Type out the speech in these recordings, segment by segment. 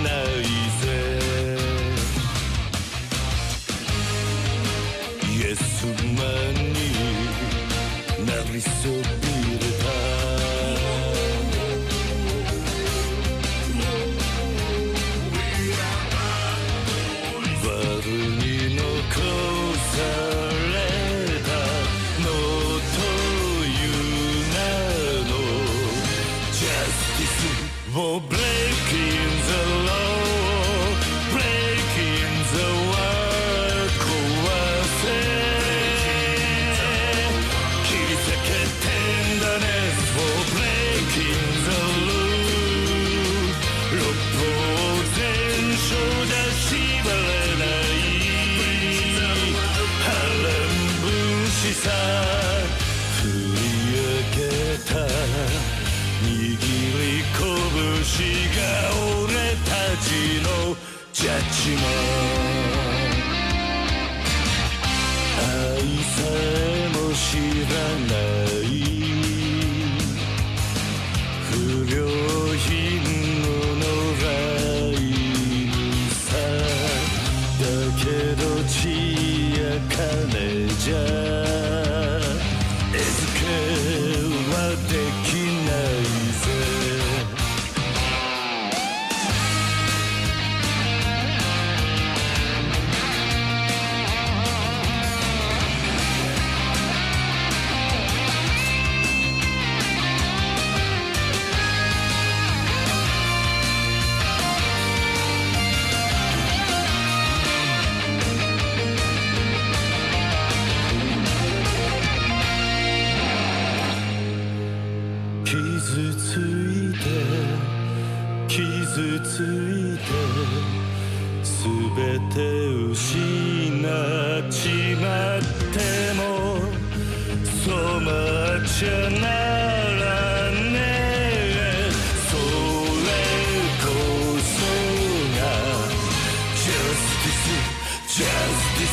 ないぜ。イエスマンになりそびれた。悪に残されたのという名のジャスティスをブレイキンザローブレイキンザワール壊せ切り裂けてんだねをブレイキンザルー六方全書だ縛れない波乱分子さ振り上げた握り拳が俺たちのジャッジメント愛さえも知らない不良品の野良犬さだけど血や金じゃ餌付けはできないぜ。傷ついて傷ついて全て失っちまっても染まっちゃならねえそれこそがジャスティスジャスティ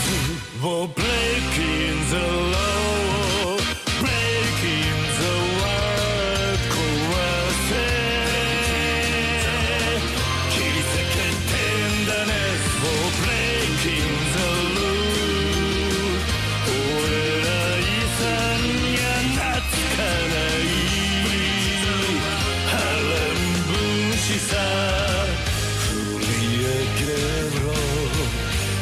スをブレイキンザローブレイキンザワーさ振り上げろ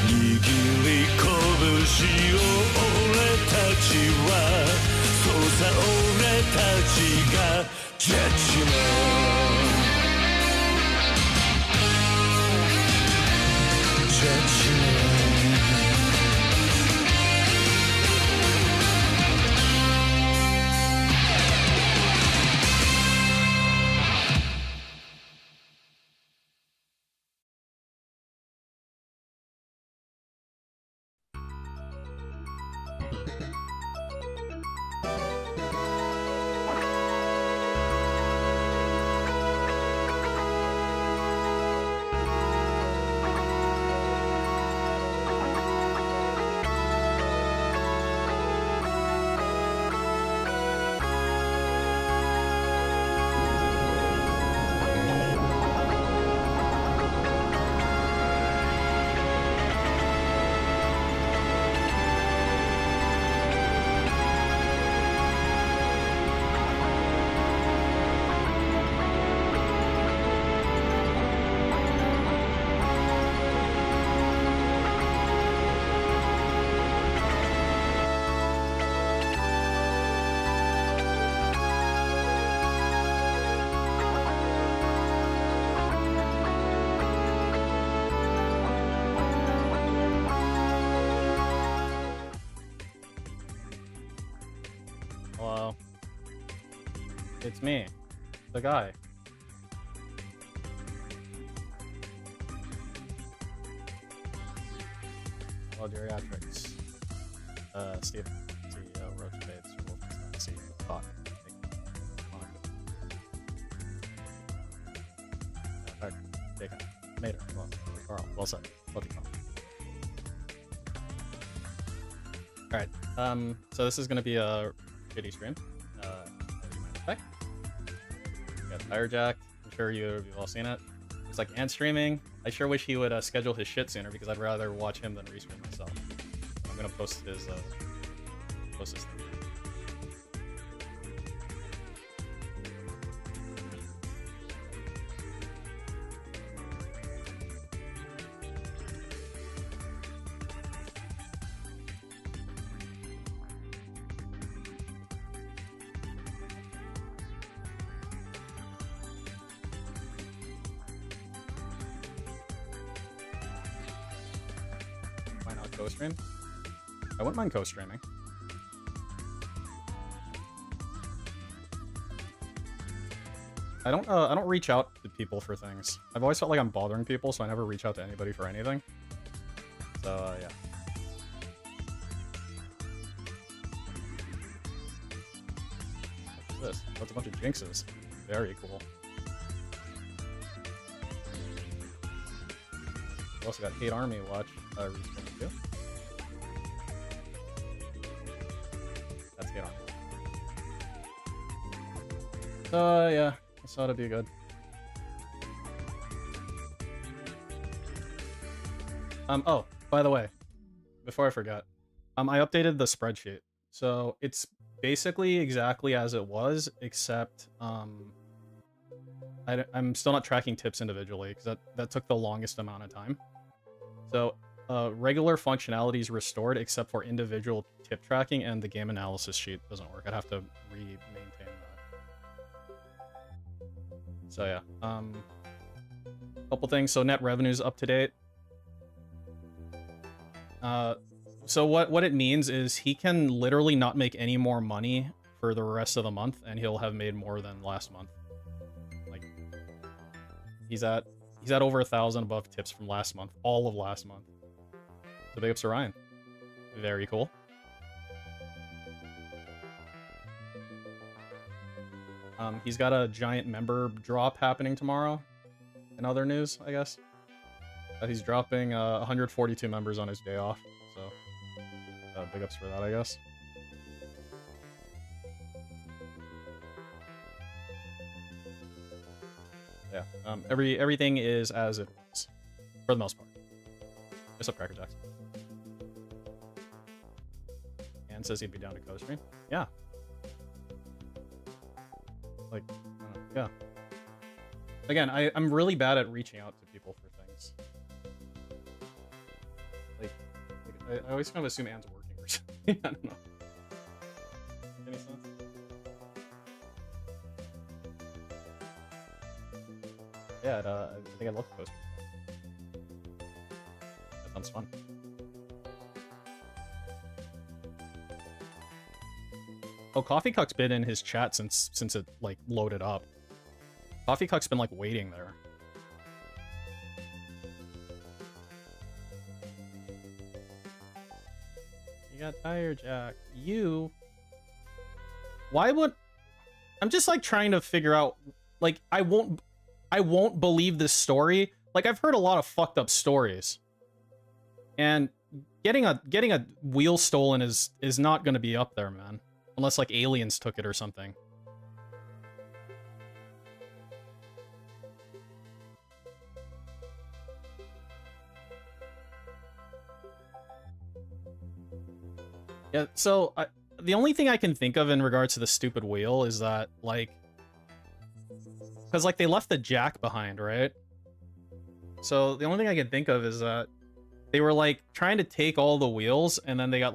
握り拳を俺たちはそうさ俺たちがジャッジメントジャッジメントIt's me, the guy. Well, geriatrics. Steve, CEO, Roach Bates, Wolfenstein, CEO, Talk. Jacob, Mater, well, Carl, well said. What do you call it? Alright, so this is going to be a REEstream. As you might expect. We got Tire Jack. I'm sure you've all seen it. It's like Ant streaming. I sure wish he would schedule his shit sooner because I'd rather watch him than REEstream myself. I'm gonna post his thing. Why not co-stream? I wouldn't mind co-streaming. I don't reach out to people for things. I've always felt like I'm bothering people, so I never reach out to anybody for anything. So yeah. What's this? That's a bunch of jinxes. Very cool. We also got Hate Army watch REEstream too. That's Hate Army. Yeah, I thought it'd be good. Oh, by the way, before I forget, I updated the spreadsheet. So it's basically exactly as it was, except I'm still not tracking tips individually because that took the longest amount of time. So regular functionality is restored except for individual tip tracking, and the game analysis sheet doesn't work. I'd have to re-maintain that. So yeah, couple things. So net revenue's up to date. So what it means is he can literally not make any more money for the rest of the month, and he'll have made more than last month. Like he's at over 1,000 above tips from last month, all of last month. So big ups to Ryan. Very cool. He's got a giant member drop happening tomorrow. In other news, I guess. He's dropping 142 members on his day off. So big ups for that, I guess. Yeah, everything is as it was, for the most part. What's up, Cracker Jacks? And says he'd be down to co-stream. Yeah. Like, yeah. Again, I'm really bad at reaching out to people for things. Like I always kind of assume Anne's working or something. I don't know. Any sense? Yeah, I think I'd love to post it. That sounds fun. Oh, Coffee Cuck's been in his chat since it like loaded up. Coffee Cuck's been like waiting there. You got tired, Jack. You. Why would? I'm just like trying to figure out. Like I won't believe this story. Like I've heard a lot of fucked up stories, and getting a wheel stolen is not going to be up there, man. Unless like aliens took it or something. Yeah, so the only thing I can think of in regards to the stupid wheel is that like, because like they left the jack behind, right? So the only thing I can think of is that they were like trying to take all the wheels, and then they got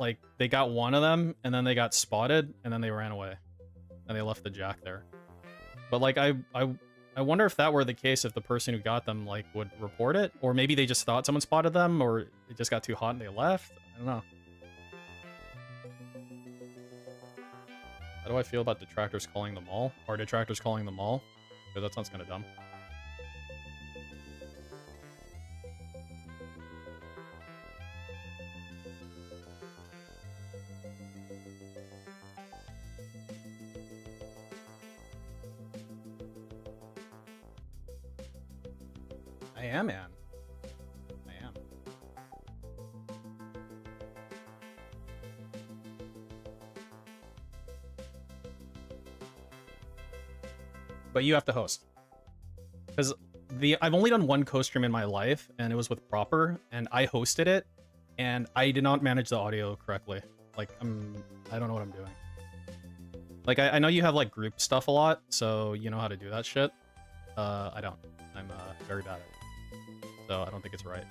one of them, and then they got spotted, and then they ran away, and they left the jack there. But like I wonder if that were the case, if the person who got them like would report it, or maybe they just thought someone spotted them, or it just got too hot and they left. I don't know. How do I feel about detractors calling the mall? Or detractors calling the mall? Because that sounds kind of dumb. I am, Ann. I am. But you have to host. Because I've only done one co-stream in my life, and it was with Proper, and I hosted it, and I did not manage the audio correctly. Like, I don't know what I'm doing. Like, I know you have, like, group stuff a lot, so you know how to do that shit. I don't. I'm, very bad at it. So I don't think it's right.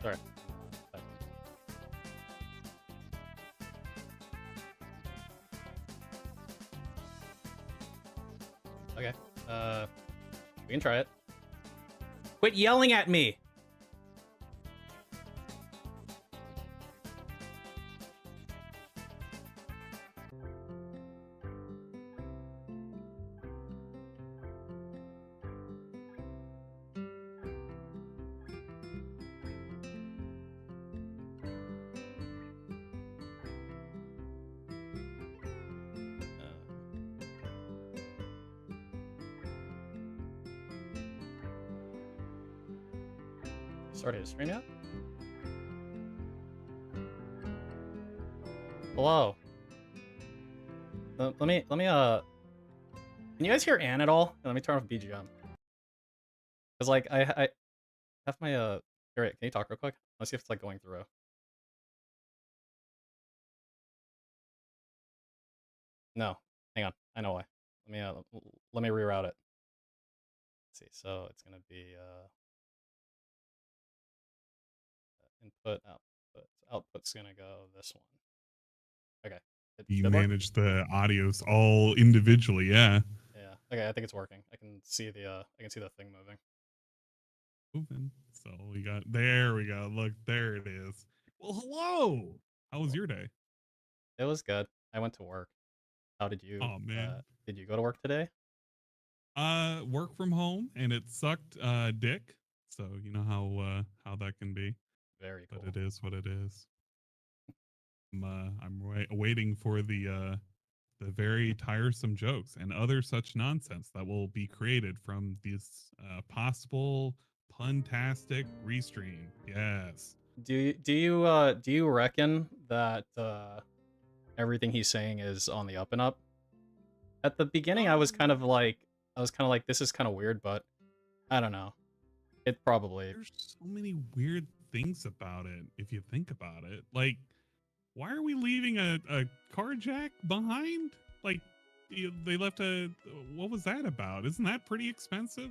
Sorry. Okay. We can try it. Quit yelling at me! Started to stream yet? Hello. Let me, can you guys hear Ann at all? Let me turn off BGM. Cause like, I have my, here, wait, can you talk real quick? Let's see if it's like going through. No, hang on, I know why. Let me reroute it. Let's see, so it's gonna be, input, output. Output's gonna go this one. Okay. You manage the audios all individually, yeah. Yeah. Okay, I think it's working. I can see the thing moving. Moving. So we got, there we go. Look, there it is. Well, hello. How was your day? It was good. I went to work. How did you? Oh man. Did you go to work today? Work from home, and it sucked dick. So you know how that can be. Very cool. But it is what it is. I'm waiting for the very tiresome jokes and other such nonsense that will be created from this possible puntastic restream. Yes. Do you reckon that everything he's saying is on the up and up? At the beginning, I was kind of like, this is kind of weird, but I don't know. It probably. There's so many weird things about it if you think about it. Like, why are we leaving a car jack behind? Like, they left what was that about? Isn't that pretty expensive?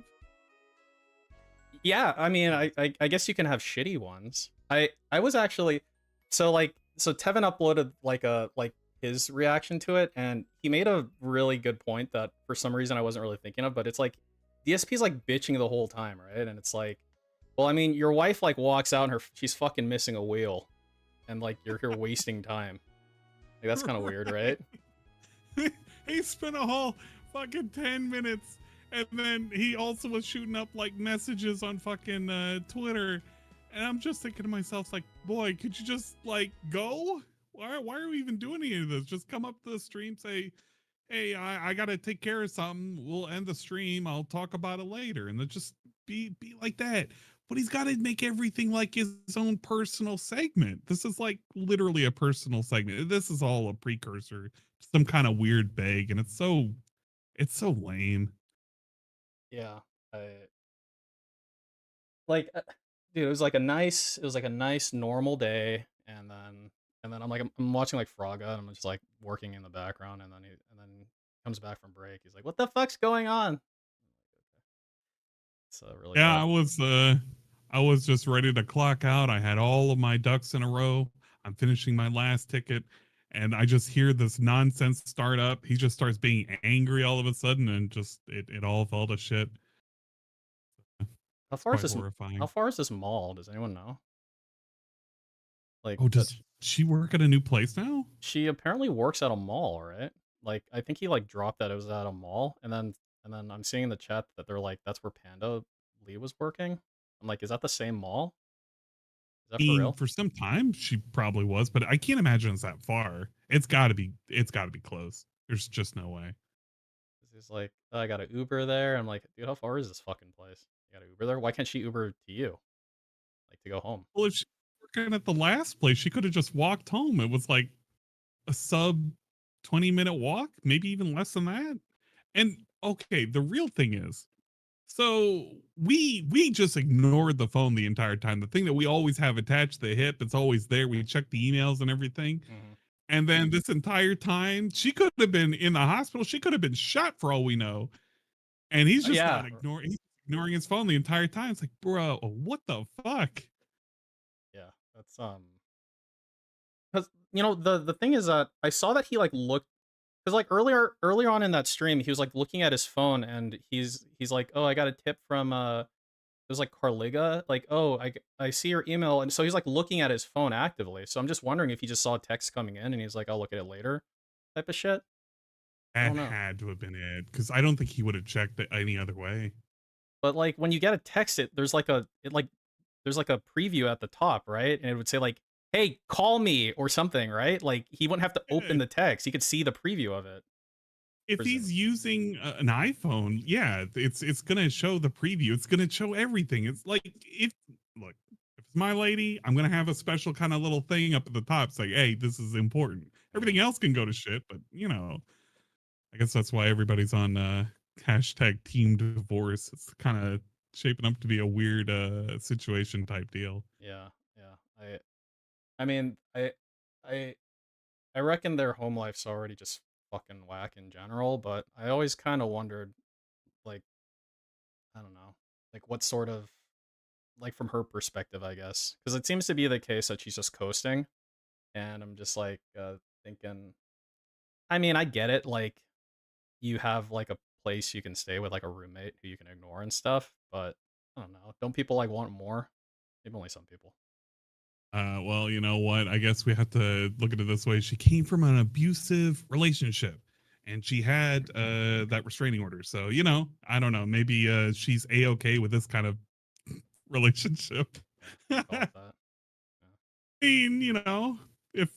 Yeah, I mean, I guess you can have shitty ones. I was actually, so Tevin uploaded like his reaction to it, and he made a really good point that for some reason I wasn't really thinking of, but it's like DSP's like bitching the whole time, right? And it's like, well, I mean, your wife like walks out and she's fucking missing a wheel, and like you're here wasting time. Like that's kind of weird, right? He spent a whole fucking 10 minutes, and then he also was shooting up like messages on fucking Twitter, and I'm just thinking to myself, like, boy, could you just like go? Why are we even doing any of this? Just come up to the stream, say, hey, I gotta take care of something. We'll end the stream. I'll talk about it later, and then just be like that. But he's got to make everything like his own personal segment. This is like literally a personal segment. This is all a precursor to some kind of weird bag, and it's so lame. Yeah, like, dude, it was like a nice normal day, and then I'm like I'm watching like Fraga, and I'm just like working in the background, and then he comes back from break. He's like, "What the fuck's going on?" It's really Yeah, bad. I was just ready to clock out. I had all of my ducks in a row. I'm finishing my last ticket, and I just hear this nonsense start up. He just starts being angry all of a sudden, and just it all fell to shit. How It's far is quite this? How horrifying. far is this mall? Does anyone know? Like Oh, that does she work at a new place now? she apparently works at a mall, right? Like I think he like dropped that it was at a mall, and then I'm seeing in the chat that they're like that's where Panda Lee was working. I'm like, is that the same mall? Is that I for mean, real? for some time she probably was, but I can't imagine it's that far. It's got to be close. There's just no way. He's like, oh, I got an Uber there. I'm like, dude, how far is this fucking place? You got an Uber there? Why can't she Uber to you, like to go home? Well, if she was working at the last place, she could have just walked home. It was like a sub 20-minute walk, maybe even less than that. And okay, the real thing is, so we just ignored the phone the entire time. The thing that we always have attached to the hip, it's always there. We check the emails and everything. Mm-hmm. And then this entire time, she could have been in the hospital. She could have been shot for all we know. And he's just Yeah, not ignoring. He's ignoring his phone the entire time. It's like, bro, what the fuck? yeah, that's because you know the thing is that I saw that he like looked because like earlier on in that stream he was like looking at his phone and he's like, oh, I got a tip from it was like Carliga, like, oh, I see your email, and so he's like looking at his phone actively. So I'm just wondering if he just saw a text coming in and he's like, I'll look at it later, type of shit. I That don't know. had to have been it, because I don't think he would have checked it any other way. But like when you get a text, there's like a preview at the top, right? And it would say like, "Hey, call me" or something, right? Like he wouldn't have to open Yeah. the text; he could see the preview of it. If he's Presumably. using an iPhone, yeah, it's gonna show the preview. It's gonna show everything. It's like if look, if it's my lady, I'm gonna have a special kind of little thing up at the top saying, "Hey, this is important." Everything Mhm. else can go to shit, but I guess that's why everybody's on hashtag team divorce. It's kind of shaping up to be a weird situation type deal. Yeah, yeah. I mean, I, I reckon their home life's already just fucking whack in general. But I always kind of wondered, like, I don't know, like what sort of, like from her perspective, I guess, because it seems to be the case that she's just coasting, and I'm just like thinking. I mean, I get it. Like you have like a place you can stay with like a roommate who you can ignore and stuff, but I don't know. Don't people like want more? Maybe only some people. Well, you know what? I guess we have to look at it this way. She came from an abusive relationship and she had that restraining order. So, I don't know. Maybe she's a-okay with this kind of relationship. Yeah, you call I it that. Yeah. mean, if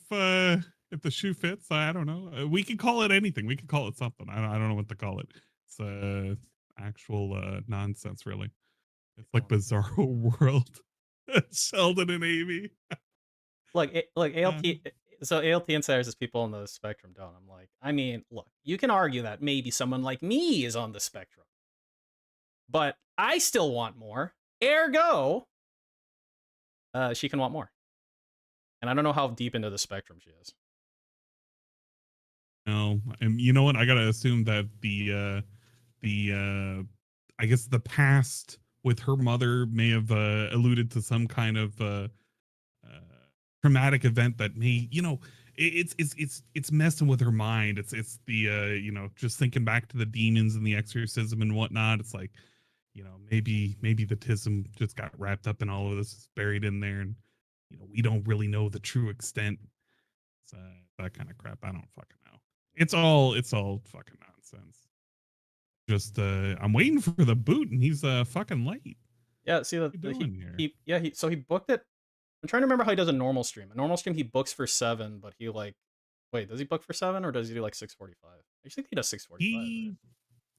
the shoe fits, I don't know. We could call it anything. We could call it something. I don't know what to call it. It's actual nonsense, really. Keep It's like calling it. Bizarro World. Sheldon and Amy. Look, Uh, So ALT insiders is people on the spectrum don't. I'm like, I mean, look, you can argue that maybe someone like me is on the spectrum, but I still want more. Ergo, she can want more. And I don't know how deep into the spectrum she is. No, and you know what? I gotta assume that the I guess the past with her mother may have alluded to some kind of uh, traumatic event that may, it's messing with her mind. It's the just thinking back to the demons and the exorcism and whatnot. It's like, maybe the tism just got wrapped up in all of this, buried in there, and we don't really know the true extent. It's, that kind of crap. I don't fucking know. It's all fucking nonsense. Just I'm waiting for the boot and he's fucking late. Yeah, see What are you doing here? so he booked it. I'm trying to remember how he does a normal stream. A normal stream he books for 7, but he like wait, does he book for 7 or does he do like 6:45? I think he does 6:45, right? He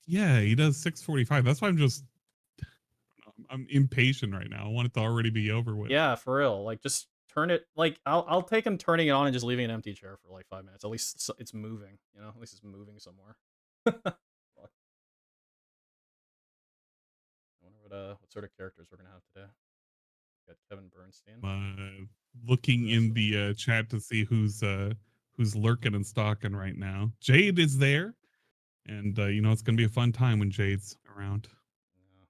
Yeah, he does 6:45. That's why I'm impatient right now. I want it to already be over with. Yeah, for real. Like just turn it like I'll take him turning it on and just leaving an empty chair for like 5 minutes. At least it's moving, you know? At least it's moving somewhere. Fuck. I wonder what sort of characters we're gonna have today. Got Kevin Bernstein. Looking in the chat to see who's lurking and stalking right now. Jade is there, and you know it's gonna be a fun time when Jade's around. Yeah,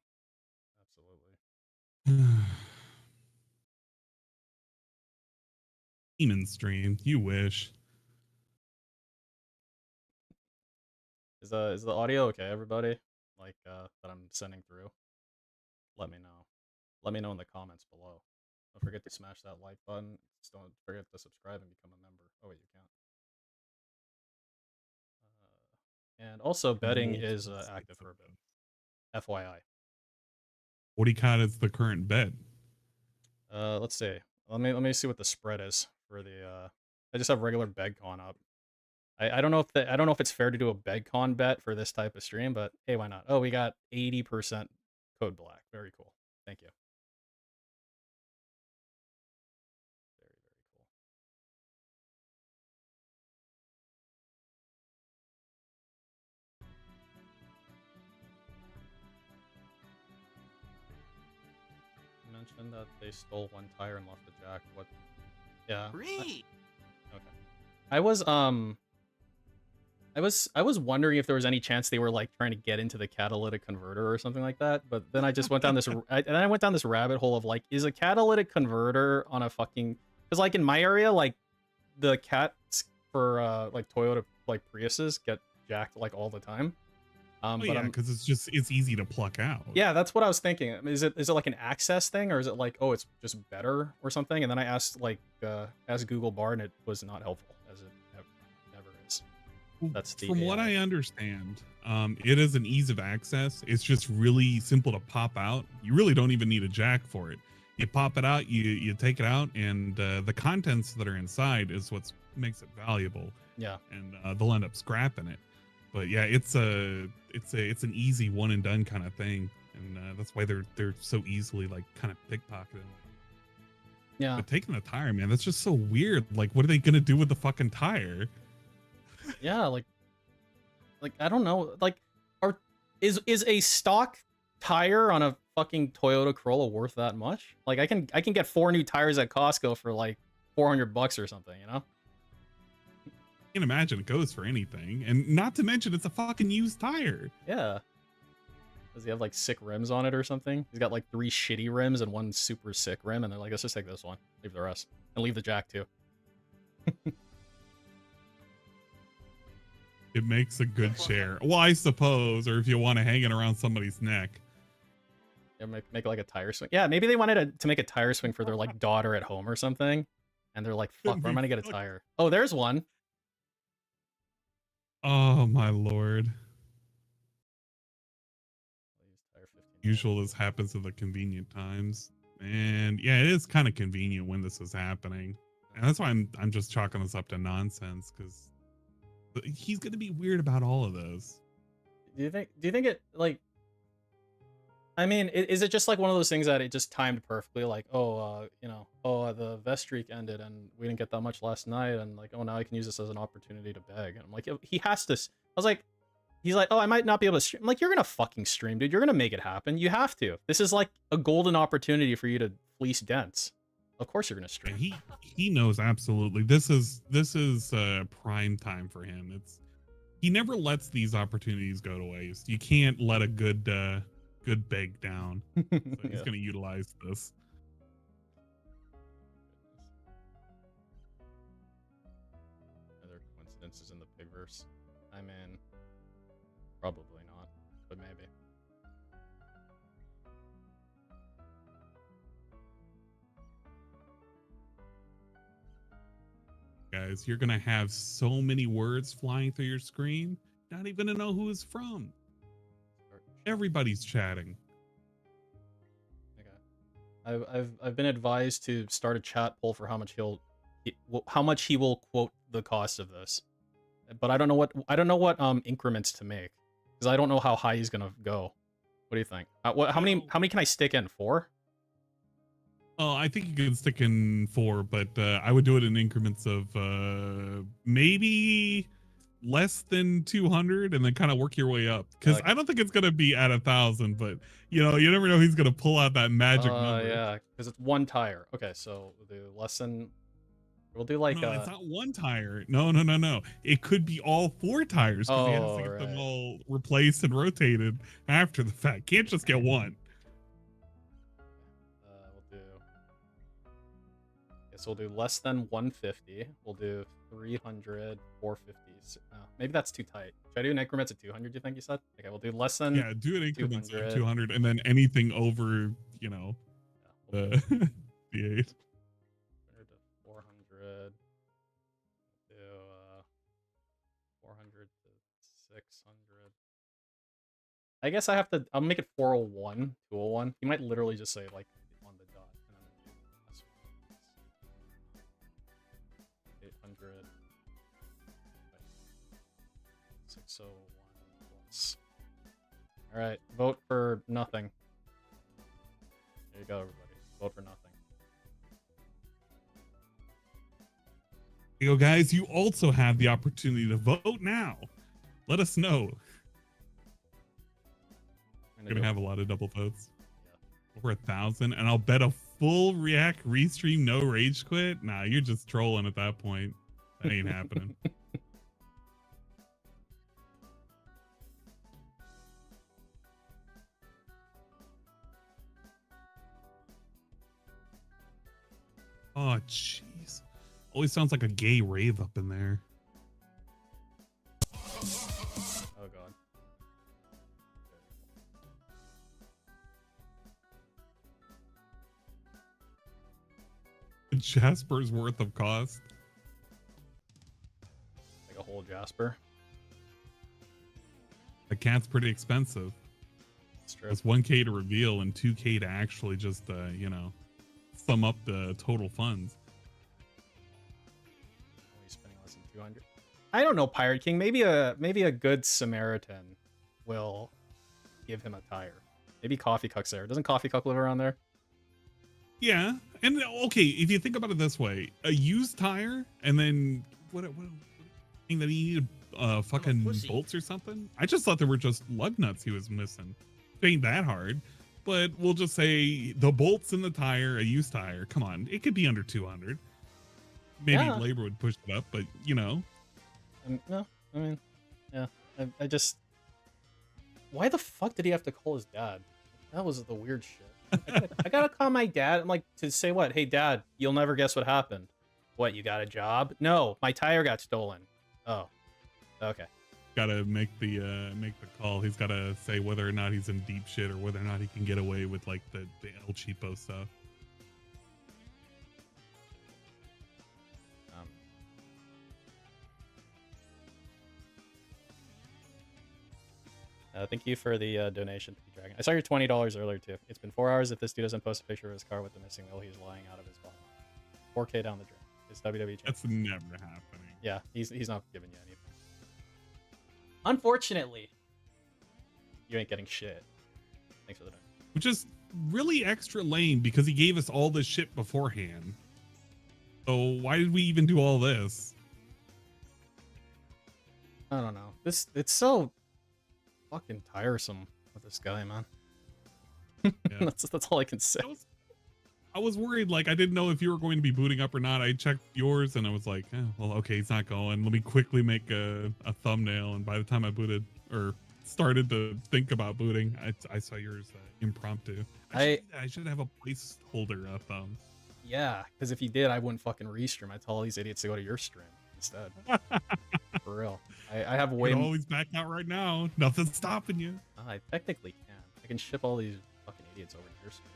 absolutely. Demon stream, you wish. Is the audio okay, everybody? Like that I'm sending through? Let me know. Let me know in the comments below. Don't forget to smash that like button. Just don't forget to subscribe and become a member. Oh wait, you can't. And also, betting is active for a bit. FYI. What do you count as the current bet? Let's see. Let me see what the spread is for the. I just have regular BegCon up. I don't know if I don't know if it's fair to do a BegCon bet for this type of stream, but hey, why not? Oh, we got 80% code black. Very cool. Thank you. Very cool. You mentioned that they stole one tire and left the jack. What? Yeah. Okay. I was wondering if there was any chance they were like trying to get into the catalytic converter or something like that, but then I just went down this I went down this rabbit hole of like, is a catalytic converter on a fucking, because like in my area, like the cats for like Toyota like Priuses get jacked like all the time. But yeah, because it's easy to pluck out. Yeah, that's what I was thinking. Is it like an access thing, or is it like, oh, it's just better or something? And then I asked like asked Google Bar, and it was not helpful, as it never is. That's the from AI. what I understand, it is an ease of access. It's just really simple to pop out. You really don't even need a jack for it. You pop it out, you take it out, and the contents that are inside is what makes it valuable. Yeah, and they'll end up scrapping it. But yeah, it's an easy one and done kind of thing, and that's why they're so easily like kind of pickpocketed. Yeah. But taking the tire, man, that's just so weird. Like, what are they gonna do with the fucking tire? Yeah, like I don't know. Like, is a stock tire on a fucking Toyota Corolla worth that much? Like, I can get 4 new tires at Costco for like $400 or something, you know? I can't imagine it goes for anything, and not to mention it's a fucking used tire. Yeah. Does he have like sick rims on it or something? He's got like 3 shitty rims and 1 super sick rim, and they're like, let's just take this one, leave the rest, and leave the jack too. It makes a good chair. Well, I suppose, or if you want to hang it around somebody's neck. Yeah, make like a tire swing. Yeah, maybe they wanted to make a tire swing for their like daughter at home or something, and they're like, fuck, where am I gonna get a tire? Oh, there's one. Oh my lord. Usual this happens at the convenient times. And yeah, it is kind of convenient when this is happening. And that's why I'm just chalking this up to nonsense, because he's gonna be weird about all of this. Do you think it, like, I mean, is it just like one of those things that it just timed perfectly? Like, oh, you know, oh, the vest streak ended and we didn't get that much last night, and like, oh, now I can use this as an opportunity to beg. And I'm like, he has to. I was like, he's like, oh, I might not be able to stream. I'm like, you're gonna fucking stream, dude. You're gonna make it happen. You have to. This is like a golden opportunity for you to fleece dents. Of course you're gonna stream. He knows absolutely. This is prime time for him. He never lets these opportunities go to waste. You can't let a good beg down. So he's Yeah. gonna utilize this. Are there coincidences in the pigverse? I mean, probably not, but maybe. Guys, you're gonna have so many words flying through your screen, not even to know who it's from. Everybody's chatting. Okay. I've been advised to start a chat poll for how much he will quote the cost of this, but I don't know what increments to make, because I don't know how high he's gonna go. What do you think? How many can I stick in? 4? Oh, I think you could stick in 4, but I would do it in increments of maybe less than 200 and then kind of work your way up, because Like- I don't think it's gonna be at 1,000, but you know, you never know, he's gonna pull out that magic number. Yeah, because it's one tire. Okay, so we'll do less than. We'll do like No, it's not one tire. No. It could be all 4 tires, because he has to get them right. all replaced and rotated after the fact. Can't just get one. We'll do. Okay, so we'll do less than 150. We'll do 300, 450. Maybe that's too tight. Should I do an increments of 200? Do you think you said? Okay, we'll do less than. Yeah, do an increment 200. of 200, and then anything over, you know, Yeah, the 8. 200 to 400. Do 400 to 600. I guess I have to. I'll make it 401, 201. You might literally just say like on the dot, and then do less ones. 800. 601 plus. All right, vote for nothing. There you go, everybody. Vote for nothing. You know, guys, you also have the opportunity to vote now. Let us know. We're gonna have a lot of double votes. Yeah. Over 1,000, and I'll bet a full React REEstream no rage quit. Nah, you're just trolling at that point. That ain't happening. Oh, jeez. Always sounds like a gay rave up in there. Oh god. Jasper's worth of cost. Like a whole Jasper. The cat's pretty expensive. It's true. It's 1K to reveal and 2K to actually just, you know, sum up the total funds. Only spending less than 200. I don't know, Pirate King. Maybe a good Samaritan will give him a tire. Maybe Coffee Cuck's there. Doesn't Coffee Cuck live around there? Yeah, and okay, if you think about it this way, a used tire, and then what thing that he needed fucking bolts or something? I just thought they were just lug nuts he was missing. It ain't that hard, but we'll just say the bolts in the tire, a used tire. Come on, it could be under 200. Maybe Yeah. labor would push it up, but you know. No, I mean, yeah. I just. Why the fuck did he have to call his dad? That was the weird shit. I gotta call my dad. I'm like, to say what? Hey, Dad, you'll never guess what happened. What, you got a job? No, my tire got stolen. Oh, okay. Gotta make the call. He's gotta say whether or not he's in deep shit or whether or not he can get away with like the El Cheapo stuff. Thank you for the donation, P Dragon. I saw your $20 earlier too. It's been 4 hours. If this dude doesn't post a picture of his car with the missing wheel, he's lying out of his body. 4K down the drain. It's WWE champion. That's never happening. Yeah, he's not giving you anything. Unfortunately, you ain't getting shit. Thanks for the donation. Which is really extra lame because he gave us all this shit beforehand. So why did we even do all this? I don't know. It's so fucking tiresome with this guy, man. Yeah. that's all I can say. I was worried, like I didn't know if you were going to be booting up or not. I checked yours and I was like, well, okay, he's not going. Let me quickly make a thumbnail. And by the time I booted or started to think about booting, I saw yours impromptu. I should have a placeholder up. Yeah, because if you did, I wouldn't fucking restream. I'd tell all these idiots to go to your stream instead. For real. I have way You're always back out right now. Nothing's stopping you. I technically can. I can ship all these fucking idiots over to your stream.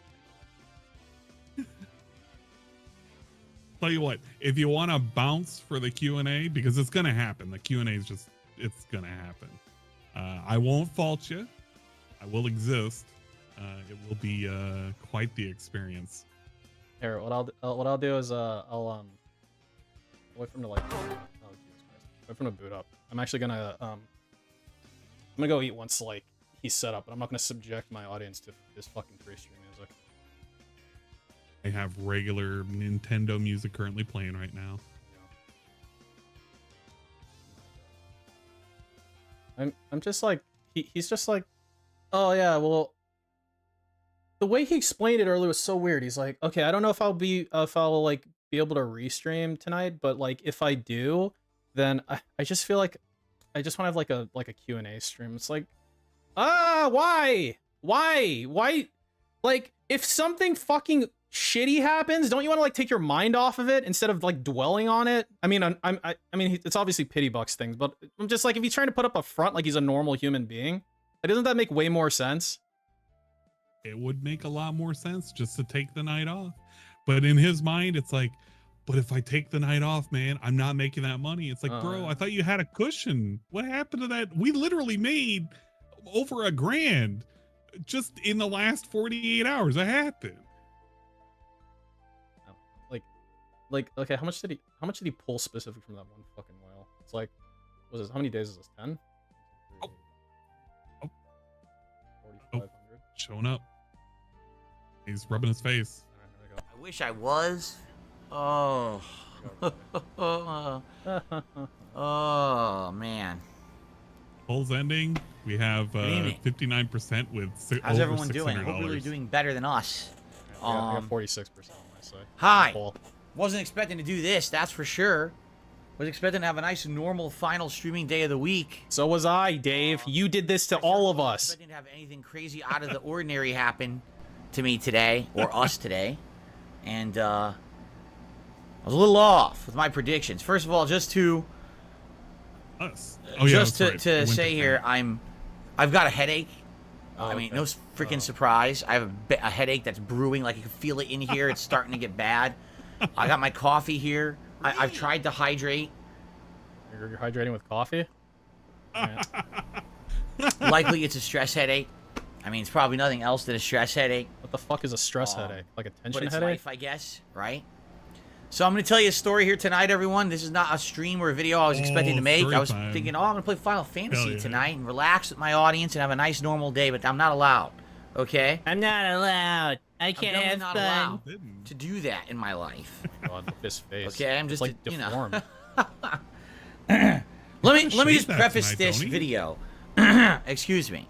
Tell you what, if you want to bounce for the Q&A, because it's going to happen. The Q&A is just, it's going to happen. I won't fault you. I will exist. It will be quite the experience. Here, what I'll do is I'll wait for him to like. Oh Jesus Christ! Wait for him to boot up. I'm actually gonna I'm gonna go eat once like he's set up, but I'm not gonna subject my audience to this fucking Prestream music. I have regular Nintendo music currently playing right now. I'm just like he's just like, oh yeah, well, the way he explained it earlier was so weird. He's like, okay, I don't know if I'll like be able to restream tonight, but like if I do, then I just feel like I just want to have like a Q&A stream. It's like, why? Like, if something fucking shitty happens, don't you want to like take your mind off of it instead of like dwelling on it? I mean, I mean, it's obviously pity bucks things, but I'm just like, if he's trying to put up a front like he's a normal human being, doesn't that make way more sense? It would make a lot more sense just to take the night off. But in his mind, it's like, but if I take the night off, man, I'm not making that money. It's like, bro, I thought you had a cushion. What happened to that? We literally made over $1,000 just in the last 48 hours. That happened. Like, okay, how much did he pull specific from that one fucking whale? It's like, was this, how many days is this? 10? Oh. 4,500. Showing up. He's rubbing his face. All right, here we go. I wish I was. Oh. Oh, man. Polls ending. We have 59% with How's over everyone doing? I hope $600. you're doing better than us. I got 46% on my side. Hi. Poll. Wasn't expecting to do this, that's for sure. Was expecting to have a nice normal final streaming day of the week. So was I, Dave. You did this to all of us. Expecting to have anything crazy out of the ordinary happen to me today, or us today. And I was a little off with my predictions. First of all, just to Us. to say here, I've got a headache. I mean, no freaking surprise. I have a headache that's brewing. Like, you can feel it in here. It's starting to get bad. I got my coffee here. I've tried to hydrate. You're hydrating with coffee? Right. Likely it's a stress headache. I mean, it's probably nothing else than a stress headache. What the fuck is a stress headache? Like a tension But it's headache? life, I guess, right? So I'm going to tell you a story here tonight, everyone. This is not a stream or a video I was expecting to make. I was thinking, I'm going to play Final Fantasy tonight and relax with my audience and have a nice normal day, but I'm not allowed. Okay? I'm not allowed. I can't have not fun. allowed to do that in my life. God, look at his face. Okay, I'm just it's like deformed. Let me just preface this video. Excuse me.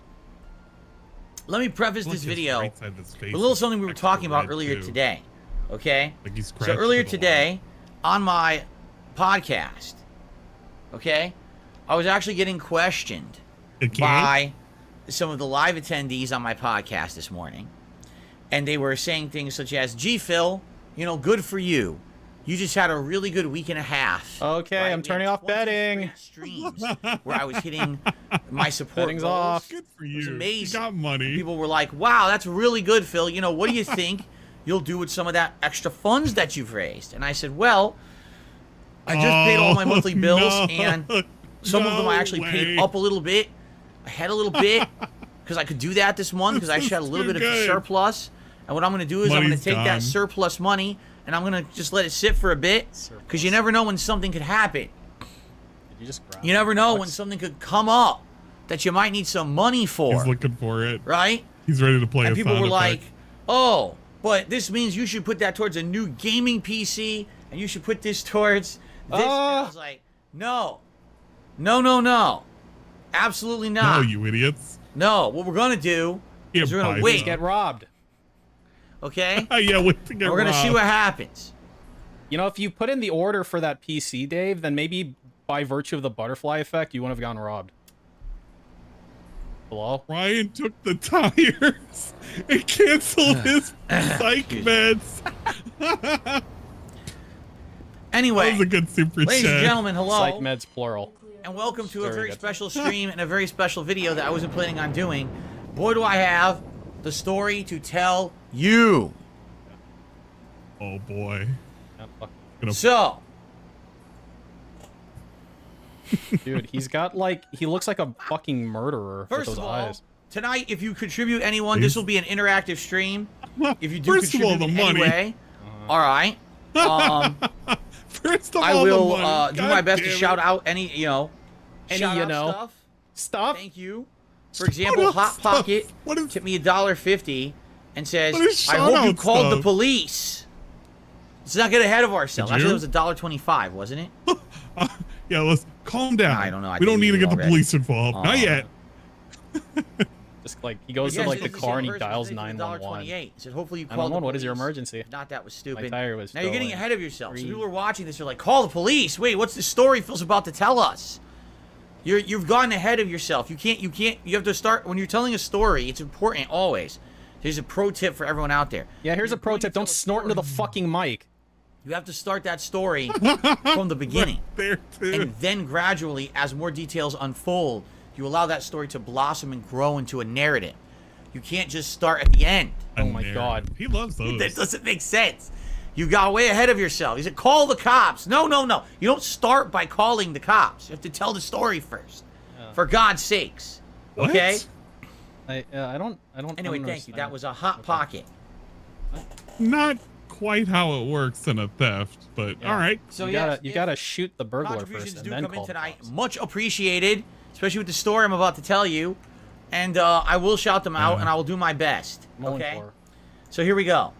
Let me preface this video with a little something we were talking about earlier today. Okay? So earlier today, on my podcast, okay, I was actually getting questioned by some of the live attendees on my podcast this morning. And they were saying things such as, gee, Phil, you know, good for you. You just had a really good week and a half. Okay, right? I'm turning off betting. Streams where I was hitting my support Betting's goals. off. Good for you. It was amazing. You got money. People were like, wow, that's really good, Phil. You know, what do you think you'll do with some of that extra funds that you've raised? And I said, well, I just paid all my monthly bills, and some of them I actually paid up a little bit, ahead a little bit, because I could do that this month because I actually had a little bit of a surplus. And what I'm going to do is I'm going to take that surplus money and I'm going to just let it sit for a bit, because you never know when something could happen. Did you just grab You never know when something could come up that you might need some money for. He's looking for it. Right? He's ready to play and a people sound were like, effect. oh, but this means you should put that towards a new gaming PC, and you should put this towards this. And I was like, no. No, no, no. Absolutely not. No, you idiots. No, what we're going to do is we're going to wait. Get robbed. Okay? Yeah, wait to get We're going to see what happens. You know, if you put in the order for that PC, Dave, then maybe by virtue of the butterfly effect, you wouldn't have gotten robbed. Hello? Ryan took the tires and canceled his psych meds. Anyway, that was a good super ladies chat. and gentlemen, hello. Psych meds, plural. And welcome to a very good. special stream and a very special video that I wasn't planning on doing. Boy, do I have the story to tell you. Oh boy. So, dude, he's got like, he looks like a fucking murderer with first those of all, eyes. tonight, if you contribute anyone, this will be an interactive stream. If you do First of all, contribute the in any money. way, all right. First of I all, will the money. do my God best to damn shout it. out any, Any, stuff. Stuff. Thank you. For example, Hot Pocket What is tipped me $1.50 and says, What is I hope you shout-out called the stuff? police. Let's not get ahead of ourselves. Did Actually, you? it was $1.25, wasn't it? Yeah, let's calm down. I don't know. I we don't need to get the already. police involved. Not yet. Just like he goes to like the car and he dials 911. He said, hopefully you call 911. the What is your police. emergency? If not, that was stupid. My tire was now you're getting stolen. ahead of yourself. So people are watching this. They're like, call the police. Wait, what's the story Phil's about to tell us? You've gotten ahead of yourself. You have to start when you're telling a story. It's important always. Here's a pro tip for everyone out there. Yeah, here's a pro tip. Don't snort into the fucking mic. You have to start that story from the beginning. There too. And then gradually, as more details unfold, you allow that story to blossom and grow into a narrative. You can't just start at the end. Oh my god. He loves those. That doesn't make sense. You got way ahead of yourself. He said, call the cops. No. You don't start by calling the cops. You have to tell the story first. For God's sakes. What? Okay? I don't. Anyway, thank you. That was a hot pocket. Not quite how it works in a theft, but Yeah. all right. So you gotta shoot the burglar contributions first do and then come in call the tonight. cops. Much appreciated, especially with the story I'm about to tell you. And I will shout them out, and I will do my best. I'm only Okay? 4. So here we go.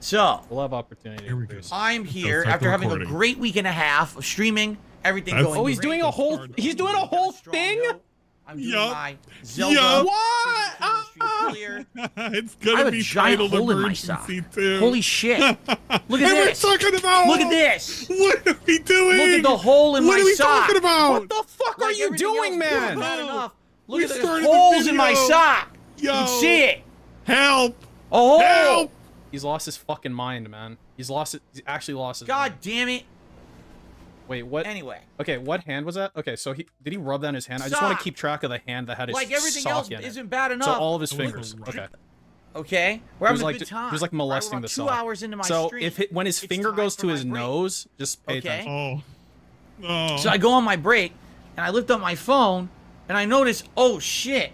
So We'll have opportunity. Here we go. I'm here start after the having a recording. great week and a half of streaming. Everything That's- going Oh, he's great. doing a whole. He's doing a whole Strong thing. note. I'm doing Yup. my Zelda. Yup. What? Earlier. It's I gonna have a be giant titled hole in my sock. emergency too. Holy shit! Look at And we're this. talking about. Look at this. What are we doing? Look at the hole in what my are we sock. talking about? What the fuck are Like you everything doing, else, man? Bad enough. Look We at the started the holes in my video. sock. Yo. You can see it. Help! A hole. Help! He's lost his fucking mind, man. He's lost it. He's actually lost his God mind. damn it. Wait, what? Anyway, Okay, what hand was that? Okay, so did he rub that in his hand? I just want Sock. to keep track of the hand that had his like everything sock else in it. isn't bad enough. So all of his It was fingers. a Okay. Okay, we're He was having like a good time. he was like molesting We're the about sock. 2 hours into my So stream. when his It's finger time goes for to my his break. nose, just pay Okay. attention. Oh. So I go on my break, and I lift up my phone, and I notice, oh shit,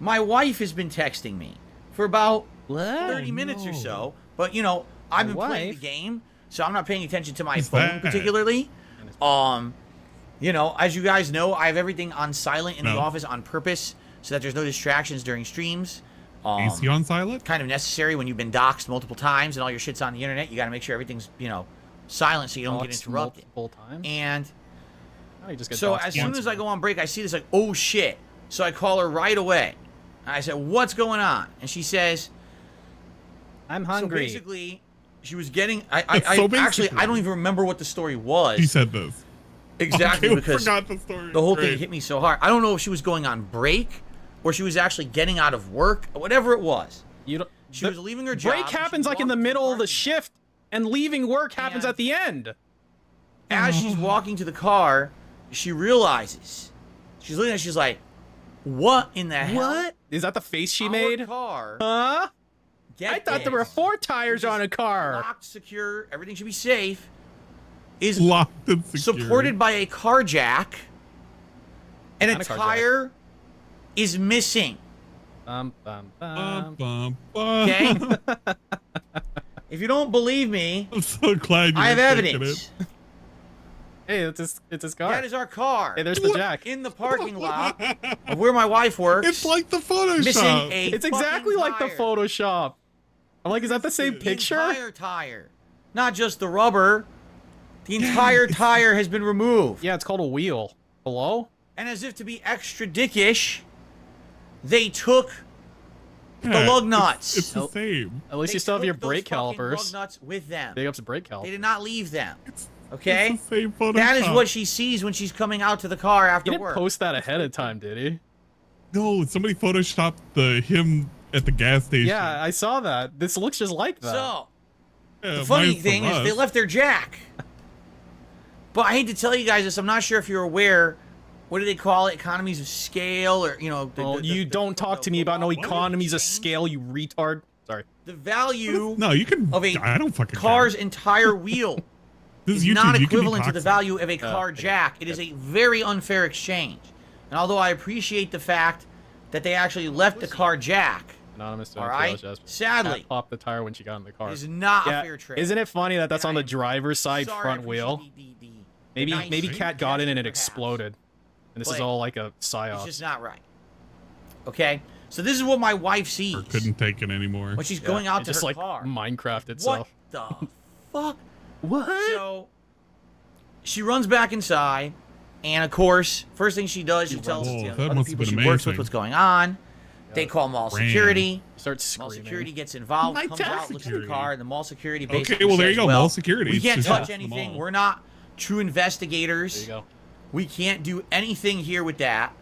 my wife has been texting me for about 30 minutes or no. so. But you know, I've been My playing the wife? game, so I'm not paying attention to my Who's phone that? particularly. You know, as you guys know, I have everything on silent in the No. office on purpose, so that there's no distractions during streams. Is he on silent? Kind of necessary when you've been doxxed multiple times and all your shit's on the internet. You got to make sure everything's, you know, silent so you don't get Doxed interrupted. multiple times. And Oh, you just get so doxed as soon once, as I man. go on break, I see this like, oh shit. So I call her right away. And I said, what's going on? And she says, I'm so hungry. basically, she was getting. So Actually, basically- I don't even remember what the story was He said this. exactly Okay, because forgot the story. the whole Great. thing hit me so hard. I don't know if she was going on break or she was actually getting out of work, whatever it was. You don't. She was leaving her job. Break and she happens like in the walked to middle of the parking lot. shift, and leaving work happens And- at the end. As she's walking to the car, she realizes. She's looking at it, she's like, what in the hell? What? Is that the face she Our made? car. Huh? Get I thought there were this, 4 tires which on is a car. Locked, secure, everything should be safe. Is Locked and secure. supported by a car jack, and a Not a car jack. tire is missing. Bum, Um, bum, bum. Okay? If you don't believe me, I'm so glad you I have were thinking evidence. Hey, it's his car. That is our car. Hey, there's the jack. In the parking lot of where my wife works. It's like the Photoshop. missing a It's exactly fucking like the tire. Photoshop. I'm like, is that the same The The picture? entire tire. Not just the rubber. The entire tire has been removed. Yeah, it's called a wheel. Hello? And as if to be extra dickish, they took Yeah, the lug nuts. It's the Nope. same. At least They you still have took your those brake fucking calipers. lug nuts with them. Big ups to brake They calipers. did not leave them. It's Okay? the same Photoshop. That is what she sees when she's coming out to the car He after didn't work. post that ahead of time, did he? No, somebody photoshopped him at the gas station. Yeah, I saw that. This looks just like that. So, Yeah, the funny mine's from thing is us. they left their jack. But I hate to tell you guys this. I'm not sure if you're aware. What do they call it? Economies of scale, or you know? Well, you don't talk to me about no economies of scale, you retard. Sorry. The value No, you can. of a I don't fucking car's care. entire wheel This is YouTube, not you can be equivalent to the toxic. value of a car okay. jack. It is a very unfair exchange. And although I appreciate the fact that they actually left the car jack, Anonymous to all right, sadly, Cat popped the tire when she got in the car. it is not Yeah, a fair trade. isn't it funny that that's And on I the am driver's side Sorry, I front wheel? appreciate the Maybe nice maybe Cat got in and it perhaps. exploded. And this is But all like a It's psyop. just not right. Okay, so this is what my wife sees Or couldn't take it anymore. when she's going out It's to just her like car. Minecraft itself. What the fuck? What? So she runs back inside, And of course, first thing she does, she tells other people she works with what's going on. They call mall security. Starts screaming. Mall security gets involved, comes out, looks at the car, and the mall security basically okay, well, there you says, go, mall security. We can't touch anything. We're not true investigators. There you go. We can't do anything here with that.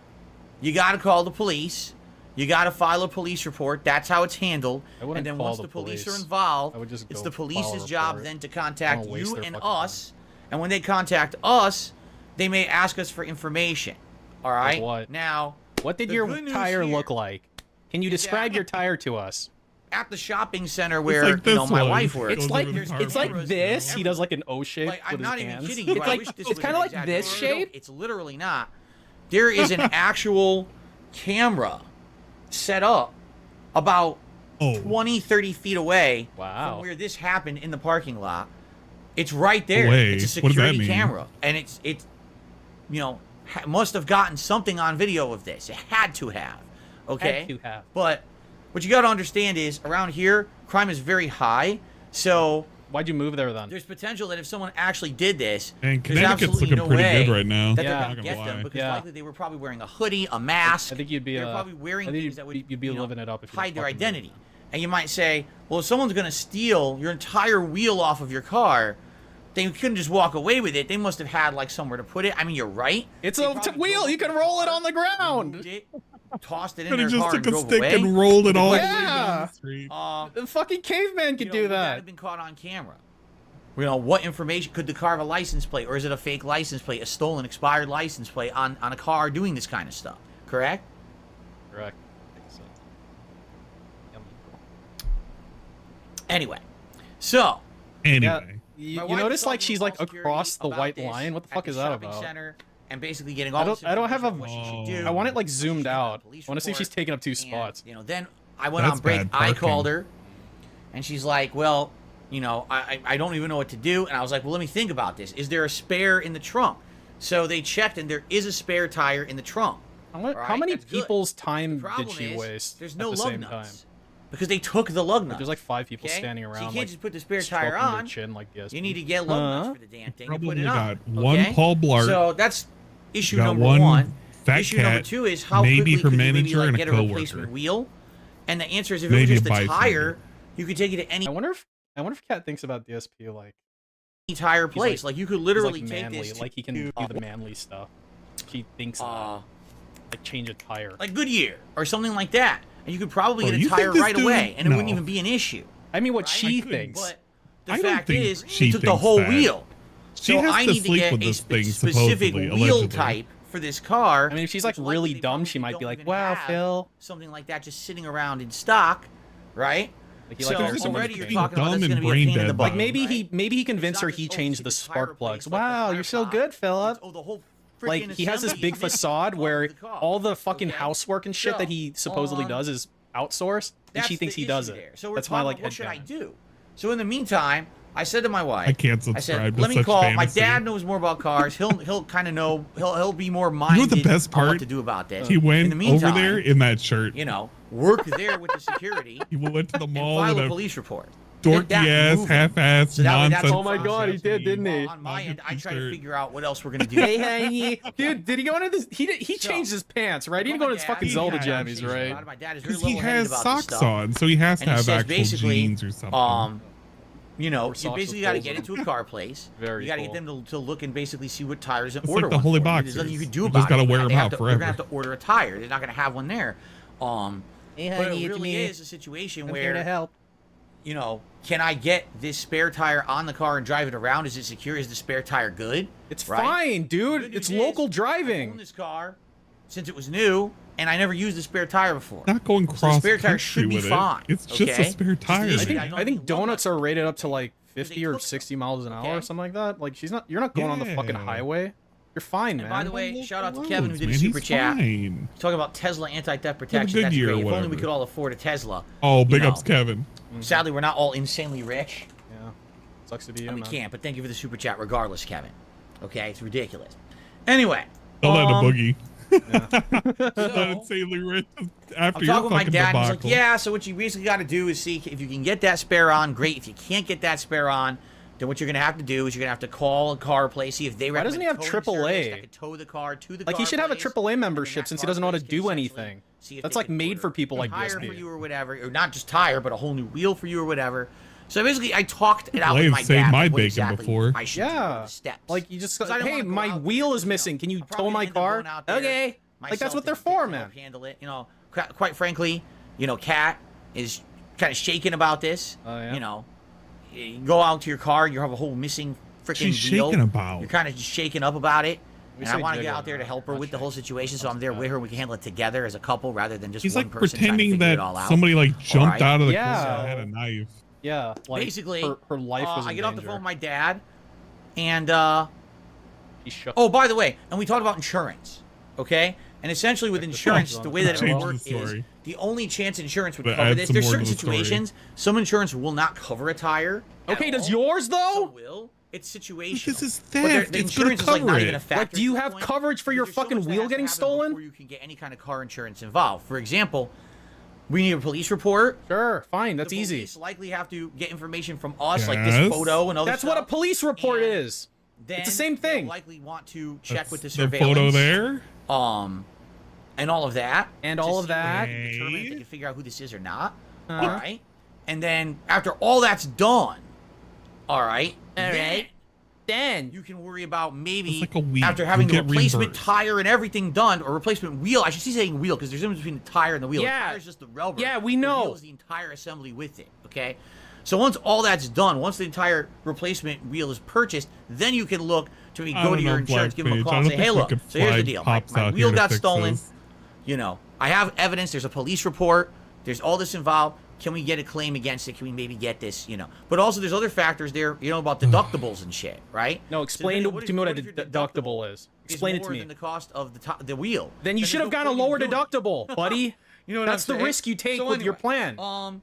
You got to call the police. You got to file a police report. That's how it's handled. And then once the police are involved, it's the police's job then to contact you and us. And when they contact us, they may ask us for information. All right? What? Now, what did your tire look like? Can you describe your tire to us? At the shopping center where my wife works. It's like this. He does like an O shape with his hands. I'm not even kidding you. It's kind of like this shape. It's literally not. There is an actual camera set up about 20, 30 feet away from where this happened in the parking lot. It's right there. It's a security camera, and it's must have gotten something on video of this. It had to have. Okay. Had to have. But what you got to understand is around here, crime is very high. So why'd you move there then? There's potential that if someone actually did this, and there's Connecticut's absolutely looking no pretty way good right now. that they're gonna get them because likely they were probably wearing a hoodie, a mask. I think you'd be probably wearing things that would you'd be living it up if you hide their identity. And you might say, well, if someone's gonna steal your entire wheel off of your car, they couldn't just walk away with it. They must have had like somewhere to put it. I mean, you're right. It's a wheel. You can roll it on the ground. Tossed it in their car and took a drove stick away. and rolled it all the way down the street. The fucking caveman could do Would that that. have been caught on camera? What information could the car have a license plate, or is it a fake license plate, a stolen, expired license plate on a car doing this kind of stuff? Correct. Correct. Anyway, so you notice like she's like across the white line. What the fuck is that about? And basically getting all I don't have a. what she should do. I want it like zoomed out. I want to see if she's taking up 2 spots. Then I went on break. I called her, and she's like, "Well, I don't even know what to do." And I was like, "Well, let me think about this. Is there a spare in the trunk?" So they checked, and there is a spare tire in the trunk. How many people's time did she waste? There's no at the lug same nuts. time? Because they took the lug nuts. There's like 5 people standing around. So you can't like, just put the spare tire on. Chin like DSP. You need to get lug nuts for the damn thing and put it on. Got one Paul Blart. So that's issue got number one one. Fat Issue cat, number two is how maybe quickly her could you maybe manager and a get a coworker. replacement wheel? And the answer is if Maybe it was just a a tire, you could take it to any I wonder if Kat thinks about DSP like tire place. Like you could literally like take manly, this. like he can do the manly stuff. She thinks like change a tire. Like Goodyear or something like that. And you could probably get a you tire think right this away, dude- and it wouldn't No. even be an issue. I mean, what she thinks. But the I don't fact think is, she he took the thinks whole that. wheel. She So has I to need to sleep get with a this thing, specific supposedly, wheel allegedly. type for this car. I mean, if she's like which really likely dumb, they she might probably be don't like, even "Wow, have Phil." Something like that just sitting around in stock, right? Like, So there's so much already you're pain. talking about Dumb that's going to and be a brain pain in the dead. butt. Like maybe right? he convinced her It's not he just, changed see the tire spark plugs. replaced, like the Wow, tire you're so top. good, Philip. It's, the whole Like freaking he has this assembly big of this facade where of the car, all the fucking okay? housework and shit that he supposedly does is outsourced, and That's she thinks the he does issue it. there. So we're That's my talking like about what should I headcanon. do? So in the meantime, I said to my wife, I can't I said, subscribe to let me such call. My fantasy. dad knows more about cars. He'll kind of know. He'll be more minded the best on what part? to do about this. He in went the meantime, over there in that shirt. Work there with the security He went to the and mall file with a a police report. Get that dorky ass, moving. half-ass So that way that's- nonsense. Oh my God, he did, didn't he? On my end, I try to T-shirt. figure out what else we're gonna do. Hey, honey. Dude, did he go into this? He changed his pants, right? He didn't go into his fucking Zelda jammies, right? My dad is very Because he level-headed has about this socks stuff. on, so he has to And he have says actual basically, jeans or something. You socks basically with got to holes get in into a car place. Very you got to cool. get them to look and basically see what tires and It's order like the one holy for you. boxers. There's nothing you can do You about just gotta it. wear They them have out to- forever. They're gonna have to order a tire. They're not gonna have one there. Hey, But honey, it it's really me. is a situation I'm here to where help. can I get this spare tire on the car and drive it around? Is it secure? Is the spare tire good? It's Right? fine, The dude. good It's news is, local I own driving. this car since it was new, and I never used the spare tire before. Not going So the cross spare tire country should be with fine. it. It's just a okay? spare tire. Just the man. issue, I think donuts are rated up to like 50 or took 60 miles an hour or Okay. something like that. Like you're not going on the fucking Yeah. highway. You're fine, And man. by the way, shout out to Loads, Kevin who did a man. super He's chat. fine. Talking about Tesla anti-theft protection. That's Goodyear great. or If only we whatever. could all afford a Tesla. Oh, big You ups, know. Kevin. Sadly, we're not all insanely rich. Yeah. Sucks to be you, And we man. can't, but thank you for the super chat regardless, Kevin. Okay, it's ridiculous. Anyway. Don't let a boogie. So, Don't say rich after I'm your talking with my fucking dad, and he's debacle. like, yeah, so what you basically got to do is see if you can get that spare on, great. If you can't get that spare on, then what you're gonna have to do is you're gonna have to call a car place, see if they Why doesn't he have AAA? That could tow the car to the Like, car he should have a place, AAA and membership that since he car doesn't know how to place can do essentially anything. see if That's they like can made order for people a like tire for DSP. you or whatever, or not just tire, but a whole new wheel for you or whatever. So basically, I talked it out with I've my saved dad. my like, what bacon exactly before. I should do, Yeah. the steps. Like, you just, 'Cause I don't hey, wanna go my out wheel there, is missing. Can you I'm tow probably my gonna end up car? going out there Okay. Like, that's myself what they're to for, help man. handle it. You know, quite frankly, you know, Kat is kind of shaken about this. Oh, yeah? You know, you go out to your car, you have a whole missing freaking She's wheel. shaken about. You're kind of just shaken up about it. We And I say want to get jiggle, out there to not- help her not with the whole shake. situation, so I'm there Sounds with bad. her. We can handle it together as a couple rather than just He's one like person trying to pretending figure that it all out. somebody like jumped Alright. out of the Yeah. car and had a knife. Yeah, like, Basically, her life was in I get off the danger. phone with my dad, and He shook. oh, by the way, and we talked about insurance, okay? And essentially with insurance, the way that it would Change the work is story. the only chance insurance would But cover add this. some There's more certain to the story. situations, some insurance will not cover a tire. at Okay, does all. yours, Some though? will. It's situational. This is But there- theft. the It's gonna insurance is like cover not it. even a factor. Like, do you at this have point, coverage for your because there's so fucking much that wheel has to getting happen stolen? Before you can get any kind of car insurance involved. For example, we need a police report. Sure, fine, that's The easy. police likely have to get information from us, like Yes. this photo and other That's stuff. what a police report And is. Then It's the same they'll thing. likely want to check That's with the the surveillance. photo there. And all of that. And to all of see whether that. they can determine if they can figure out who this is or not. Uh-huh. All right. And then after all that's done, all right. Then you can worry about maybe It's like a week. after having the You'll get replacement reimbursed. tire and everything done, or replacement wheel. I should see saying wheel because there's a difference between the tire and the wheel. Yeah. The tire is just the rubber. Yeah, we The know. wheel is the entire assembly with it. Okay. So once all that's done, once the entire replacement wheel is purchased, then you can look to I go don't to your know, insurance, give them a Blackpage. call, I and don't say, think hey, we look. could So here's the fly deal. My cops out wheel here to got fix stolen. this. You know, I have evidence. There's a police report. There's all this involved. Can we get a claim against it? Can we maybe get this? You know, but also there's other factors there. You know about deductibles and shit, right? No, explain So to then me what a if your deductible is. Explain it to more me. than the cost of the wheel. Then you should have gotten a before you lower do it. deductible, buddy. You know what That's I'm the saying? risk you take So with your anyway, plan.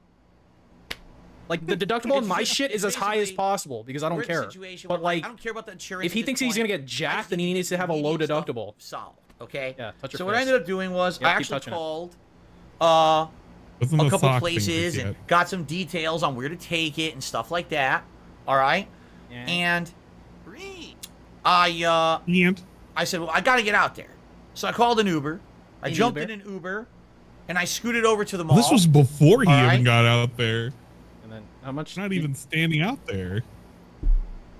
Like, the deductible on my shit is as high as possible because I don't we're in a care. situation But, where, like, I don't care about the insurance. if he at thinks this he's gonna point. get I jacked, just then he need needs to have a low immediate stuff deductible. Solved. Okay. Yeah, touch your So what I fist. ended up doing was Yeah, I keep actually touching it. called Wasn't a the couple sock thing places just and yet. got some details on where to take it and stuff like that. All right. Yeah. And I And said, well, I got to get out there. So I called an Uber. I An jumped Uber. in an Uber, and I scooted over to the mall. this was before he All even right. got out there. And then how much? Not even standing out there.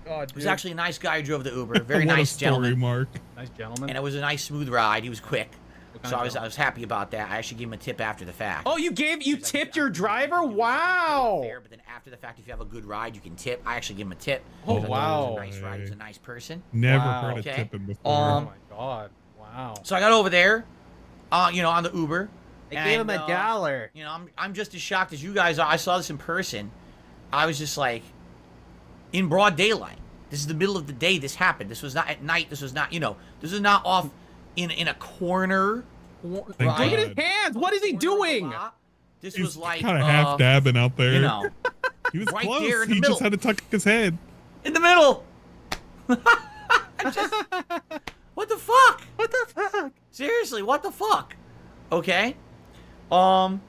It was actually a nice guy who drove the Uber. Very What a nice story, gentleman. Mark. Nice gentleman. And it was a nice, smooth ride. He was quick. What kind So of I was gentleman? happy about that. I actually gave him a tip after the fact. Oh, you tipped your driver? Wow. Fair, but then after the fact, if you have a good ride, you can tip. I actually give him a tip. Oh, because I thought wow. It was a nice ride. He was a nice person. Never Wow. heard of Okay. tipping before. Oh my god. Wow. So I got over there, you know, on the Uber. They gave him and, $1. You know, I'm just as shocked as you guys are. I saw this in person. I was just like, in broad daylight. This is the middle of the day. This happened. This was not at night. This was not, you know, this is not off in a corner. Thank Look at his God. hands. What is he doing? This He's was like kind of half dabbing out there. you know, he was right close. there in the He middle. just had to tuck his head. in the middle. What the fuck? What the fuck? Seriously, what the fuck? Okay. Okay,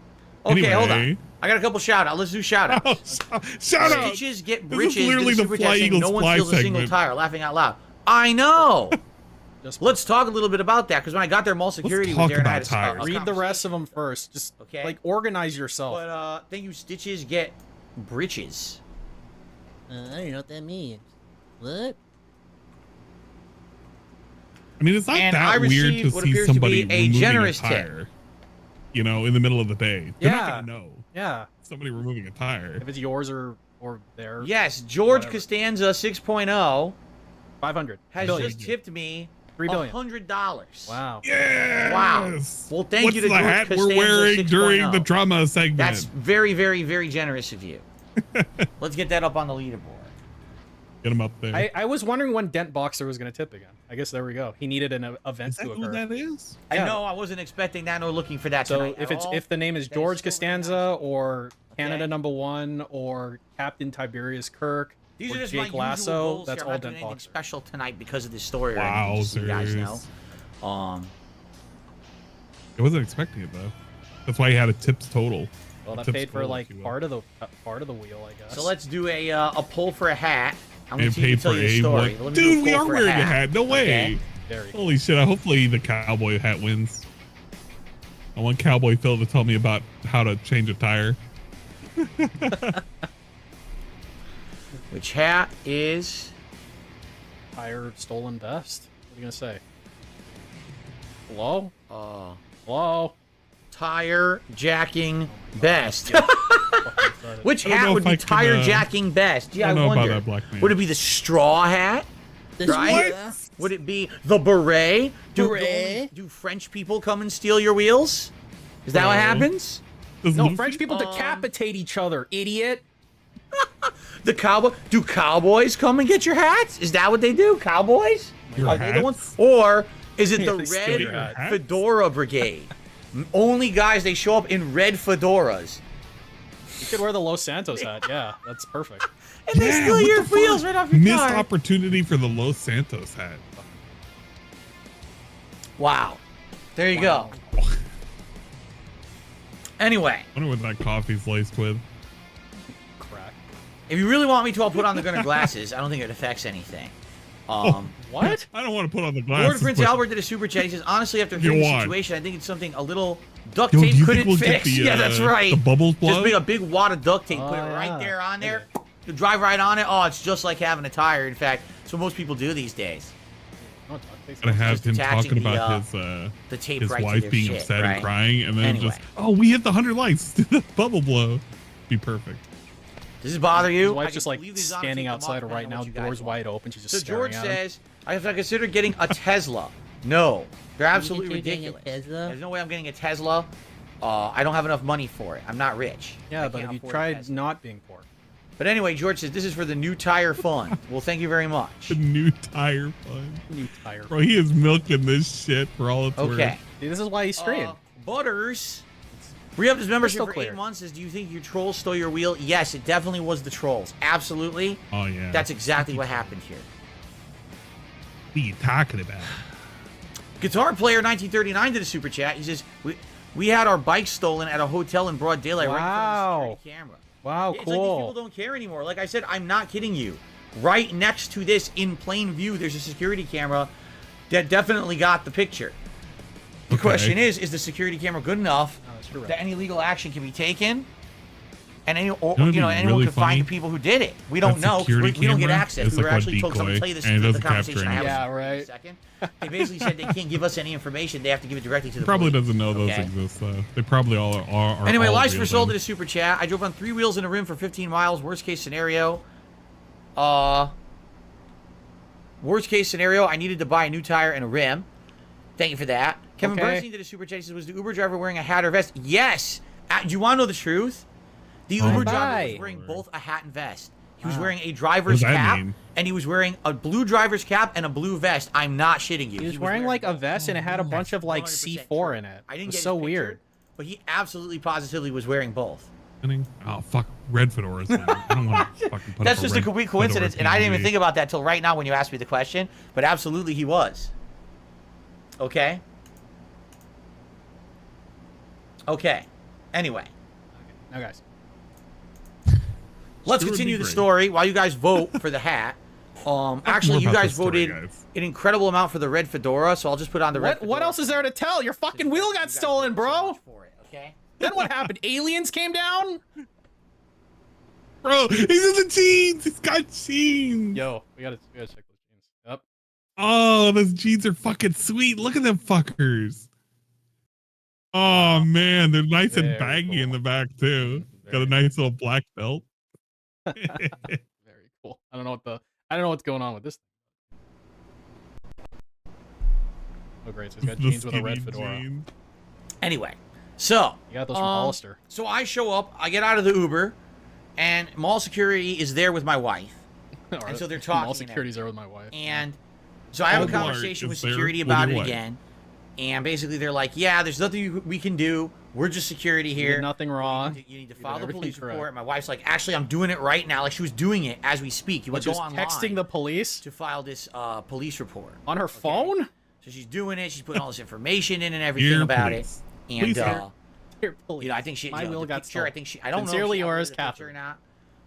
Anyway. hold on. I got a couple shout outs. Let's do shout outs. Oh, shout out! Stitches get This is britches. literally Did a the super Fly chat saying Eagles no one Fly feels a single segment. tire. Laughing out loud. I know. Just Let's talk a little bit about that because when I got there, mall security was talk there and I had about a tires. read the rest of them first. Just Okay. like organize yourself. But thank you, Stitches get britches. I don't know what that means. What? I mean, it's not And that I weird received to what see appears to somebody be a removing generous a tip. tire, you know, in the middle of the day. They're Yeah. not gonna know. Yeah. Somebody removing a tire. If it's yours or theirs. Yes, George Whatever. Costanza 6.0 500. has billion. just tipped me $3 billion. $100. Wow. Yes! Wow. Well, thank What's you to the George hat Costanza we're wearing 6.0. during the drama segment? That's very, very, very generous of you. Let's get that up on the leaderboard. Get him up there. I was wondering when Dent Boxer was going to tip again. I guess there we go. He needed an event Is that to who occur. that is? I Yeah. know I wasn't expecting that nor looking for that So tonight if at it's all. if the name is That is George still very Costanza nice. or Canada Okay. #1 or Captain Tiberius Kirk These or are just Jake my usual Lasso, goals that's here. all I'm not doing Dent anything Boxer. special tonight because of this story or anything, just so you guys know. Wowzers. I wasn't expecting it though. That's why he had a tips total. Well, A that tips paid for total, like if you will. part of the wheel, I guess. So let's do a pull for a hat. I'm gonna And see you paid tell for you the a story. what? Let me do Dude, a we poll are for wearing a hat. hat. No way. Okay? Very. Holy shit! Hopefully the cowboy hat wins. I want Cowboy Phil to tell me about how to change a tire. Which hat is? Tire stolen vest. What are you gonna say? Hello? Uh, Hello? tire jacking best. Fucking Which I don't hat know would if be I can, tire jacking best? Yeah, I know about wonder. that, black man. Would it be the straw hat? Right? What? Would it be the beret? Beret? Do French people come and steal your wheels? Is that what No. happens? Does No, Luffy- French people decapitate each other, idiot. The cowboy? Do cowboys come and get your hats? Is that what they do? Cowboys? Your Are they the hats? ones? Or is it Yeah, the they steal your red hats. fedora brigade? Only guys, they show up in red fedoras. You could wear the Los Santos hat. Yeah, that's perfect. And they steal what your the wheels fuck? right off your Missed car. opportunity for the Los Santos hat. Wow. There you go. Anyway, I wonder what that coffee's laced with. Crack. if you really want me to, I'll put on the Gunner glasses. I don't think it affects anything. What? I don't want to put on the Lord glasses. Prince but- Albert did a super chat. He says, honestly, after You hearing the want. situation, I think it's something a little duct Yo, do tape you couldn't think we'll fix. get the, Yeah, that's right. the bubbles Just blow? make a big wad of duct tape, put it Oh, right yeah. there on there. You drive right on it. Oh, it's just like having a tire. In fact, it's what most people do these days. No, duct tape's Gonna have just him attaching talking the, about the tape his right to wife their being shit, upset right? and crying, and then Anyway. just, oh, we hit the 100 likes. Do the bubble blow. Be perfect. Does this bother you? His I wife's can just like leave these on and standing take them outside off, right depending on now, what you guys doors want. wide open. She's just So staring George at him. says, if I consider getting a Tesla, no, they're absolutely You think you're ridiculous. getting a Tesla? There's no way I'm getting a Tesla. I don't have enough money for it. I'm not rich. Yeah, I but can't have you afford a tried Tesla. not being poor? But anyway, George says this is for the new tire fund. Well, thank you very much. The new tire fun. New tire. Bro, he is milking this shit for all it's worth. Okay. See, this is why he streamed. Butters. Re-up his membership Crystal for clear. 8 months. Says, do you think your trolls stole your wheel? Yes, it definitely was the trolls. Absolutely. Oh, yeah. That's exactly what happened here. What are you talking about? Guitar Player 1939 did a super chat. He says, we had our bikes stolen at a hotel in broad daylight right in front of the Wow. security camera. Wow, It's like these people cool. don't care anymore. Like I said, I'm not kidding you. Right next to this, in plain view, there's a security camera that definitely got the picture. The Okay. question is the security camera good enough Oh, that's correct. that any legal action can be taken? And any, or, That would you know, be anyone really can find funny. the people who did it. We don't That know. 'Cause security we don't get camera access. is We were like a actually told. So I'm gonna decoy, play this and it the doesn't conversation capture I had with Yeah, someone in a right. second. They basically said they can't give us any information. They have to give it directly to the Probably police. doesn't know those Okay? exist, though. They probably all are. Anyway, all Lives real, for Soul though. did a super chat. I drove on 3 wheels in a rim for 15 miles. Worst case scenario. Worst case scenario, I needed to buy a new tire and a rim. Thank you for that. Kevin Okay. Bernstein did a super chat. He says, was the Uber driver wearing a hat or vest? Yes. Do you want to know the truth? The Uber driver bye. was wearing both a hat and vest. He was Wow. wearing a What does driver's that cap, mean? and he was wearing a blue driver's cap and a blue vest. I'm not shitting you. He was wearing like a vest and it had a bunch of like 100% C4 true. in it. I It didn't was get so his picture, weird. but he absolutely positively was wearing both. Oh, fuck. Red fedoras. Man. I don't want to fucking put That's up just a complete coincidence, and I didn't even think about that till right now when you asked me the question. But absolutely, he was. Okay. Okay. Anyway, Now, guys. let's Sure would continue be the great. story while you guys vote for the hat. Actually, more you about guys the story, voted guys. an incredible amount for the red fedora, so I'll just put on the red. What fedora. else is there to tell? Your fucking wheel You got guys stolen, voted so bro. much for it, okay. Then what happened? Aliens came down? Bro, he's in the jeans. He's got jeans. Yo, we gotta check those jeans. Yep. Oh, those jeans are fucking sweet. Look at them fuckers. Oh, man. They're nice and Very baggy in cool. the back, too. Got Very a nice little black belt. Very cool. I don't know what's going on with this. Oh great, so he's got The jeans with a red skinny fedora. jeans. Anyway, so You got those from Hollister. So I show up, I get out of the Uber, and mall security is there with my wife. And so they're talking All and security's there with my wife. And so I have a Walmart conversation with is there security with about your it wife. again. And basically they're like, yeah, there's nothing we can do. We're just security You here. did nothing wrong. You need to did file the everything police report. correct. My wife's like, actually, I'm doing it right now. Like she was doing it as we speak. You want But to she go was online texting the police to file this police report. on her phone? So she's doing it. She's putting all this information in and everything Dear about police. it. And Please, sir. Dear police. you know, I think she, My you know, wheel the got picture, I stolen. think she, I don't Sincerely know if she yours, uploaded the picture or Catherine. not.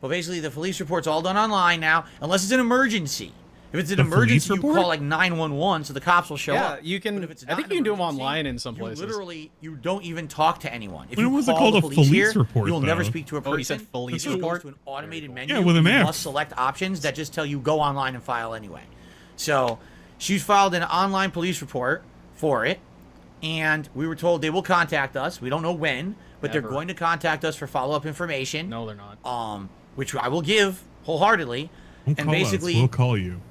But basically, the police report's all done online now, unless it's an emergency. If it's an The emergency, police you report? call like 911, so the cops will show up. Yeah, you can. But if it's I not think an you can do them emergency, online in some places. You don't even talk to anyone. If When you was it call called the a police police here, report, you'll never though? speak to a person. Oh, he said police It goes report? to an automated menu. Yeah, with an You app. must select options that just tell you go online and file anyway. So she's filed an online police report for it, and we were told they will contact us. We don't know when, but they're Never. going to contact us for follow-up information. No, they're not. Which I will give wholeheartedly. Don't and call basically, us. We'll call you.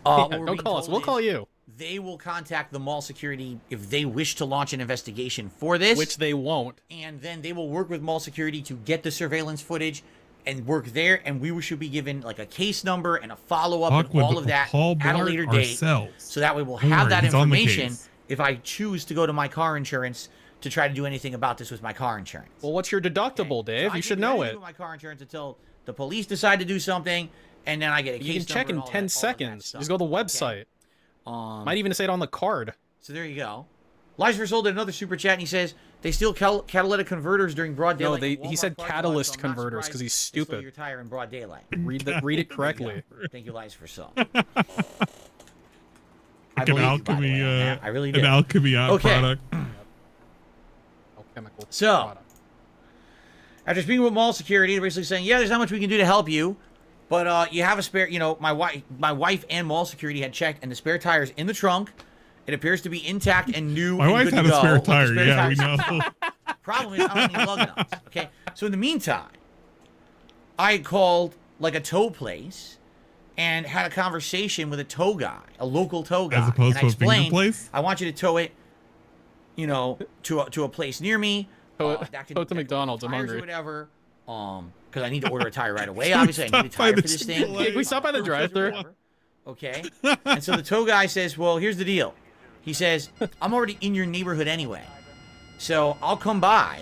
what Yeah, we're don't being call us. told We'll is call you. They will contact the mall security if they wish to launch an investigation for this. Which they won't. And then they will work with mall security to get the surveillance footage and work there. And we should be given like a case number and a follow-up Talk and with all of that Paul at a Blart later date. ourselves. So that way we'll Don't have worry, that he's on the information case. if I choose to go to my car insurance to try to do anything about this with my car insurance. Well, what's your deductible, Okay? Dave? So I You should can't do know anything it. with my car insurance until the police decide to do something, and then I get a case You can check number in and all 10 that seconds. stuff. Just go to the Okay? website. Might even say it on the card. So there you go. Lies for Sold did another super chat, and he says they steal catalytic converters during broad No, daylight. in he Walmart said parking lot, catalyst so I'm not converters surprised 'cause he's they stole stupid. your tire in broad daylight. Read it correctly. Thank you, Lies for Sold. Like I an believe you, by the alchemy, way, on that. I really do. an alchemy Okay. product. Alchemical So- product. After speaking with mall security, they're basically saying, yeah, there's not much we can do to help you, but you have a spare. You know, my wife and mall security had checked, and the spare tire's in the trunk. It appears to be intact and new. My and wife good had to a go. spare What the tire. spare Yeah, we tire- know. Problem is, I don't need lug nuts. Okay, so in the meantime, I called like a tow place and had a conversation with a tow guy, a local tow guy, As opposed and I to a finger explained, place? I want you to tow it, you know, to a place near me. Tow it- that can- tow it to that can McDonald's, I'm tires hungry. Or whatever. Because I need to order a tire right away. Obviously, I need a Stop by tire the for this thing. Chick-fil-A. Can we stop by the drive-thru? Okay. And so the tow guy says, well, here's the deal. He says, I'm already in your neighborhood anyway. So I'll come by.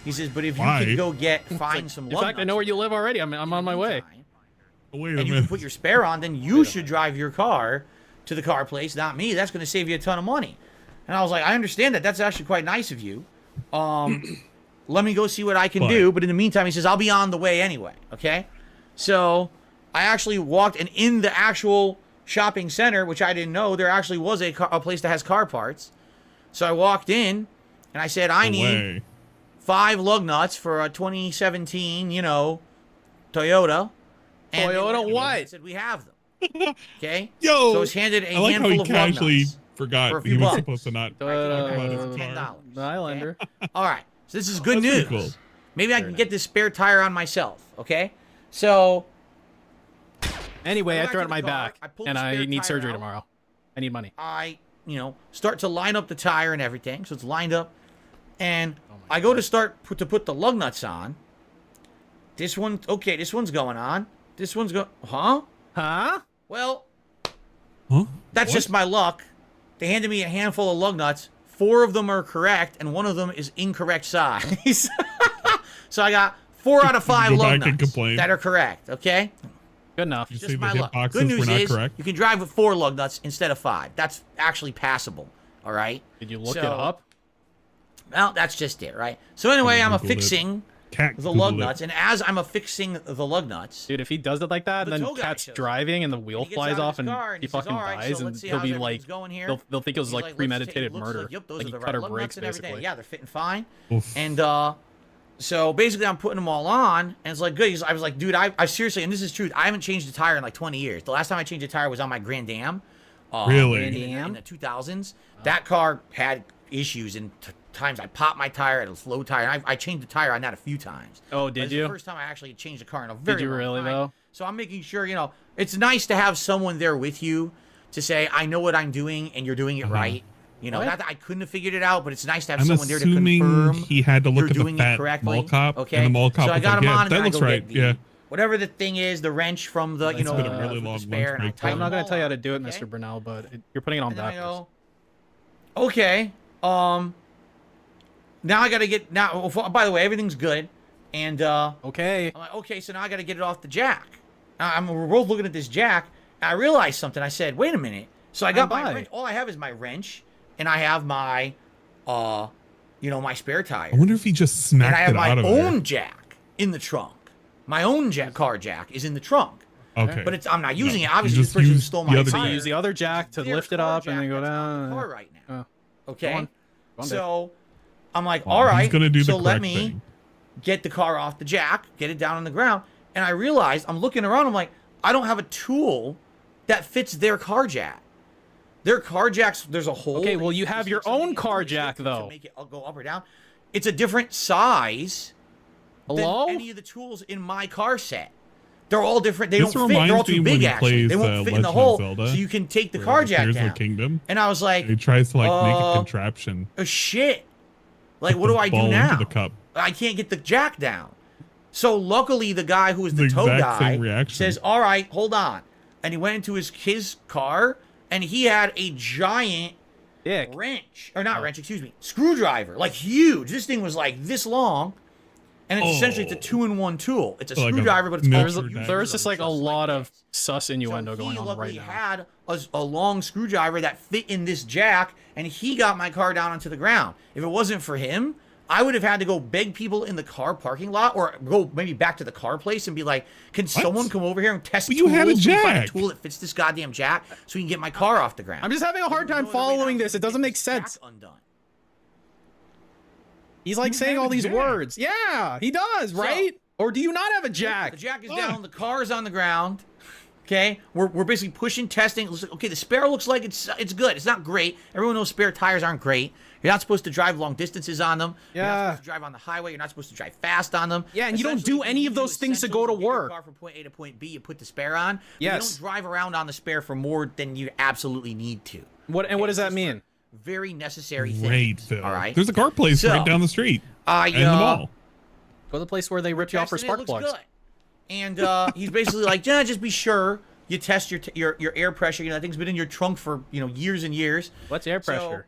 He says, but if you Why? could go find some In lug fact, I know where you live already. I'm on my way. Wait a And you can minute. put your spare on, then you should drive your car to the car place, not me. That's going to save you a ton of money. And I was like, I understand that. That's actually quite nice of you. Let me go see what I can do. But in the meantime, he says, I'll be on the way anyway. Okay? So I actually walked, and in the actual shopping center, which I didn't know, there actually was a place that has car parts. So I walked in, and I said, I need Way. 5 lug nuts for a 2017, you know, Toyota. And they Toyota looked at me and what? said, we have them. Okay? Yo, So I was handed a I like how handful he of lug casually nuts. forgot for a he few was bucks. supposed to not. I can his for car. $10. The Highlander. All right. So this is good news. pretty cool. Maybe I can get this spare tire on myself. Okay? So Anyway, I I go threw back it to in my the car, back, I pull the and I spare need tire surgery out. tomorrow. I need money. I, start to line up the tire and everything. So it's lined up. And Oh I go to put the lug nuts on. This one's going on. This one's huh? Huh? Well, Huh? that's What? just my luck. They handed me a handful of lug nuts. 4 of them are correct, and 1 of them is incorrect size. So I got 4 out of 5 Go lug back and nuts complain. that are correct. Okay, Good enough. You just say the my luck. hitboxes Good news were not is correct? you can drive with 4 lug nuts instead of 5. That's actually passable. All right. Did you look it So- up? Well, that's just it, right? So anyway, I'm Googled it. affixing Cat the lug Googled it. nuts, and as I'm affixing the lug nuts, Dude, if he does it like that, The and tow then guy Cat's shows up. driving and the wheel he gets flies out of off his and car he says, fucking "All right, dies, so and let's see he'll how be everything's like, going here." they'll think it was He's like let's take a premeditated look. murder. Yep, those Like are he the cut right her lug brakes nuts and everything. basically. Yeah, they're fitting fine. Oof. And so basically, I'm putting them all on, and it's like good. I was like, dude, I seriously, and this is true. I haven't changed a tire in like 20 years. The last time I changed a tire was on my Grand Am. Really? In the 2000s. That car had issues, and times I popped my tire at a slow tire. And I changed the tire on that a few times. Oh, But did it's you? The first time I actually changed a car in a very you long really, time. though? So I'm making sure, it's nice to have someone there with you to say, I know what I'm doing, and you're doing it right. What? Not that I couldn't have figured it out, but it's nice to have I'm someone there to assuming confirm he had to look you're at the doing it fat correctly. mall cop, Okay. and the mall cop so I was got like, him yeah, on, and that I looks go right. get Yeah. whatever the thing is, the wrench from the, It's been a really from the long spare, and I lunch break tighten I'm not them gonna all tell you how up, to do it, okay? Mr. Brunel, but you're putting it on And then I backwards. go, okay, now I gotta get, by the way, everything's good. And, Okay. I'm like, okay, so now I gotta get it off the jack. We're both looking at this jack, and I realized something. I said, wait a minute. So I got my by. wrench. All I have is my wrench, and I have my, my spare tire. I wonder if he just And I smacked have it my out of own there. jack in the trunk. My own car jack is in the trunk. Okay. But I'm not using it. Obviously, just this person use stole the my other tire. So you use the other jack to Their lift it car up and then jack go that's on the down. car right now. Go Okay. on, Dave. So I'm like, Well, all he's right. gonna do the So let correct me thing. get the car off the jack, get it down on the ground, and I realized I'm looking around. I'm like, I don't have a tool that fits their car jack. Their car jacks, there's a hole. Okay, well, that you have just your take something own into car it jack, to though. make it go up or down. It's a different size Hello? than any of the tools in my car set. They're all different. They This don't fit. They're all reminds too me big, when he actually. They plays, won't fit in the Legend of hole, Zelda, so you can take the where car the jack Tears of the down. Kingdom. And I was like, He tries to like make a contraption. shit. Like, what do I do Ball now? into the cup. I can't get the jack down. So luckily, the guy who was the The tow exact guy same reaction. says, "All right, hold on," and he went into his car, and he had a giant Dick. wrench, or not wrench, excuse me, screwdriver, like huge. This thing was like this long, and it's essentially it's a 2-in-1 tool. It's a So like a screwdriver, but it's Notre also Dame. There's just like a lot of this. sus innuendo So going he on luckily right now. had a long screwdriver that fit in this jack, and he got my car down onto the ground. If it wasn't for him, I would have had to go beg people in the car parking lot, or go maybe back to the car place and be like, "Can someone come over here and test But you tools? had a so we find jack. a tool that fits this goddamn jack, so we can get my car off the ground." I'm just having a hard time There's no other way following now this. to It doesn't get make this jack sense. undone. He's like You saying have all a these jack. words. Yeah, he does, right? Or do you not have a jack? The jack is down, the car is on the ground. Okay, we're basically pushing, testing. It looks like, okay, the spare looks like it's good. It's not great. Everyone knows spare tires aren't great. You're not supposed to drive long distances on them. You're not Yeah. supposed to drive on the highway. You're not supposed to drive fast on them. Yeah, and you don't Essentially, do if any you of do those things to go essentials, to you get your work. car from point A to point B, you put the spare on. But Yes. you don't drive around on the spare for more than you absolutely need to. What does that mean? Very necessary thing. Great, Phil. All right. There's a car place So, right down the street. I in the mall. Go to the place where they rip you off for testing it, spark looks plugs. good. And he's basically like, yeah, just be sure you test your air pressure. You know, that thing's been in your trunk for years and years. What's air So, pressure?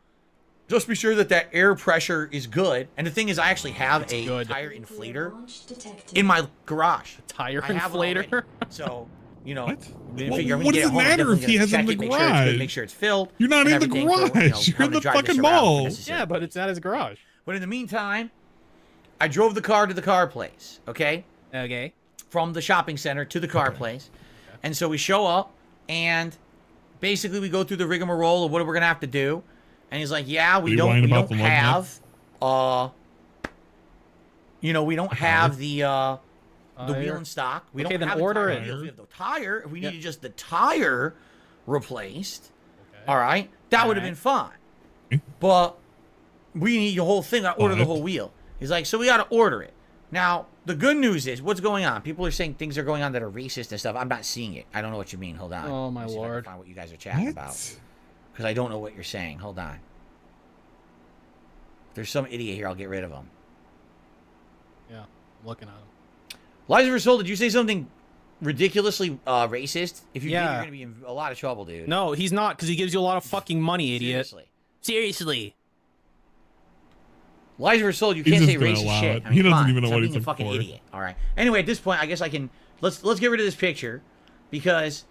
just be sure that air pressure is good. And the thing is, I actually have a good. tire inflator in my garage. Tire I have it already. inflator? So, What? we What- figure when what we get does it home, we're matter if definitely he gonna has it check in the it, make sure it's good, garage? make sure it's filled. You're not and in the everything for, garage. You're how in to the drive this fucking around if mall. necessary. Yeah, but it's not his garage. But in the meantime, I drove the car to the car place, okay? Okay. From the shopping center to the car place. And so we show up, and basically we go through the rigmarole of what we're going to have to do. And he's like, yeah, we you don't whine about have, the lug nuts? we don't have the wheel Tire. in stock. We Okay, don't then have the order tire it. wheels. We have the tire. If we Yep. needed just the tire replaced, Okay. all right, that would have been fine. But we need the whole thing. I order the What? whole wheel. He's like, so we got to order it. Now, the good news is, what's going on? People are saying things are going on that are racist and stuff. I'm not seeing it. I don't know what you mean. Hold on. Oh, my Let me see if I can lord. find what you guys are chatting about. What? Because I don't know what you're saying. Hold on. If there's some idiot here, I'll get rid of him. Yeah, I'm looking at him. Liza Versol, did you say something ridiculously racist? If you did, Yeah. you're going to be in a lot of trouble, dude. No, he's not, because he gives you a lot of fucking money, idiot. Seriously. Seriously. Liza Versol, you He's can't just say gonna racist allow shit. it. I mean, He doesn't come on, even know stop what being he's a looking fucking for. idiot. All right. Anyway, at this point, I guess I can let's get rid of this picture because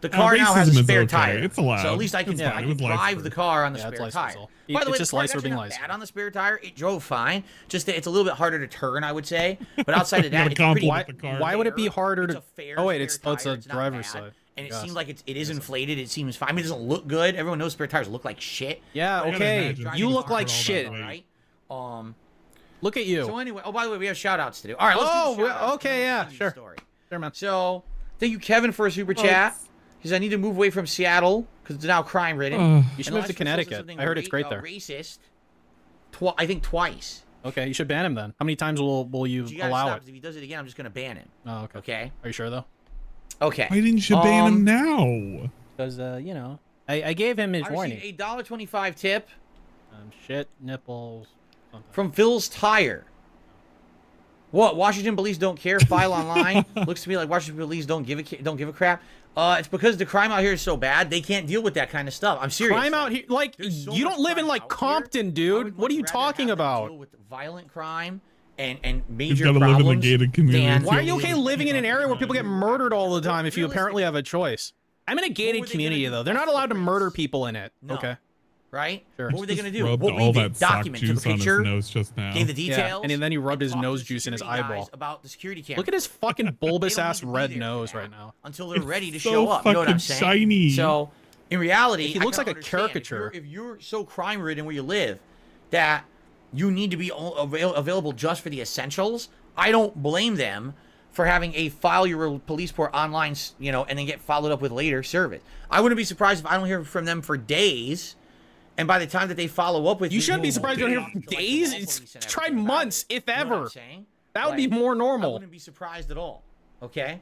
the car now has a racism is spare okay. tire. It's allowed. So at least I can, It's I fine. can It was drive Licer. the car on the Yeah, it's spare Licer, tire. so. By the way, It's just the car's Licer actually being not Licer. bad on the spare tire. It drove fine. Just that it's a little bit harder to turn, I would say. But outside of that, gotta it's pretty. compliment the car. Why would it be fair. harder It's to? a fair Oh wait, spare it's tire. a It's not driver's bad. side. And it Yes. seems like it is inflated. It seems fine. I mean, it doesn't look good. Everyone knows spare tires look like shit. Yeah, I gotta okay. imagine. You look Driving like all that shit. way. All right. Look at you. So anyway, oh, by the way, we have shout outs to do. All right, let's Oh, do the shout-outs, okay, and then yeah, we'll continue sure. the story. Sure, man. So, thank you, Kevin, for a super chat. He says, I need to move away from Seattle because it's now crime ridden. You should move to Connecticut. I heard it's great there. Racist. I think twice. Okay, you should ban him then. How many times will you But you gotta allow stop, it? 'cause if he does it again, I'm just gonna ban him. Oh, okay. Okay. Are you sure though? Okay. Why didn't you ban him now? Because I gave him his I warning. received a $1.25 tip Shit, nipples. Something. from Phil's Tire. What? Washington police don't care. File online. Looks to me like Washington police don't give a crap. It's because the crime out here is so bad they can't deal with that kind of stuff. I'm serious. Crime out here, like There's so you much don't live in crime like out here. Compton, I dude. would What are you much rather talking have them about? Deal with violent crime and major He's gotta problems. live in the gated community. than- Why are you okay living in an area where people get murdered all the time if you apparently have a choice? I'm in a gated were they community gonna do though. They're not allowed to footprints? murder people in it. No. Okay. right? Sure. What were they going to do? Rubbed What we all did, that sock document, took a juice on his picture, nose just now. gave the details. Yeah, and then he rubbed his talked to nose the juice in his security guys eyeball. About the security camera. Look at his fucking bulbous They don't ass need to be red there for nose that right now. until they're ready to so show up. You know what I'm fucking saying? shiny. So, in reality, He I looks can like a understand. caricature. If you're so crime-ridden where you live that you need to be available just for the essentials, I don't blame them for having a file your police report online, you know, and then get followed up with later service. I wouldn't be surprised if I don't hear from them for days, and by the time that they follow up with You me, shouldn't be surprised you don't hear to, from like, the days. mall It's police and try everything about months, it. if You know what I'm ever. saying? That would be Like, more I normal. wouldn't be surprised at all. Okay.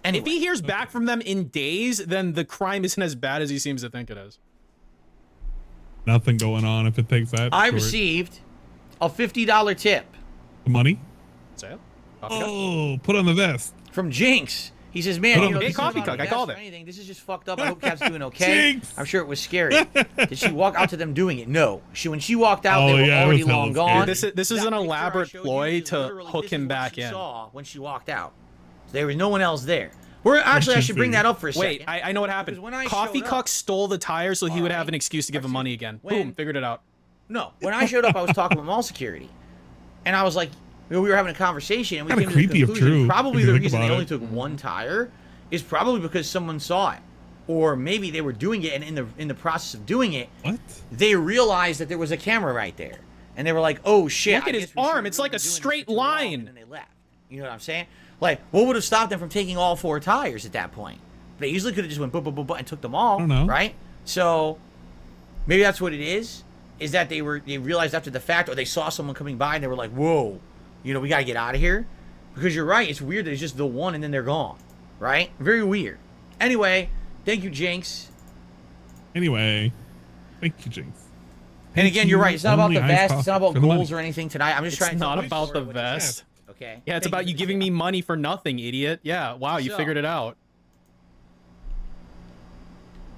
If Anyway, he hears back from them in days, then the crime isn't as bad as he seems to think it is. Nothing going on if it takes that. I short. received a $50 tip money. Say it. Oh, put on the vest. from Jinx. He says, man, Put you on know, the this coffee is not cup. a I guest called or it. anything. This is just fucked up. I hope Cap's doing okay. Jinx. I'm sure it was scary. Did she walk out to them doing it? No. When she walked out, Oh, they were yeah, it already was hella long scary. gone. This is That an picture I elaborate showed you ploy is to literally- hook this him is what back she in. saw when she walked out. There was no one else there. We're actually, I should bring that up for a second. Wait, I know what happened. Because when I Coffee showed up- Cuck stole the tires so he would have Alright. an excuse to give him money again. When- Boom, figured it out. No, when I showed up, I was talking with mall security, and I was like, we were having a conversation, and we Kinda came to the creepy if conclusion true, probably if you the think reason they about only it. took one tire is probably because someone saw it, or maybe they were doing it, and in the process of doing it, What? they realized that there was a camera right there, and they were like, oh shit! Look at I his guess we arm, shouldn't it's really like a been doing this for straight too long, line. and then they left. You know what I'm saying? Like, what would have stopped them from taking all 4 tires at that point? They easily could have just went boop, boop, boop, boop, and took them all, I don't know. right? So maybe that's what it is that they realized after the fact, or they saw someone coming by and they were like, whoa, you know, we got to get out of here. Because you're right, it's weird that it's just the one and then they're gone, right? Very weird. Anyway, thank you, Jinx. Anyway, thank you, Jinx. And again, you're right. It's not about the Only iced vest. It's not coffee about for the money. goals or anything tonight. I'm just It's trying to not tell about the what it is. vest. Okay. Yeah, it's Thank about you for giving the me money for nothing, idiot. Yeah, wow, you So- figured it out.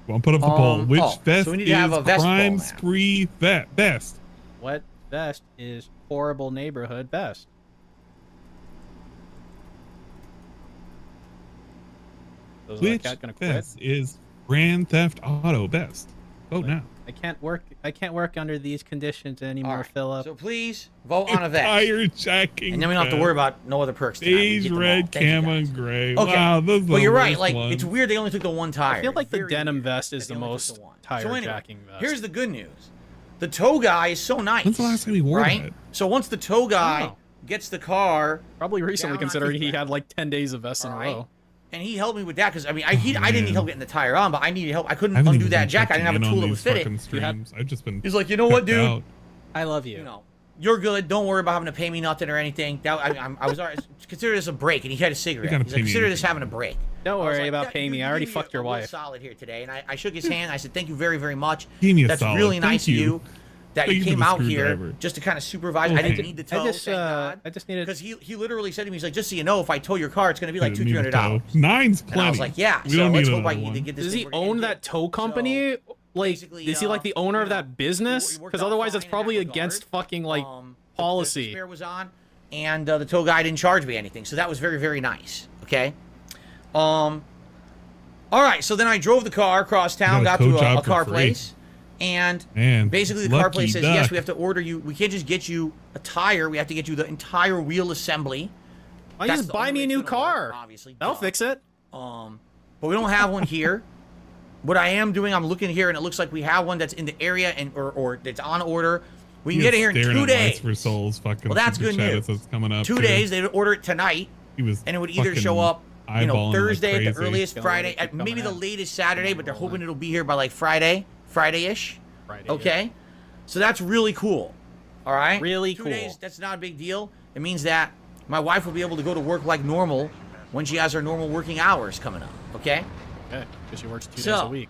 Well, put up the poll. Which oh, vest so we need to is have a vest poll crime now. spree vest? What vest is horrible neighborhood vest? Is Which that cat gonna quit? vest is Grand Theft Auto best? Vote now. I can't work under these conditions anymore, All right. Philip. So please vote on a vest. Tire jacking. And then we don't have to vest. worry about no other perks tonight. We Beige, get them all. red, Thank you, camo, guys. and gray. Okay. Wow, those are But the you're right. worst Like, ones. it's weird they only took the one tire. I feel like the Very denim weird vest is that the they only most took the one. tire So anyway, jacking vest. here's the good news. The tow guy is so nice. When's the last time he wore right? that? So once the tow guy Wow. gets the car, Probably recently, down on considering he kickback. had like 10 days of vests in a all right, row. and he helped me with that because I mean, I didn't need help getting the tire on, but I needed help. I couldn't I haven't undo even that been jack. I didn't have a checking in tool on that would these fit it. fucking streams. I've just been. He's like, you know what, checked dude? out. I love you. You know, you're good. Don't worry about having to pay me nothing or anything. That, I was already consider this a break, and he had a cigarette. gotta He's pay like, me consider this anything. having a break. Don't I was worry like, about "Yeah, paying me. you I already gave me fucked your a real wife. solid here today, and I shook his hand. I said, thank you very, very much. Give me a That's solid. really Thank nice of you that Thank you you for came the out here screwdriver. just to kind of supervise. I Okay. didn't need the tow. I just needed. because he literally said to me, he's like, just so you know, if I tow your car, it's going to be like Didn't need the $200. tow. Nine's plenty. And I was like, yeah. We So don't let's need hope I another can one. get this. Does thing he working. own And that did. tow company? Like, basically, is he like the owner of you know, that business? it worked Because out otherwise, fine it's in probably that regard. against fucking like The policy. spare was on, and the tow guy didn't charge me anything, so that was very, very nice. Okay. All right. So then I drove the car across town, You got got a to tow a job for car free. place, and Man, basically the car lucky place says, yes, duck. we have to order you. We can't just get you a tire. We have to get you the entire wheel assembly. Why That's just the buy only me way a it's new gonna work, car? obviously. That'll Duh. fix it. But we don't have one here. What I am doing, I'm looking here, and it looks like we have one that's in the area and or that's on order. We can He get it was here in staring 2 at days. Lights for Souls fucking Well, that's super good chat news. as it's coming up, 2 too. days. They'd order it tonight, He was and it would either fucking show up, you know, eyeballing like Thursday at the crazy. earliest, Gonna Friday, keep at maybe coming the in. latest Saturday, but they're hoping it'll be here by like Friday-ish. Friday. Okay, so that's really cool. All right, Really 2 cool. days. That's not a big deal. It means that my wife will be able to go to work like normal when she has her normal working hours coming up. Okay. Okay, because she works 2 days So, a week.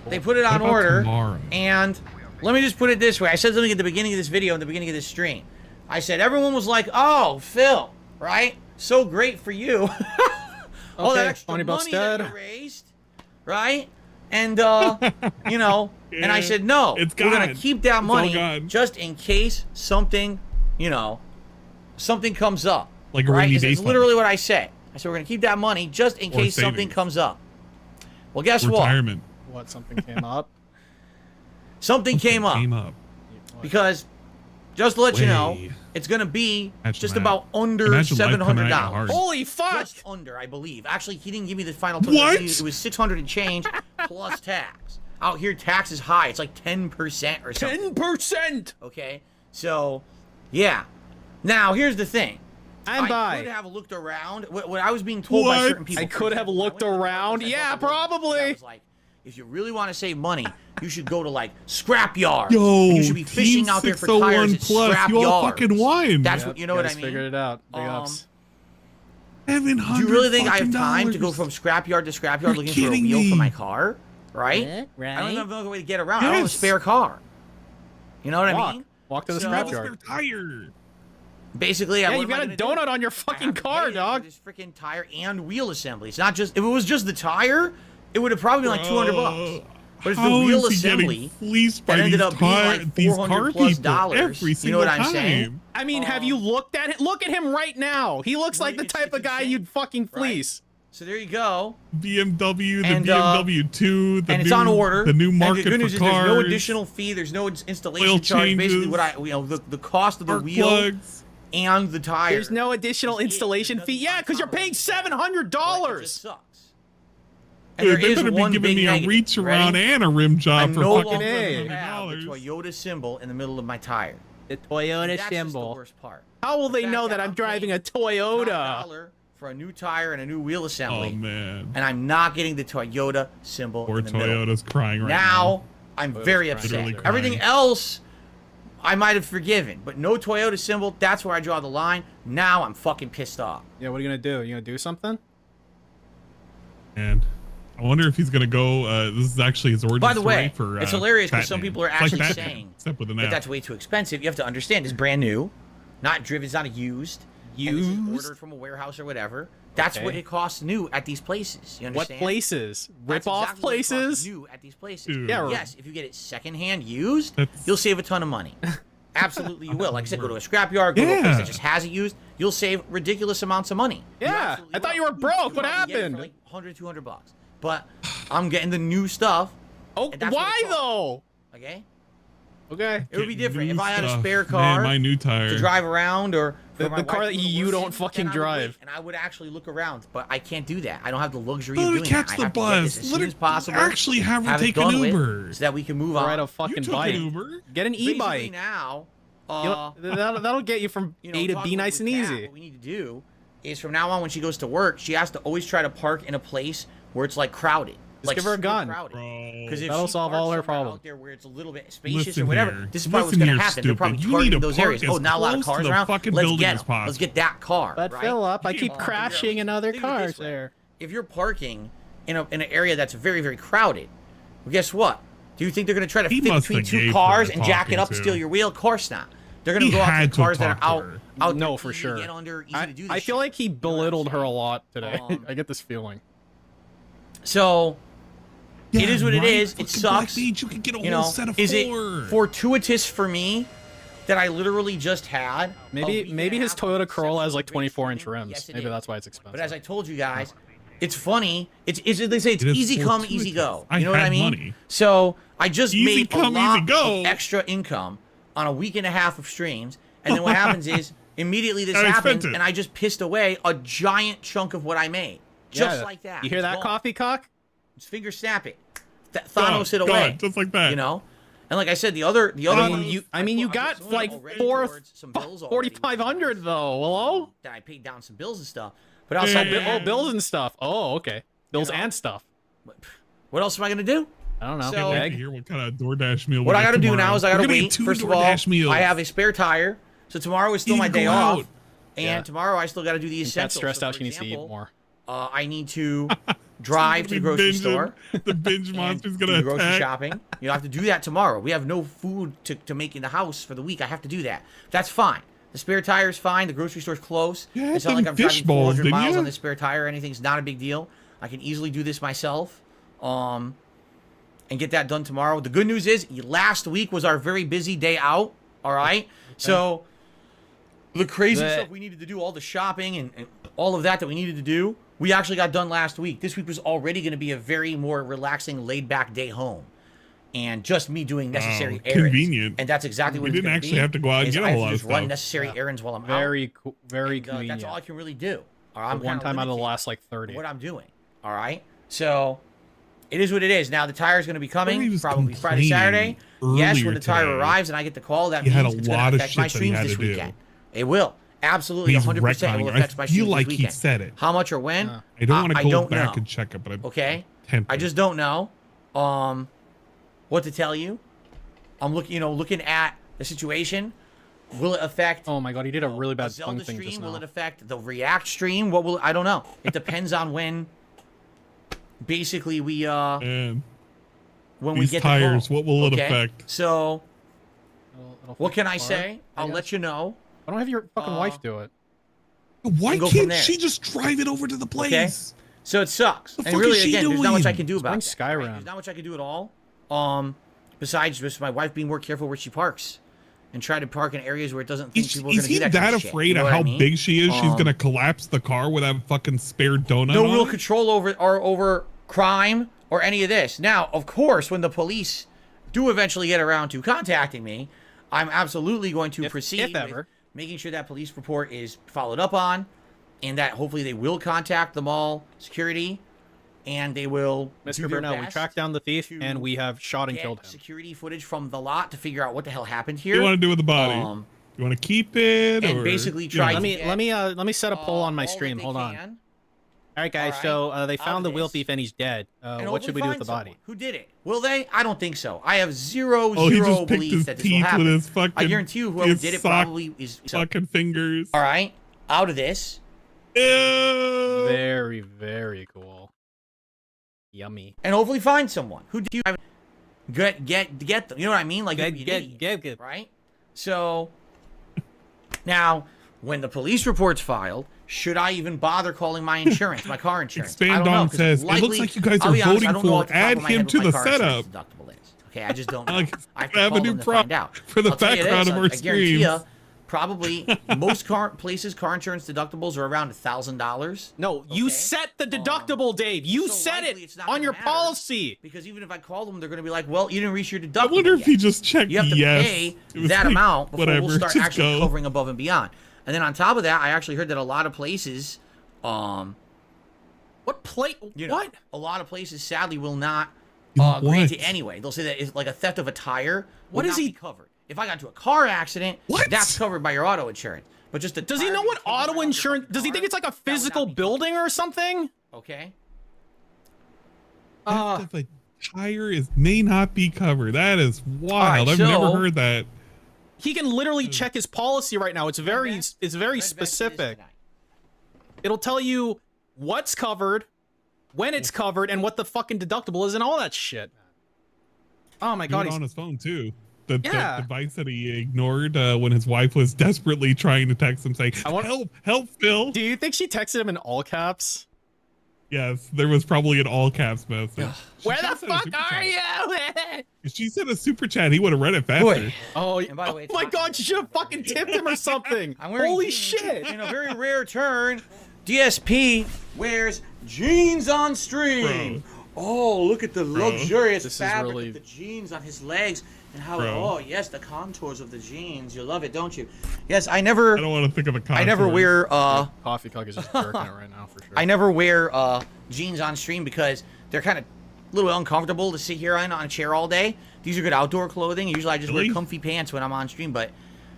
They put it What on about order, tomorrow? and let me just put it this way. I said something at the beginning of this video, in the beginning of this stream. I said, everyone was like, oh, Phil, right? So great for you. All that Okay, extra 20 bucks money that dead. you raised, right? And, you know, and I Yeah, said, no, it's we're going gone. to keep that It's all money gone. just in case something, you know, something comes up. Like a right? rainy 'Cause day it's fund. literally what I said. I said, we're going to keep that money just in Or case something savings. comes up. Well, guess what? Retirement. What, something came up? Something came up. Because, just to let you know, it's going to be just about under $700. Holy fuck! Just under, I believe. Actually, he didn't give me the final total. What? It was 600 and change plus tax. Out here, tax is high. It's like 10% or something. 10%! Okay? So, yeah. Now, here's the thing. I could have looked around. What I was being told by certain people. I could have looked around. Yeah, probably. I was like, if you really want to save money, you should go to like scrap yards. Yo, and you should be fishing out there for tires at scrap you all yards. fucking won. That's what you know what I mean. Figured it out. Big ups. Do you really think I have time to go from scrap yard to scrap yard looking for a wheel for my car? Right? Right. I don't even have a way to get around. I don't have a spare car. You know what I mean? Walk to the So- scrap yard. Tire. Basically, Yeah, what you've am I got a gonna do? donut on your I fucking have to car, pay dog. for this freaking tire and wheel assembly. It's not just. If it was just the tire, it would have probably been like $200. But it's the How wheel is he getting assembly fleeced by that ended these up being like these $400 car plus people every You single know what I'm time. saying? I mean, have you looked at it? Look at him right now. He looks like the It's- type it's of guy insane, you'd fucking right? fleece. So there you go. BMW, the And, BMW 2, the And new, it's on order. the new And market the good news for is cars. there's no additional fee. There's no installation Oil charge. Basically, changes, what the cost of the spark wheel plugs. and the tire. There's no additional It installation fee. Yeah, because you're paying It $700. just sucks. And Dude, there they is better be one giving big me a negative. reach Ready? around and a rim job I'm for no fucking longer A. going to have the $700. Toyota symbol in the middle of my tire. The Toyota That's just the symbol. worst part. How will they The fact know that I'm I'm driving a paying Toyota? $5 for a new tire and a new wheel assembly. Oh man, And I'm not getting the Toyota symbol poor in the middle. Toyota's crying right Now, I'm very crying. upset. Literally crying. Everything else, I might have forgiven, but no Toyota symbol, that's where I draw the line. Now I'm fucking pissed off. Yeah, what are you gonna do? You gonna do something? And I wonder if he's gonna go. This is actually his origin By the story way, for. it's hilarious because Fat some Man. people are It's like actually Fat Man, saying except with an that F. that's way too expensive. You have to understand, it's brand new, not driven, it's not a used. And this is Used? ordered from a warehouse or whatever. That's Okay. what it costs new at these places. You What understand? places? That's Rip off exactly what it costs places? new at these places. Dude. Yeah, Yes, if you get it secondhand used, That's- you'll save a ton of money. Absolutely, you will. Like I said, go to a scrapyard, go to a place Yeah. that just has it used. You'll save ridiculous amounts of money. You Yeah, absolutely I thought will. you were broke. What probably get it happened? For like 100, 200 bucks. But I'm getting the new stuff. Oh, and that's what why it costs. though? Okay, Okay. it would be Getting different if new I had a stuff. spare Man, car my new tire. to drive around, or for The my car wife that to go to you work don't in, fucking then I would drive. wait, and I would actually look around. But I can't do that. I don't have the luxury Let of her doing catch that. I the have to get this bus. as Let soon her as possible. actually have her have it take an done with, Uber. so that we can move Ride on. a fucking You took bike. an Uber. Get an Basically e-bike. now, You know, that'll get you from you know, A to talking B nice with and Kat, easy. What we need to do is from now on, when she goes to work, she has to always try to park in a place where it's like crowded. Just Like give her a super gun. crowded. Bro. Because if That'll she solve parks all her somewhere problems. out there where it's a little bit spacious Listen or whatever, here. this is probably what's Listen going to here, happen. They're probably stupid. You need targeting to those park areas. as Oh, not a lot of close to cars the around. fucking Let's building get as 'em. Let's possible. get that car. But right? fill up. I You keep can't- crashing in other Think of it this cars way. there. If you're parking in an area that's very, very crowded, well, guess what? Do you think they're going to try to He fit must between have two gave cars her and jack it talking up and to. steal your wheel? Of course not. They're going He to go after had the to cars that are talk to out. her. Out No, there, for easy to sure. get under, easy to do this I feel shit. like he belittled her a lot today. Um, I get this feeling. So, it Yeah, is what it right? is. It Fucking Black sucks. Beach, you could get a You whole know, set of is it four. fortuitous for me that I literally just had? Maybe his Toyota Corolla has like 24-inch rims. Yes, it Maybe is. that's why it's expensive. But as I told you guys, it's funny. It's they say it's It is easy come, easy fortuitous. go. I You know what I had mean? money. So I just Easy made come, a lot easy go. of extra income on a week and a half of streams, and then what happens is immediately this I spent happens, it. and I just pissed away a giant chunk of what I made, just Yeah. like that. You hear It's that, gone. coffee cock? Just finger snap it. Thanos it away. Gone, just like that. You know. And like I said, the other I mean, you got like some bills already 4,500 though. Hello? that I paid down some bills and stuff. But outside, Yeah. Oh, bills and stuff. Oh, okay. Bills know? and stuff. what else am I gonna do? I don't know. So- Can't wait to Egg? hear what kind of DoorDash meal. What we I get gotta do tomorrow. now is I We're gotta gonna wait. get 2 First of all, DoorDash meals. I have a spare tire, so tomorrow is still You my need to day go off, out. and Yeah. tomorrow I still gotta do the Cat's essentials. stressed So, out. for She needs to eat example, more. I need to drive to the Be grocery binging. store. The binge and monster's do gonna the grocery attack. shopping. You have to do that tomorrow. We have no food to make in the house for the week. I have to do that. That's fine. The spare tire is fine. The grocery store's close. Yeah, It's not them like I'm fish driving balls, 400 didn't miles you? on the spare tire or anything. It's not a big deal. I can easily do this myself. And get that done tomorrow. The good news is last week was our very busy day out. All right. So the crazy Bleh. stuff we needed to do, all the shopping and all of that we needed to do, we actually got done last week. This week was already going to be a very more relaxing, laid back day home. and just me doing necessary errands. Convenient. And that's exactly what You didn't actually have to go out and get a whole lot of just run stuff. necessary errands while I'm Very out. very And, convenient. that's all I can really do. The one time out of the last like 30. What I'm doing. All right. So it is what it is. Now the tire is going to be coming probably Friday, Saturday. Yes, when the tire arrives and I get the call, that means it's going to affect my streams this weekend. It will. Absolutely, 100% will affect my streams this weekend. I feel like he said it. How much or when? I don't want to go back know. and check it, but I'm okay. tempted. I just don't know what to tell you. I'm looking at the situation. Will it affect? Oh my god, he did a really bad Zelda thing stream? just now. Will it affect the React stream? What will I don't know. It depends on when. Basically, we Man, when we these get tires, the call. what will it Okay? affect? So, It'll what fix can the I car, say? I'll guess. let you know. Why don't have your fucking wife do it? Why go from can't there. she just drive it over to the place? Okay. So it sucks. The And fuck really, is she again, there's not much I doing? can do about bring that. Skyrim. There's not much I can do at all. Besides just my wife being more careful where she parks, and try to park in areas where it doesn't think people are Is going to he do that that kind of shit. afraid You know of what how I mean? big she is? She's gonna collapse the car with that fucking spare donut. No on real it? control over crime or any of this. Now, of course, when the police do eventually get around to contacting me, I'm absolutely going to proceed if ever. with making sure that police report is followed up on, and that hopefully they will contact the mall security, and they will do Mr. their Burnell, we best tracked down the thief to and we have shot and get killed him. security footage from the lot to figure out what the hell happened What here. do you want to do with the body? You want to keep it, and or basically you try know, to Let me set a poll on my all that stream. they Hold on. can. All right, guys. Alright, So they out found the of wheel this. thief and he's dead. And What should we do with hopefully the find body? someone who did it? Will they? I don't think so. I have zero Oh, he just picked belief his that this will teeth happen. with his fucking. I guarantee you, whoever his did it sock probably is. fucking fingers. All right, out of this. Ew. Very, very cool. Yummy. And hopefully find someone who do you get them. You know what I mean? Like you'd be an idiot, right? So now, when the police report's filed, should I even bother calling my insurance, my car insurance? I don't know, Expandon 'cause says, it looks likely- like you guys I'll are be honest, I voting don't know for off the top add of my him head to what the my car insurance setup. deductible is. Okay, I just don't know. Like, I have to we have call a new them to prop find out. for the I'll tell you background this, of our I guarantee streams. you, probably most car insurance deductibles are around $1,000. No, you set the deductible, Dave. You so set likely it it's not on gonna your matter. policy. Because even if I call them, they're going to be like, "Well, you didn't reach your deductible." I wonder if yet. he just checked You have to yes. pay It was that like, amount before whatever, we'll start just actually go. covering above and beyond. And then on top of that, I actually heard that a lot of places, What plate? you know, What? a lot of places sadly will not What? grant it anyway. They'll say that it's like a theft of a tire. What would is not he- be covered? If I got into a car accident, What? that's covered by your auto insurance. But just a Does he tire know being what taken right auto off your insurance? fucking Does he car, think it's like a that would not physical be covered. building or something? Okay. Theft of a tire may not be covered. That is wild. Alright, I've so- never heard that. He can literally check his policy right now. It's very Red very Vest is specific. tonight. It'll tell you what's covered, when it's covered, and what the fucking deductible is, and all that shit. Oh my He god, went he's on his phone too. The Yeah. device that he ignored when his wife was desperately trying to text him saying, help, Phil. Do you think she texted him in all caps? Yes, there was probably an all caps message. She Where the should've sent a fuck super are chat. you? If she sent a super chat, he would have read it faster. Boy. Oh, And by the way, it's my hot. god, you should have fucking tipped him or something. I'm wearing Holy jeans. shit. In a very rare turn, DSP wears jeans on stream. Oh, look at the luxurious This is fabric really- of the jeans on his legs and how, Bro. oh, yes, the contours of the jeans. You love it, don't you? Yes, I I never don't want to think of a contour. I never wear Coffee Cuck is just jerking it right now for sure. I never wear jeans on stream because they're kind of a little uncomfortable to sit here on a chair all day. These are good outdoor clothing. Usually I just Really? wear comfy pants when I'm on stream, but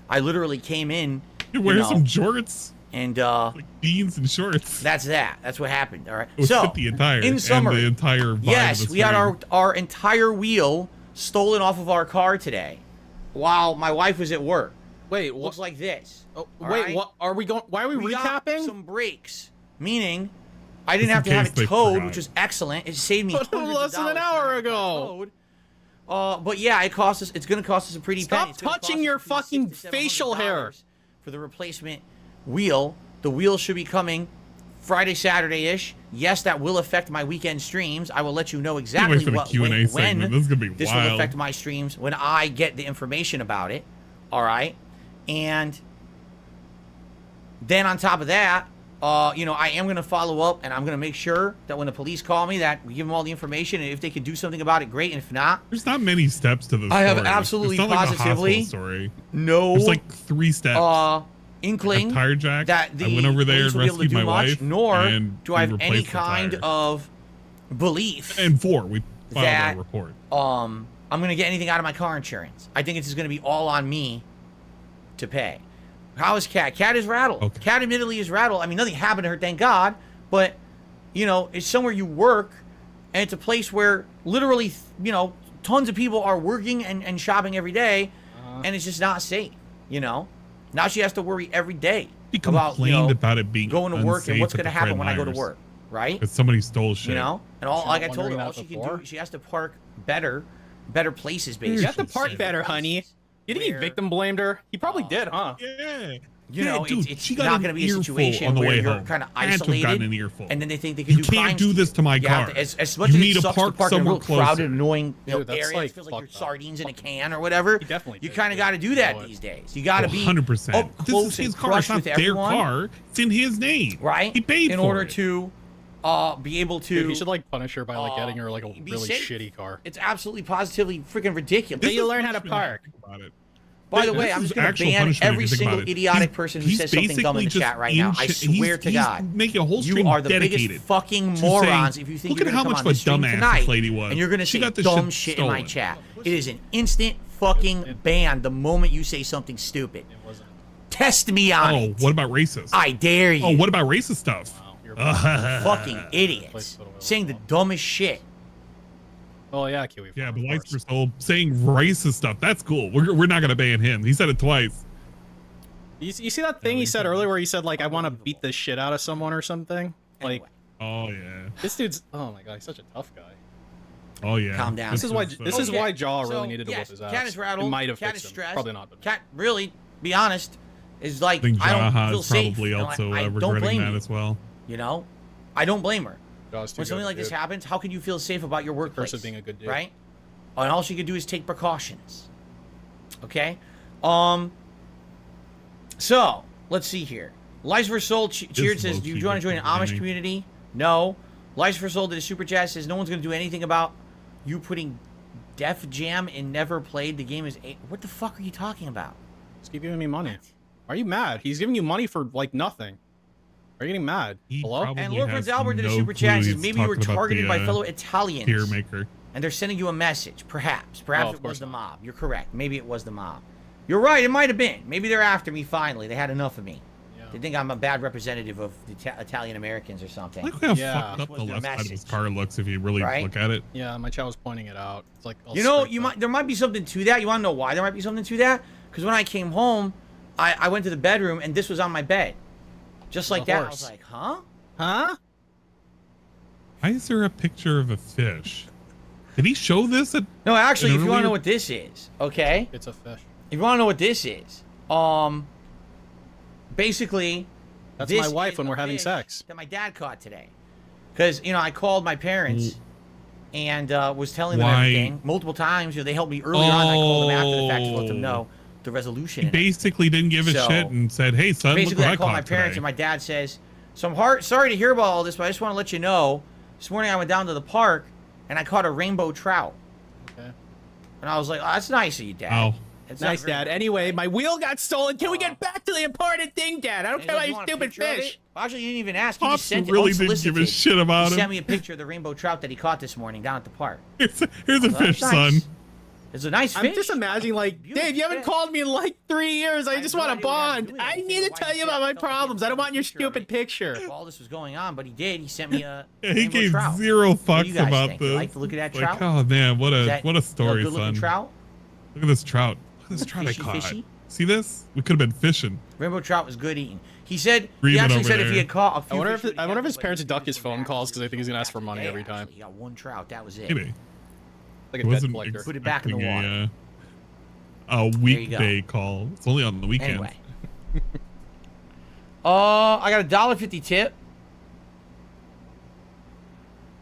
I literally came in You wear you know, some jorts, and like jeans and shorts. that's that. That's what happened. All right. It would So fit the entire, in summary, and the entire vibe yes, of the we had stream. our entire wheel stolen off of our car today, while my wife was at work. Wait, Looks what? like this. Oh, all wait, right? what are we going? Why are we We got recapping? some brakes, meaning I didn't Just have to in have case it they towed, forgot. which was excellent. It saved me But hundreds less of than an dollars hour having it ago. towed. But yeah, it cost us. It's going to cost us a pretty penny. Stop It's gonna cost touching us your between fucking $600 to facial hair. $700 for the replacement wheel. The wheel should be coming Friday, Saturday-ish. Yes, that will affect my weekend streams. I will let you know exactly for the what Q&A when segment. This is gonna be this wild. will affect my streams when I get the information about it. All right, and then on top of that, you know, I am going to follow up, and I'm going to make sure that when the police call me that we give them all the information, and if they can do something about it, great, and if not... There's not many steps to this I have story. absolutely it's not positively like a story. no... There's like 3 steps. Inkling tire jack. that the I went over there and police will be able to rescued do my much, wife, nor and do I have we any replaced the kind tire. of belief And 4, we filed that, a report. I'm going to get anything out of my car insurance. I think it's going to be all on me to pay. How is Cat? Cat is rattled. Okay. Cat admittedly is rattled. I mean, nothing happened to her, thank God. But, you know, it's somewhere you work, and it's a place where literally, you know, tons of people are working and shopping every day, and it's just not safe, you know? Now she has to worry every day He about, you complained know, about it being going to work and unsafe what's at going to the happen Fred when I go to Meyers. work, right? Because somebody stole shit. You know? And all, She's like I not told her, wondering all that she can before? do, she has to park better places, basically. You have to park better, honey. You think he Where- victim blamed her? He probably did, huh? Yeah. You Yeah, know, dude, it's she got not an going to be a earful situation on the where way you're home. kind of Had to have gotten isolated, an earful. and then they think they can You do can't crimes do to this you. to my You have car. as much You as need it to sucks park to park in a somewhere real crowded, closer. annoying Dude, that's area, like it feels like you're fucked up. sardines in a can or whatever. He definitely You did, kind of dude. got to do You that know it. these days. You got to be 100%. up This close is his and car. It's crushed not with their everyone, car. It's in his name. right? He paid in for order it. to be able to. Dude, he should like punish her by like getting her like a be really safe. shitty car. It's absolutely positively freaking ridiculous. This- you learn how to punishment park. if you think about it. By the This way, I'm is just going to actual ban punishment if every you think single about it. idiotic person who He's says something dumb in the basically chat just right now. I swear to God. He's making a whole You stream are the dedicated biggest fucking to morons saying, if you think look you're at going how to come much on of a this stream dumbass tonight this lady was. and you're going to She say got this dumb shit shit in my stolen. chat. It is an instant fucking ban the moment you say something stupid. It wasn't. Test me on Oh, it. what about racist? I dare you. Oh, what about racist stuff? Wow, you're fucking idiots. Saying the dumbest shit. Oh yeah, Kiwi. Yeah, Farm, but of Lights course. for Soul saying racist stuff. That's cool. We're not going to ban him. He said it twice. You see that thing he said earlier where he said like I want to beat the shit out of someone or something? Like Anyway, Oh, yeah. this dude's oh my god, he's such a tough guy. Oh, yeah. calm down. This is why Jaw really So, needed to yes, whip his ass. Cat is rattled. It might have Cat fixed is him. stressed. Probably not. But Cat, really, be honest, is like I think I don't Jaha feel is safe. probably and also I don't regretting blame that you. as well. You know, I don't blame her. Jaw's too When something good, like this dude. happens, how can you feel safe about your workplace? Curse of being a good dude. Right? And all she could do is take precautions. Okay? So, let's see here. Lives for Soul cheered says, do you want to join an Amish community? No. Lives for Soul did a super chat says, no one's going to do anything about you putting Def Jam in Never Played. The game is... What the fuck are you talking about? Just keep giving me money. Why are you mad? He's giving you money for like nothing. Are you getting mad? He Hello? probably And Lord has Prince Albert did a no super chat and clue says, he's maybe you were talking about targeted the, by fellow Italians. Peer maker. And they're sending you a message. Perhaps. Oh, Perhaps of it was course the not. mob. You're correct. Maybe it was the mob. You're right. It might have been. Maybe they're after me finally. They had enough of me. Yeah. They think I'm a bad representative of the Italian Americans or I something. like how Yeah. fucked up Was the their left side of his message. car looks if you really Right? look at it. Yeah, my chat was pointing it out. It's like all You know, scraped up. there might be something to that. You want to know why there might be something to that? Because when I came home, I went to the bedroom and this was on my bed. Just like The that. I horse. was like, huh? Huh? Why is there a picture of a fish? Did he show this at... No, actually, if you want to know earlier- what this is, okay? It's a fish. If you want to know what this is, basically, That's this my wife is when a we're having fish sex. that my dad caught today. Because, you know, I called my parents and was telling them Why? everything multiple times. You know, they helped me earlier on. I called them after the fact to let them know the resolution. He in it. basically didn't give a So, shit and said, hey, son, look Basically, what I I called my caught parents today. and my dad says, so I'm sorry to hear about all this, but I just want to let you know, this morning I went down to the park and I caught a rainbow trout. Okay. And I was like, oh, that's nice of you, Dad. Oh. It's not Nice, very- Dad. Anyway, my wheel got stolen. Can we get back to the important thing, Dad? I don't And care he's about like, your "You want a stupid picture of fish. it?" Well, actually, you didn't even ask. He Pops just sent really it didn't give a unsolicited. shit about He him. sent me a picture of the rainbow trout that he caught this morning down at the park. Here's a Well, fish, that's nice. son. It's a nice I'm fish. just imagining, like, Beautiful Dave, you haven't fish. call me in like 3 years. I have just no want a idea what I was bond. doing. I I need to don't know tell why you he about my said- felt like he problems. I sent don't me a want your picture of stupid it. picture. All this was going on, but he did. He sent me a Yeah, he rainbow gave trout. zero What do you fucks guys about think? You this. like to look at that Like, trout? oh man, what Is a that, what a story, good-looking son. trout? Look at this trout. Look at this trout Fishy, I caught. fishy? See this? We could have been fishing. Rainbow trout was good eating. He said he Breathing actually over said if there. he had caught a few I wonder fish, he if would've his kept them, parents but duck he his was phone going calls back because they think he's gonna ask for money today, every time. actually. He got one trout. That was it. Maybe. Like I a debt wasn't collector. Put it back in the expecting water. a weekday call. It's only on the weekend. Anyway. I got a $1.50 tip.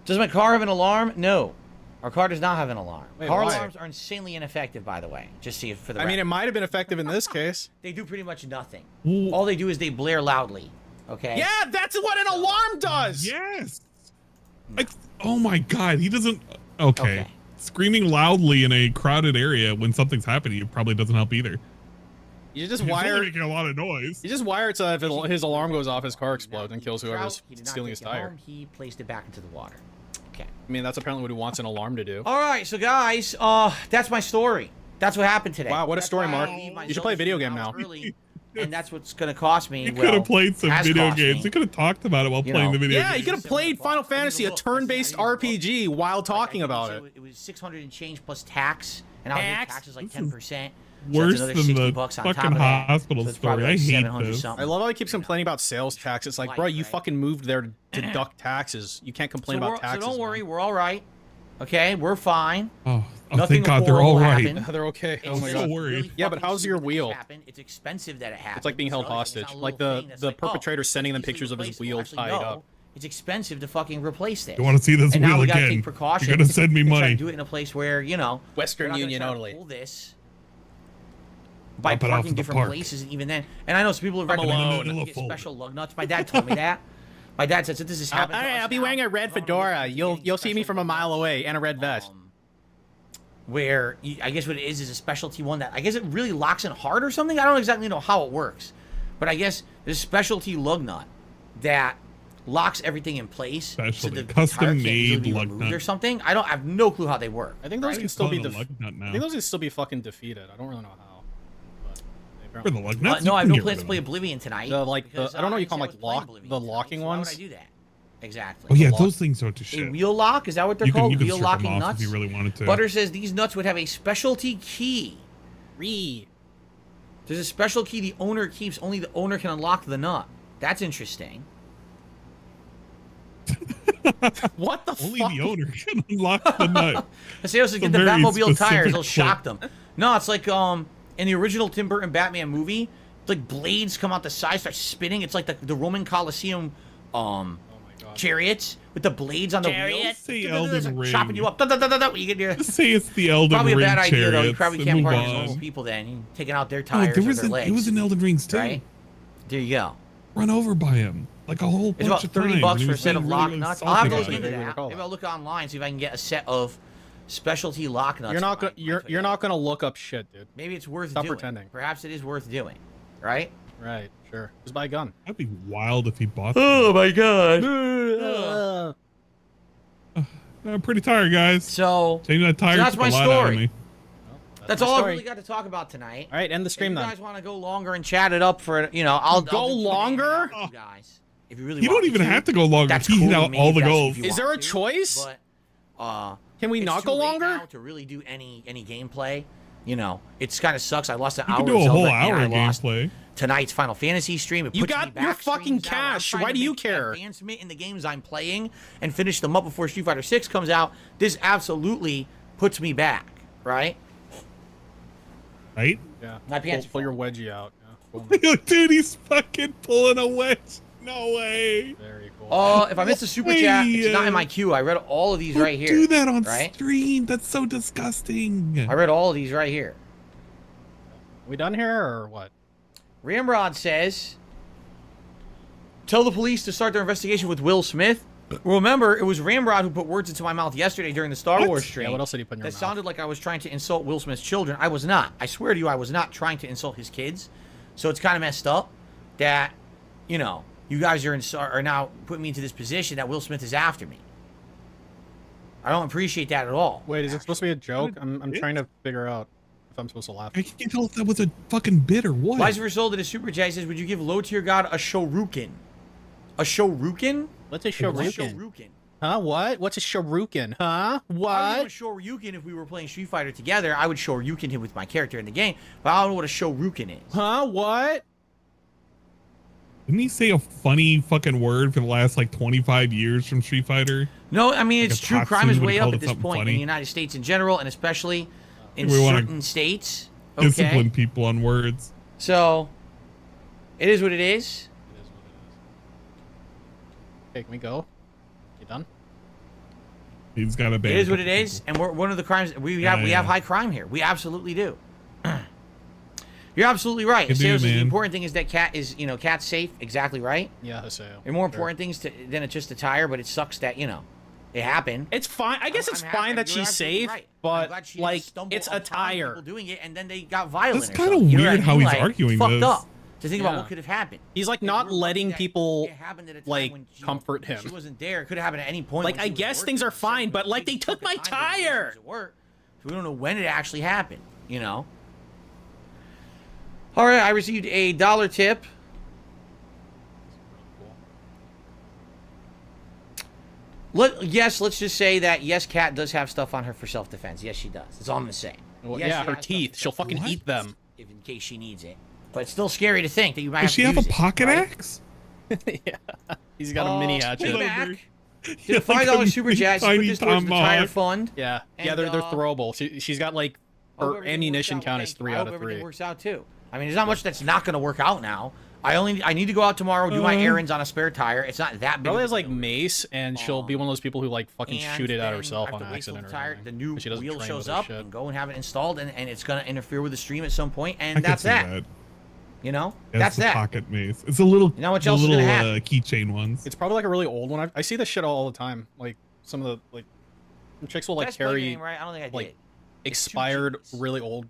Does my car have an alarm? No. Our car does not have an alarm. Wait, Car why? alarms are insanely ineffective, by the way. Just see it for the I mean, record. it might have been effective in this case. They do pretty much nothing. Well, All they do is they blare loudly. Okay. Yeah, that's what an alarm does. Yes. Oh my God, he doesn't. Okay. Okay. Screaming loudly in a crowded area when something's happening, it probably doesn't help either. You just He's wire. only making a lot of noise. You just wire it so if his alarm goes off, his car explodes and kills whoever's stealing his tire. He placed it back into the water. Okay. I mean, that's apparently what he wants an alarm to do. All right, so guys, that's my story. That's what happened today. Wow, what a That's story, why Mark. I leave my You should play a video game now. early, and that's what's going to cost me. You could have played some video games. You could have talked about it while playing the video Yeah, game. you could have played Final Fantasy, a turn-based RPG, while talking about it. It was 600 and change plus tax, and I was taxes like 10%. Worse than the fucking hospital story. I hate this. I love how he keeps complaining about sales tax. It's like, bro, you fucking moved there to deduct taxes. You can't complain about taxes. So don't worry, we're all right. Okay, we're fine. Oh, Nothing thank God they're all right. They're okay. Oh my so God. worried. Really Yeah, but how's your wheel? It's expensive that it happens. It's like being held hostage. Like the perpetrator sending them pictures of his wheel tied up. It's expensive to fucking replace this. You want to see this and now wheel we gotta again? take precautions. You're gonna send me and try to money. do it in a place where Western we're not Union gonna try to only. pull this by Drop it off parking at the different park. places, and even then. And I know some people have I'm recommended alone. you get special lug nuts. My dad told me that. My dad said, "So this is happening." Alright, I'll be wearing a red fedora. You'll see me from a mile away, and a red vest. Where I guess what it is a specialty one that I guess it really locks in hard or something. I don't exactly know how it works, but I guess there's a specialty lug nut that locks everything in place. Specialty. So the Custom tire can't easily made be lug removed nut. or something. I have no clue how they work. I think those Why can are still be you calling it a lug nut I now? think those can still be fucking defeated. I don't really know how. But For the lug nuts? No, You I have can no get plans rid to of play them. Oblivion tonight. I don't know what you because, call them, I like was playing the Oblivion tonight, locking so why would ones. I do that? Exactly. Oh yeah, lock. those things are to A shit. wheel lock? Is that what they're You can called? Wheel strip them locking off nuts? if you really wanted to. Butter says these nuts would have a specialty key. There's a special key the owner keeps. Only the owner can unlock the nut. That's interesting. What the Only fuck? the owner can unlock the nut. The sales get the very Batmobile tires. They'll specific shock them. No, it's like in the original Tim Burton Batman movie, like blades come out the side, start spinning. It's like the Roman Colosseum chariots with the blades on the wheels. Say Elden Ring. Chopping you up. You get your... Just say it's the Elden Probably a Ring bad idea, though. You chariots probably and can't move partner with normal on. people then. You're taking out their Oh, tires there or was their legs. it was in Elden Rings too. Right? There you go. Run over by him like a whole It's bunch about of $30 times, and he for a was set of being lock really nuts. I'll have to look salty into about it. Maybe that. recall Maybe that. I'll look online, see if I can get a set of specialty lock nuts. You're not for gonna my you're not gonna look up shit, dude. Maybe it's worth Stop doing. pretending. Perhaps it is worth doing. Right? Right, sure. Just buy a gun. That'd be wild if he bought. Oh my god. I'm pretty tired, guys. So Changing that tire that's took my a lot out of story. me. that's my all I story. really got to talk about tonight. All right, end the If stream you then. guys want to go longer and chat it up for I'll Go I'll do longer? you guys. If you really You want don't even me have to go longer. That's He cool hit to out me all if the that's- goals. if you Is want there a to, choice? But Can we it's not too go late longer? now to really do any gameplay. It's kind of sucks. I lost an You hour. can do of a Zelda, whole and hour I of lost gameplay. tonight's Final Fantasy stream. It You puts got me back your fucking streams out. I'm cash. trying Why to do you make care? Advancement in the games I'm playing and finish them up before Street Fighter 6 comes out. This absolutely puts me back, right? Right? Yeah. My pants Pull are your wedgie out. Yeah, cool. Dude, he's fucking pulling a wedge. No way. Very cool. If I missed a super chat, it's not in my queue. I read all of these Don't right here. do that on right? stream. That's so disgusting. I read all of these right here. We done here or what? Ramrod says, tell the police to start their investigation with Will Smith. Remember, it was Ramrod who put words into my mouth yesterday during the Star What? Wars stream. Yeah, what else did he put in your That mouth? sounded like I was trying to insult Will Smith's children. I was not. I swear to you, I was not trying to insult his kids. So it's kind of messed up that, you guys are now putting me into this position that Will Smith is after me. I don't appreciate that at all. Wait, is it supposed to be a joke? I'm it? trying to figure out if I'm supposed to laugh. I can't tell if that was a fucking bit or what. Vice versa did a super chat. He says, would you give low tier god a Shoryuken? A Shoryuken? What's a What's Shoryuken? Shoryuken? Huh? What? What's a Shoryuken? Huh? I would What? give a Shoryuken if we were playing Street Fighter together. I would Shoryuken him with my character in the game, but I don't know what a Shoryuken is. Huh? What? Didn't he say a funny fucking word for the last like 25 years from Street Fighter? No, I mean, Like it's a true. Tatsu Crime is would've way up called at it this something point in funny. the United States in general, and especially in We wanna certain states. Okay. Discipline people on words. So, it is what it is. Okay, can we go? You done? He's got a band. It is what it is, and we're one of the crimes. We have high crime here. We absolutely do. You're absolutely right. Good Haseo dude, says the man. important thing is that cat is, cat's safe. Exactly right. Yeah, Haseo. There are more important things than it's just a tire, but it sucks that, it happened. It's fine. I guess it's fine that she's safe, but like it's a tire. People doing it, and then they got violent. That's kind of weird how he's arguing fucked this. up to think about what could have happened. He's like not letting people like comfort him. She wasn't there. It could have happened at any point. Like I guess things are fine, but like they took my tire. So we don't know when it actually happened. All right, I received a $1 tip. Let's just say that Kat does have stuff on her for self-defense. Yes, she does. That's all I'm gonna say. Well, yeah, her teeth. She'll fucking eat them. In case she needs it. But it's still scary to think that you might Does she have a pocket axe? Yeah. He's got a mini hatchet. Back. Did a $5 super chat. She put this towards the tire fund. Yeah. Yeah, they're throwable. She's got like her ammunition count is 3 out of 3. Everything works out too. I mean, there's not much that's not gonna work out now. I need to go out tomorrow, do my errands on a spare tire. It's not that big. Probably has like mace, and she'll be one of those people who like fucking shoot it at herself on accident or something. The new wheel shows up and go and have it installed, and it's gonna interfere with the stream at some point, and that's that. That's that. Pocket mace. It's a little. You know what else is gonna happen? Keychain ones. It's probably like a really old one. I see this shit all the time. Like some of the chicks will like carry right? I don't think I did. Expired really old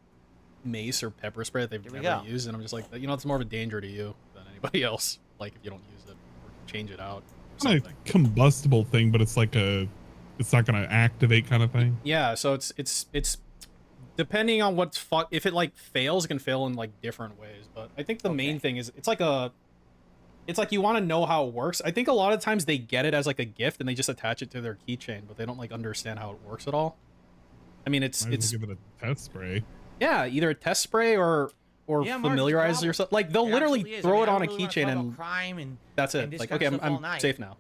mace or pepper spray that they've never used, and I'm just like, it's more of a danger to you than anybody else. Like if you don't use it or change it out. It's not a combustible thing, but it's like it's not gonna activate kind of thing. Yeah, so it's depending on what's if it like fails, it can fail in like different ways. But I think the main thing is it's like you want to know how it works. I think a lot of times they get it as like a gift and they just attach it to their keychain, but they don't like understand how it works at all. I mean, it's give it a test spray. Yeah, either a test spray or familiarize yourself. Like they'll literally throw it on a keychain and that's it. Like okay, I'm safe now.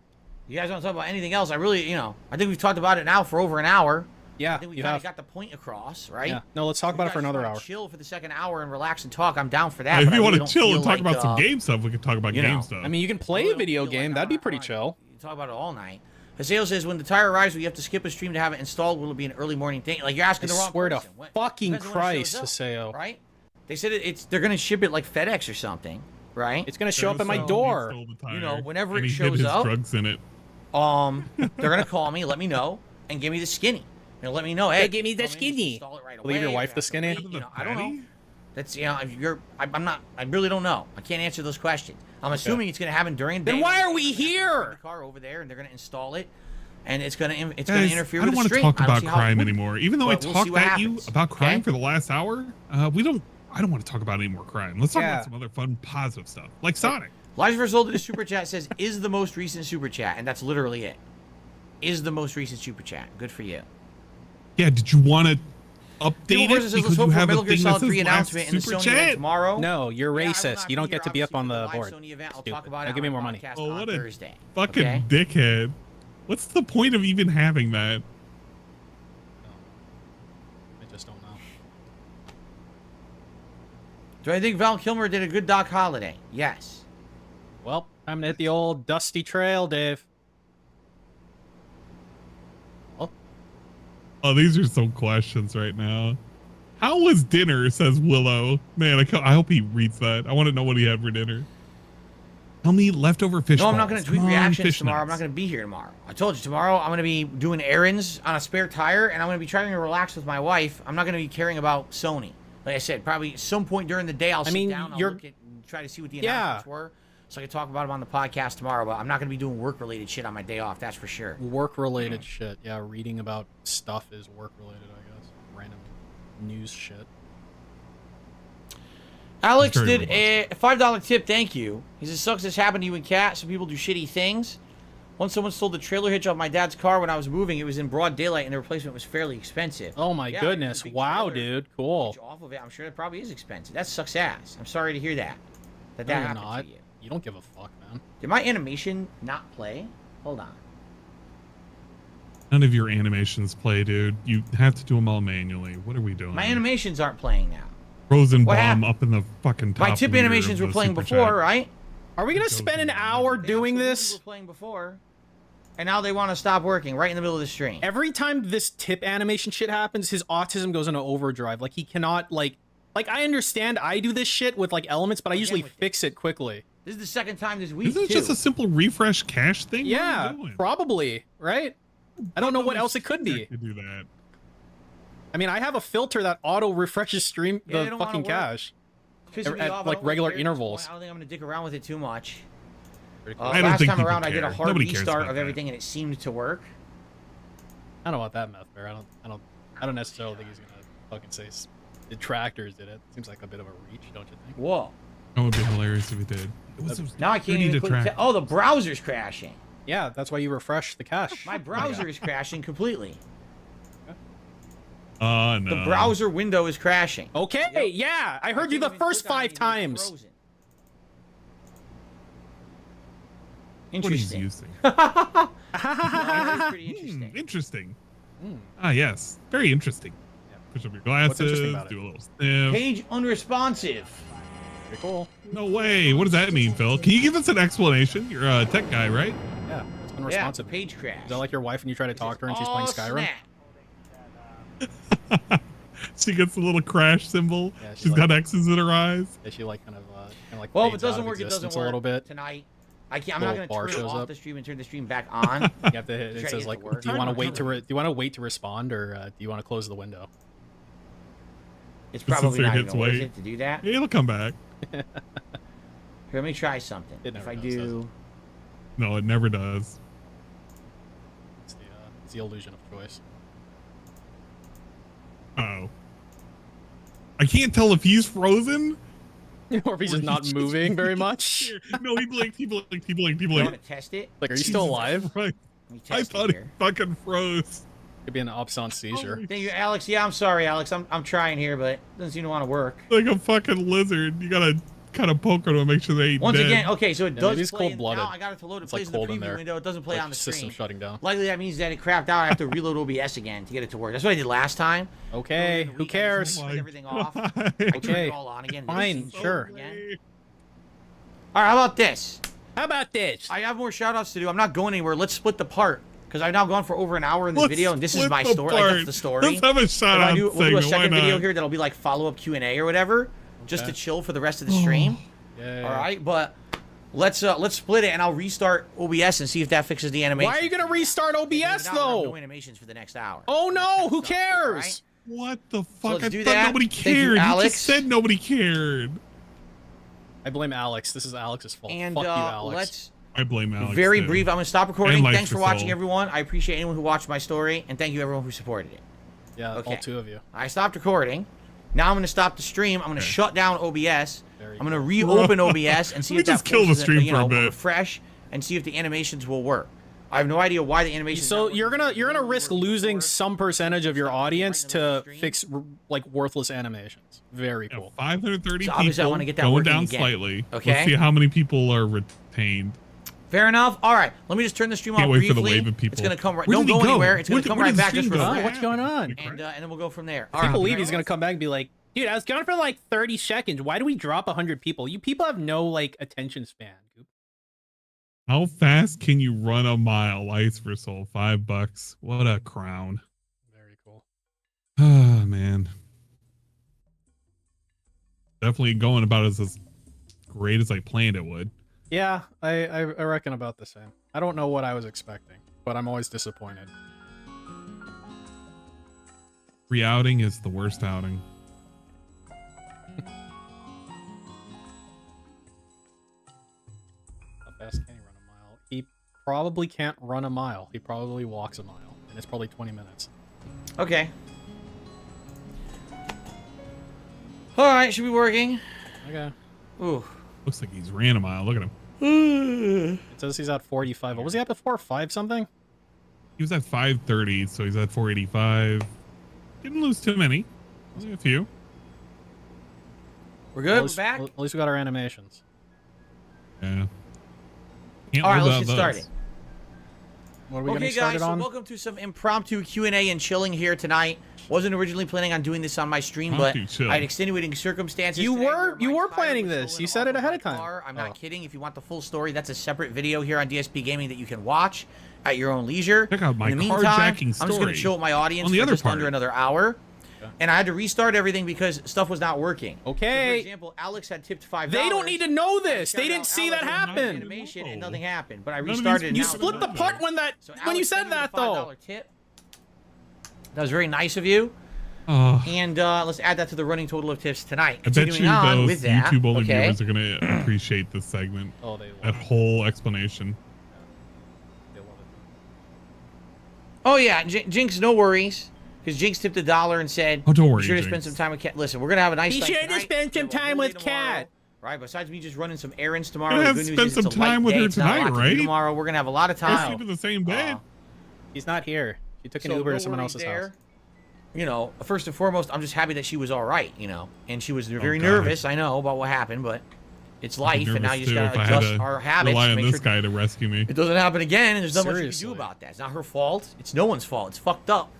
You guys want to talk about anything else? I really, I think we've talked about it now for over an hour. Yeah, I think we kind of got the point across, right? Yeah. No, let's talk about it for another hour. Chill for the second hour and relax and talk. I'm down for that. If you want to chill and talk about some game stuff, we can talk about game stuff. I mean, you can play a video game. That'd be pretty chill. You can talk about it all night. Haseo says, when the tire arrives, will you have to skip a stream to have it installed? Will it be an early morning thing? Like, you're asking the wrong person. I swear to fucking Christ, Haseo. Right? They said they're going to ship it like FedEx or something, right? It's going to show up at my door. Whenever it shows up. Drugs in it. They're going to call me, let me know, and give me the skinny. Let me know, hey, give me the skinny. Leave your wife the skinny? I don't know. That's, I really don't know. I can't answer those questions. I'm assuming it's going to happen during the day. Then why are we here? The car over there, and they're going to install it, and it's going to interfere with the stream. I don't want to talk about crime anymore. Even though I talked at you about crime for the last hour, I don't want to talk about any more crime. Let's talk about some other fun, positive stuff, like Sonic. Lives Result the super chat says, is the most recent super chat, and that's literally it. Is the most recent super chat. Good for you. Yeah, did you want to update it because you have a thing that says last super chat? Tomorrow? No, you're racist. You don't get to be up on the board. Now give me more money. Oh, what a fucking dickhead. What's the point of even having that? I just don't know. Do I think Val Kilmer did a good Doc Holiday? Yes. Well, time to hit the old dusty trail, Dave. Oh, these are some questions right now. How was dinner, says Willow. Man, I hope he reads that. I want to know what he had for dinner. Tell me leftover fish balls. No, I'm not going to tweet reactions tomorrow. I'm not going to be here tomorrow. I told you, tomorrow I'm going to be doing errands on a spare tire, and I'm going to be trying to relax with my wife. I'm not going to be caring about Sony. Like I said, probably at some point during the day, I'll sit down, I'll look at and try to see what the announcements were, so I can talk about them on the podcast tomorrow, but I'm not going to be doing work-related shit on my day off, that's for sure. Work-related shit. Yeah, reading about stuff is work-related, I guess. Random news shit. Alex did a $5 tip, thank you. He says, sucks this happened to you and Kat. Some people do shitty things. Once someone stole the trailer hitch off my dad's car when I was moving. It was in broad daylight and the replacement was fairly expensive. Oh my goodness. Wow, dude. Cool. Off of it. I'm sure it probably is expensive. That sucks ass. I'm sorry to hear that. That happened to you. You don't give a fuck, man. Did my animation not play? Hold on. None of your animations play, dude. You have to do them all manually. What are we doing? My animations aren't playing now. Rosenbaum up in the fucking top. My tip animations were playing before, right? Are we gonna spend an hour doing this? Were playing before, and now they want to stop working right in the middle of the stream. Every time this tip animation shit happens, his autism goes into overdrive. Like he cannot like Like, I understand I do this shit with, like, elements, but I usually fix it quickly. This is the second time this week, Isn't it just a simple refresh cache thing? Yeah, probably, right? I don't know what else it could be. To do that. I mean, I have a filter that auto refreshes stream the fucking cache at like regular intervals. I don't think I'm gonna dick around with it too much. Last time around, I did a hard restart of everything, and it seemed to work. I don't know about that meth bear. I don't necessarily think he's gonna fucking say detractors did it. Seems like a bit of a reach, don't you think? Whoa. That would be hilarious if he did. Now I can't even click. Oh, the browser's crashing. Yeah, that's why you refresh the cache. My browser is crashing completely. No. The browser window is crashing. Okay, yep. Yeah, I heard you the first 5 times. Interesting. What That's pretty interesting. Interesting. Ah, yes. Very interesting. Yeah. Push up your glasses, do a little sniff. Page unresponsive. Pretty cool. No way. What does that mean, Phil? Can you give us an explanation? You're a tech guy, right? Yeah, it's unresponsive. Yeah, page crash. Is that like your wife when you try to talk to her and she's playing Skyrim? She gets a little crash symbol. Yeah, she's got X's in her eyes. Yeah, she like kind of like. Well, if it doesn't work, it doesn't work. A little bit tonight. I can't. I'm not gonna turn off the stream and turn the stream back on. You have to hit. It says like, do you want to wait to respond, or do you want to close the window? It's probably not even worth it to do that. Yeah, it'll come back. Here, let me try something. If I do. No, it never does. It's the illusion of choice. Oh. I can't tell if he's frozen. Or if he's just not moving very much. No, he blinked. He blinked. You want to test it? Like, are you still alive? Right. I thought he fucking froze. Could be an absent seizure. Thank you, Alex. Yeah, I'm sorry, Alex. I'm trying here, but it doesn't seem to want to work. Like a fucking lizard. You gotta kind of poke them to make sure they ain't Once dead. again, okay, so it does play. Cold-blooded. Now I got it to load. It it's plays like in the preview window. It doesn't play on the system screen. shutting down. Likely that means that it crapped out. I have to reload OBS again to get it to work. That's what I did last time. Okay, who cares? Turn everything off. I turned it all on again. Fine, sure. All right, how about this? How about this? I have more shout-outs to do. I'm not going anywhere. Let's split the part. Because I've now gone for over an hour in this video, and this is my story. Like, that's the story. Let's have a shout-out we'll do a second video here that'll be like follow-up Q&A or whatever, just to chill for the rest of the stream. Yeah. All right, but let's split it, and I'll restart OBS and see if that fixes the animation. Why are you gonna restart OBS though? No animations for the next hour. Oh no! Who cares? Right? What the fuck? So I let's do thought that. nobody Thank you, cared. You Alex. just said nobody cared. I blame Alex. This is Alex's fault. And fuck you, Alex. let's. I blame Alex. Very too. brief. I'm gonna stop recording. And Thanks for Life watching, everyone. I appreciate anyone who watched my story, and thank you everyone who supported it. Yeah, Okay. all 2 of you. I stopped recording. Now I'm gonna stop the stream. I'm gonna shut down OBS. I'm gonna reopen OBS and see Let me if that just kill the forces it, stream for a bit. refresh and see if the animations will work. I have no idea why the animations. So you're gonna risk losing some percentage of your audience to fix like worthless animations. Very cool. 530 So obviously I people wanna get that going working down again. slightly. Okay. Let's see how many people are retained. Fair enough. All right, let me just turn the stream Can't off wait briefly. for the wave of people. It's gonna come right. Where Don't did he go go? anywhere. It's gonna come Where right did back the just for stream go? fun. What's going on? And then we'll go from there. I can't believe he's gonna come back and be like, dude, I was gone for like 30 seconds. Why do we drop 100 people? You people have no like attention span. How fast can you run a mile? Ice for Soul, $5. What a crown. Very cool. Ah, man. Definitely going about as great as I planned it would. Yeah, I reckon about the same. I don't know what I was expecting, but I'm always disappointed. Re-outing is the worst outing. How fast can he run a mile? He probably can't run a mile. He probably walks a mile, and it's probably 20 minutes. Okay. All right, should be working. Okay. Ooh. Looks like he's ran a mile. Look at him. It says he's at 45. What was he at before? 5 something? He was at 530, so he's at 485. Didn't lose too many. Only a few. We're good. We're back. At least we got our animations. Yeah. Can't All right, live let's without get started. those. What are we Okay, getting started guys, so on? welcome to some impromptu Q&A and chilling here tonight. Wasn't originally planning on doing this on my stream, but Chill. I had extenuating circumstances. You today were where my planning tire was this. stolen You said off it of ahead my of time. car. I'm Oh. not kidding. If you want the full story, that's a separate video here on DSPGaming that you can watch at your own leisure. Check out my In the meantime, carjacking I'm just going story to chill with my audience on the for other just part. under another hour. and I had to restart everything because stuff was not working. Okay. So, for example, Alex had tipped $5. They don't need to know this. They didn't see that happen. Animation and nothing happened, but I restarted. You split the part when you said that though. Tip. That was very nice of you. And let's add that to the running total of tips tonight. I bet you those YouTube only okay. viewers are going to appreciate this segment. Oh, they love that whole explanation. They love it. Oh yeah, Jinx, no worries. Because Jinx tipped $1 and said, "Oh, don't worry, be sure to Jinx. spend some time with Cat." Listen, we're gonna have a nice. Be night sure tonight. to spend some time with Cat. Right. Besides me just running some errands tomorrow, You're the gonna good have news to spend is some it's a light time with day. her It's not a lot tonight, to do right? tomorrow we're gonna have a lot of You're time. sleeping in the same bed. He's not here. She took an So Uber no to someone worries else's there. house. You know, first and foremost, I'm just happy that she was all right. You know, and she was very God. nervous. I know about what happened, but it's life, and now you just gotta if I had adjust to our habits. rely to on make this sure guy to rescue me. it doesn't happen again, and there's not much you can Seriously. do about that. It's not her fault. It's no one's fault. It's fucked up.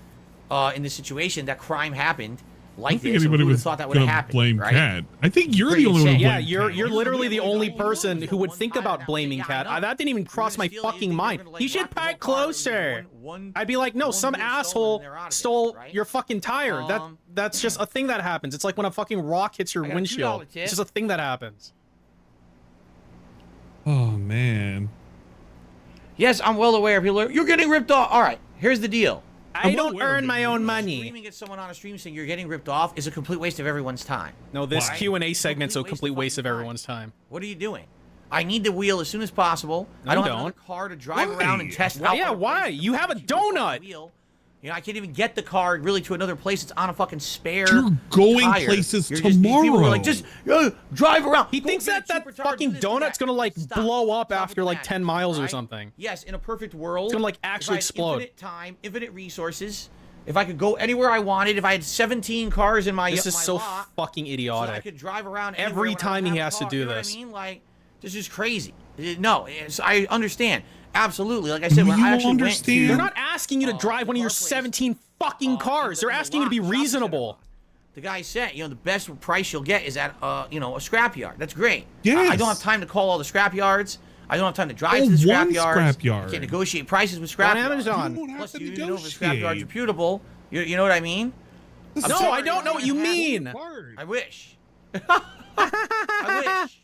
In this situation, that crime happened I like don't think this. So anybody who would have was thought that would going have to happened? blame right? Cat. I think you're Pretty the only one who insane. Yeah, blamed you're Cat. you're literally the only person who would One think time about that blaming yeah, I Cat. know. That didn't even We're cross my gonna feel fucking anything, mind. we're gonna, like, You should rock the whole park car, closer. one I'd be like, no, one some wheel stolen, asshole they're out of it, stole right? your fucking tire. That's just a thing that happens. It's like when a fucking rock hits your I got a $2 windshield. tip. It's just a thing that happens. Oh, man. Yes, I'm well aware. People are, you're getting ripped off. All right, here's the deal. I I'm don't aware of earn it. my own money. Screaming at someone on a stream saying you're getting ripped off is a complete waste of everyone's time. No, this Why? Q&A segment's a complete fucking waste of time. everyone's time. What are you doing? I need the wheel as soon as possible. No, I don't you have another don't. car to drive Why? around and test Well, out. yeah, other why? places. You have a If you put the donut. wheel, you know, I can't even get the car really to another place. It's on a fucking spare. You're going tire. places You're just- these people tomorrow. are like, just drive around. He Go thinks get a that cheaper tire, fucking do this, do donut's that. gonna like Stop. blow up Stop after with like that, 10 miles or right? something. Yes, in a perfect world, It's gonna, like, if actually I had explode. Infinite time, infinite resources. If I could go anywhere I wanted, if I had 17 cars in my This is my so lot, fucking so that I idiotic. could drive around Every anywhere when I time don't he have a has to car, do you know this. What I mean, like, this is crazy. No, I understand. Absolutely. Like I said, when You I actually understand? went They're to not asking you to drive one of your car place, 17 fucking cars. They're asking you to be reasonable. the guy said, you know, the best price you'll get is at, you know, a scrapyard. That's great. Yes. I don't have time to call all the scrapyards. I don't have time to drive Oh, to the one scrapyards. scrapyard. I can't negotiate prices with On scrapyards. Amazon. You don't have Plus, to you know if a scrapyard's negotiate. reputable. You know what I mean? This No, is I don't know what you mean. I wish. I wish.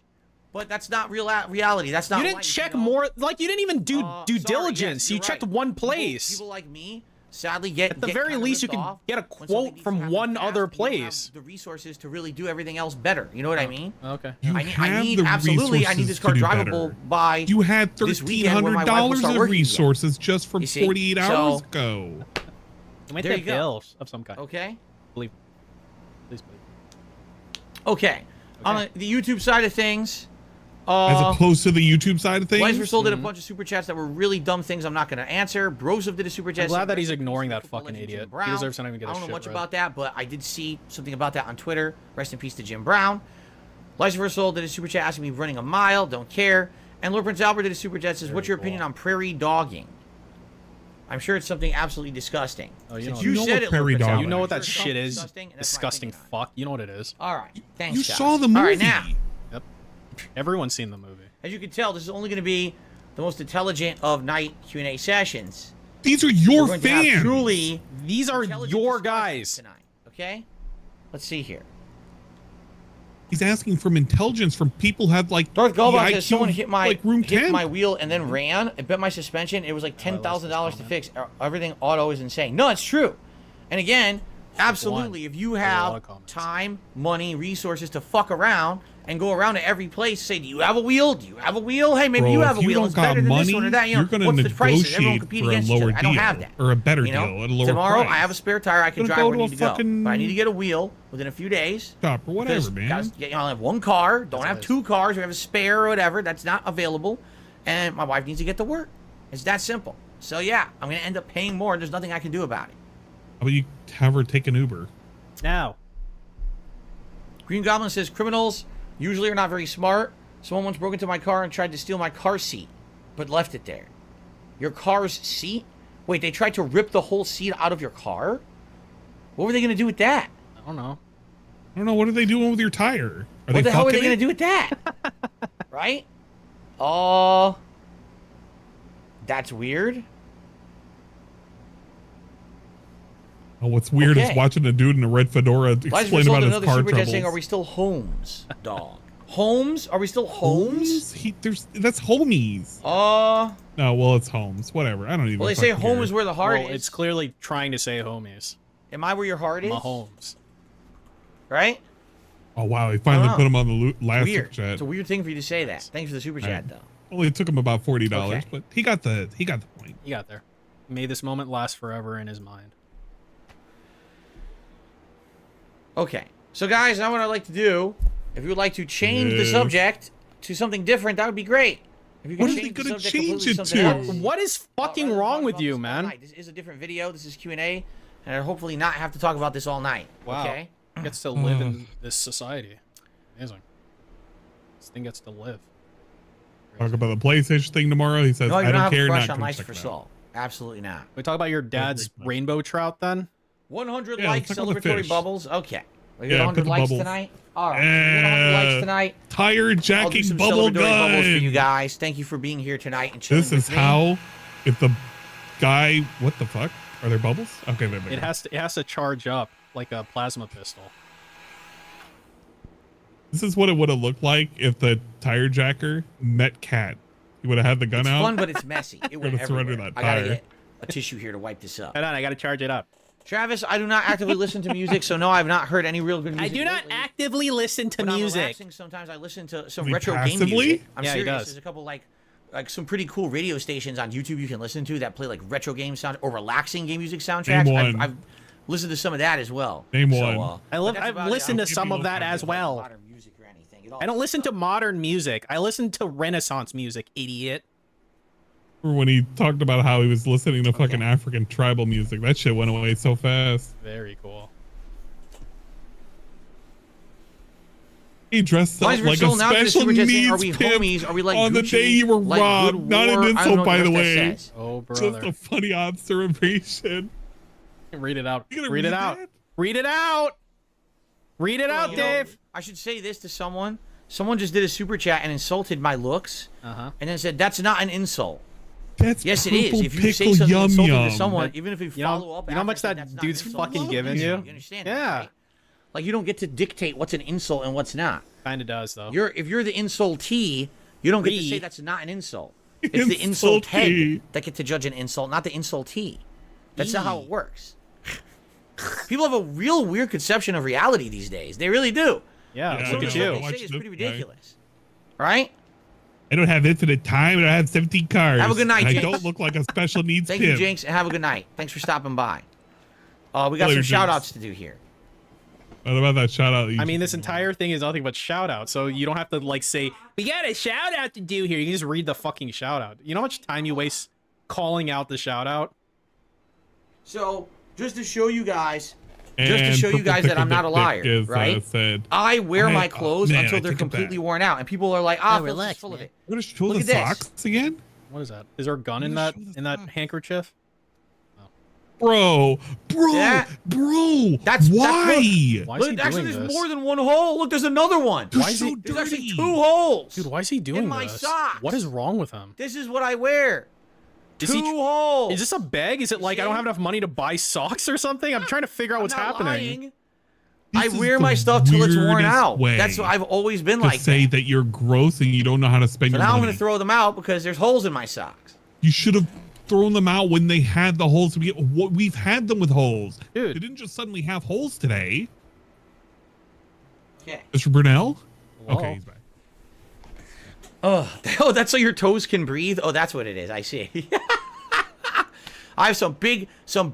But that's not reality. That's not You didn't life, check you know? more. Like, you didn't even do due Sorry, diligence. yes, You you're checked right. one place. People like me, sadly, get At the get very kinda least, you ripped can off get a when something quote needs to from happen one fast other and you don't have place. the resources to really do everything else better. You know what I mean? Okay. You I have need the absolutely. I need resources this car to do drivable better. by. You had this weekend where my wife will $1,300 start of working again. resources just from You see? 48 hours So- ago. You might There have you go. bills of some kind. Okay. Believe. Please believe. Okay. On the YouTube side of things, As opposed to the YouTube side of things. Lights were sold did a bunch of super chats that were really dumb things I'm not going to answer. Brosov did a super chat. I'm glad saying, that he's "Rest in peace ignoring to that football fucking legend idiot. Jim Brown." He deserves to not even get I his don't know shit much read. about that, but I did see something about that on Twitter. Rest in peace to Jim Brown. Lights were sold did a super chat asking me running a mile. Don't care. And Lord Prince Albert did a super chat says, "What's your opinion on prairie dogging?" I'm sure it's something absolutely disgusting. Oh, you Since know you what said it, prairie Lord Prince dog Albert, You know what I'm that sure it's shit is? disgusting, and that's my Disgusting opinion on it. fuck. You know what it is. All right. Thanks, You guys. saw the movie. All right, now. Yep. Everyone's seen the movie. As you can tell, this is only going to be the most intelligent of night Q&A sessions. These are We're your going to have fans. truly These are intelligent your discussions guys. tonight. Okay, let's see here. He's asking from intelligence from people who have like Darth the Galbach IQ says someone of, hit my like room 10. my wheel and then ran. I bet my suspension. It was like $10,000 to fix. Everything auto is insane. No, it's true. And again, absolutely, if you lot have of comments. time, money, resources to fuck around and go around to every place, say, "Do you have a wheel? Do you have a wheel? Hey, maybe Bro, you have a if you wheel. don't It's got better than this money, one or that. You you're know, gonna what's the prices? Everyone negotiate compete for a against each lower other. I don't deal, have that. or a better You know? deal at a lower Tomorrow, price. I have a spare tire. I can Gonna drive go where I to need a to go. fucking But I need to get a wheel within a few days. Shop or whatever, Because man. you only have one car. Don't have what it two cars. We have a spare or whatever. That's not available. And my wife needs to get to work. It's that simple. So yeah, I'm gonna end up paying more, and there's nothing I can do about it. How about you have her take an Uber? Now. Green Goblin says criminals usually are not very smart. Someone once broke into my car and tried to steal my car seat, but left it there. Your car's seat? Wait, they tried to rip the whole seat out of your car? What were they gonna do with that? I don't know. I don't know. What are they doing with your tire? Are What the hell are they fucking gonna it? do with that? Right? That's weird. Oh, what's weird is Okay. watching a dude in a red fedora explain about his car troubles. Saying, are we still Holmes, dog? Holmes? Are we still Holmes? That's homies. No, well, it's Holmes. Whatever. I don't even. Well, they say home is where the heart Well, is. it's clearly trying to say homies. Am I where your heart is? Mahomes. Right? Oh wow, they finally put him on the last Weird. super chat. It's a weird thing for you to say that. Thanks for the super chat, though. Only took him about $40, Okay. but he got the point. He got there. May this moment last forever in his mind. Okay. So, guys, now what I'd like to do, if you would like to change the subject to something different, that would be great. If you could What are they change the gonna subject change completely it something to? else. What is fucking I'd rather wrong talk with about you, this all man? night. This is a different video. This is Q&A, and I'd hopefully not have to talk about this all night. Wow. Okay? Gets to live in this society. Amazing. This thing gets to live. Talk about the PlayStation thing tomorrow. He says, No, you I don't don't have care. a crush Not on gonna Lice check for it out. Soul. Absolutely not. We talk about your dad's rainbow trout then? 100 Yeah, likes, let's talk about the celebratory fish. bubbles. Okay. We Yeah, got put 100 the likes bubbles. tonight. All right. We got 100 likes tonight. Tire I'll do jacking some bubble celebratory bubbles for you gun. guys. Thank you for being here tonight and chilling This is with me. how, if the guy, what the fuck? Are there bubbles? Okay, there. It has to charge up like a plasma pistol. This is what it would have looked like if the tire jacker met Cat. He would have had the gun It's out. fun, but it's messy. It went gonna surrender everywhere. that I gotta tire. get a tissue here to wipe this up. Hold on, I gotta charge it up. Travis, I do not actively listen to music, so no, I've not heard any real good I music do not lately. actively listen to When I'm music. relaxing, sometimes I listen to some Wait, retro game passively? music. I'm Yeah, he serious. does. There's a couple like some pretty cool radio stations on YouTube you can listen to that play like retro game sound or relaxing game music soundtracks. Name one. I've listened to some of that as well. Name So, one. I've listened to some of that as well. Modern music or anything. It all I don't listen to modern music. I listen to Renaissance music, idiot. Remember when he talked about how he was listening to fucking African tribal music? That shit went away so fast. Very cool. He dressed up Why is like a Rachel now to the special super chat saying, needs are we pimp homies? Are we like on the Gucci? day you were Like robbed. Good Not War? an I don't insult, know by what the that way. says. Oh, Just brother. a funny observation. Read it out. You gonna Read it read out. that? Read it out. Read it out, You know, Dave. I should say this to someone. Someone just did a super chat and insulted my looks, Uh-huh. and then said, "That's not an insult." That's Yes, it is. purple If you say pickle something yum insulting yum. to someone, even if you You know- follow up, you know how after much saying, that "That's not dude's an insult," fucking you giving understand. you? You understand? Yeah. That, right? Like you don't get to dictate what's an insult and what's not. Kinda does, though. If you're the insultee, you don't get to say that's not an insult. It's the insulted Insultee. that get to judge an insult, not the insultee. That's not how it works. People have a real weird conception of reality these days. They really do. Yeah, Yeah, look I at know. you. What they Watch say is this pretty guy. ridiculous. Right? I don't have infinite time, and I have 17 cars. Have a good night, and I James. don't look like a special needs Thank pimp. you, Jinx, and have a good night. Thanks for stopping by. We got Later, some shout Jinx. outs to do here. What about that shout out? I mean, this entire thing is nothing but shout out, so you don't have to like say, we got a shout out to do here. You can just read the fucking shout out. You know how much time you waste calling out the shout out? So, just to show you guys, And Purple that I'm not a Pickle liar, Dick is, right? said, I wear my I- clothes man, until I they're take it back. completely worn out, and people are like, Yeah, Phil's relax, just full of man. it. I'm gonna show Look the at this. socks again, What is that? Is there a gun in I'm that gonna show the sock. handkerchief? bro. Yeah. Bro. That's why? Why is Look, he actually, doing there's this? more than one hole. Look, there's another one. They're Why is so he- There's actually dirty. 2 holes. Dude, why is he doing my this? socks. What is wrong with him? This is what I wear. Is 2 he- holes. Is this a beg? Is it like I don't have enough money to buy socks or something? I'm trying to figure out what's I'm not happening. lying. This I is wear the my stuff till it's worn weirdest out. way That's what I've always been to like. say that. that you're gross and you don't know how to spend So your now I'm money. going to throw them out because there's holes in my socks. You should have thrown them out when they had the holes. We've had them with holes. Dude. They didn't just suddenly have holes today. Okay. Mr. Brunel? Hello? Okay, he's back. Oh, that's so your toes can breathe? Oh, that's what it is. I see. I have some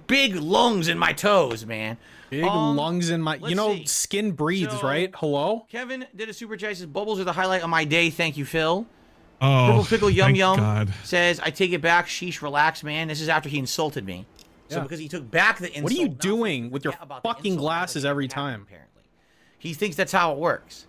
big lungs in my toes, man. Big lungs in my... You let's know, see. skin breathes, So- right? Hello? Kevin did a super chat. Says bubbles are the highlight of my day. Thank you, Phil. Oh, Purple pickle yum thank yum God. says I take it back. Sheesh, relax, man. This is after he insulted me. So Yeah. because he took back the insult. What are you now doing forget with your about the fucking insult, now glasses that it every happened, time? Apparently, he thinks that's how it works.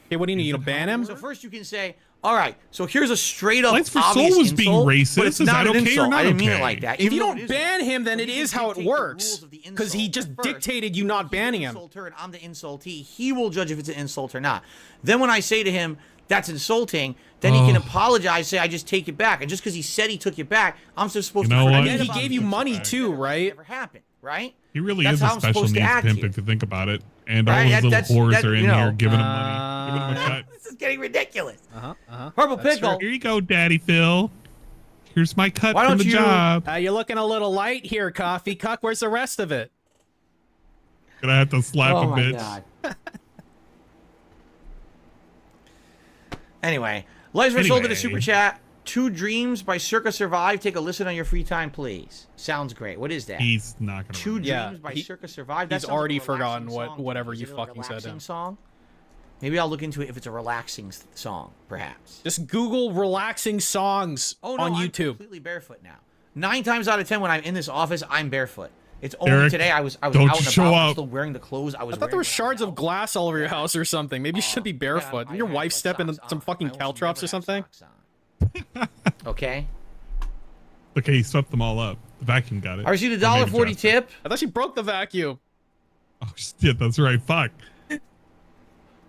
Okay, what do you need? You to ban him? So first you can say, all right, so here's a straight up Lights for Soul obvious was being insult, racist. but it's Is not that an okay or insult. not I didn't mean it okay? like that. If even you though don't it is ban him, then but it you is can how it dictate the works. rules of the Because he insult. just First, dictated you not he's banning the him. insulter and I'm the insultee. He will judge if it's an insult or not. Then when I say to him, that's insulting, then he can apologize, say, I just take it back. And just because he said he took it back, I'm still supposed You know to what? forget And he about gave it. you money Right. too, right? Never happened. right? He really That's is a how I'm special supposed to needs act pimp here. if you think about it. And all Right, those little that's- whores that- are in you know, here giving him money. Giving him a cut. This is getting ridiculous. Uh-huh. Purple That's Pickle. Here you go, Daddy Phil. Here's my cut Why from don't the you- job. You're looking a little light here, Coffee Cuck. Where's the rest of it? Gonna have to slap Oh a my bitch. god. Anyway, Lights for Soul did a super chat. 2 Dreams by Circa Survive. Take a listen on your free time, please. Sounds great. What is that? He's not gonna. 2 Yeah, Dreams by he- Circa Survive. he's That sounds like a already relaxing forgotten song to whatever me. Is you it a fucking said to relaxing him. song? Maybe I'll look into it if it's a relaxing song, perhaps. Just Google relaxing songs Oh no, on I'm YouTube. completely barefoot now. 9 times out of 10 when I'm in this office, I'm barefoot. It's only Eric, today I was out don't and about. show I'm up. still wearing the clothes I was I thought there wearing were when I shards was of out. glass all over your house or something. Maybe you should be barefoot. Did your I wife have, step into socks some on. fucking I almost caltrops or never have something? socks on. Okay. Okay, he swept them all up. The vacuum got it. I received a Or maybe $1.40 Justin. tip. I thought she broke the vacuum. Oh shit, that's right. Fuck.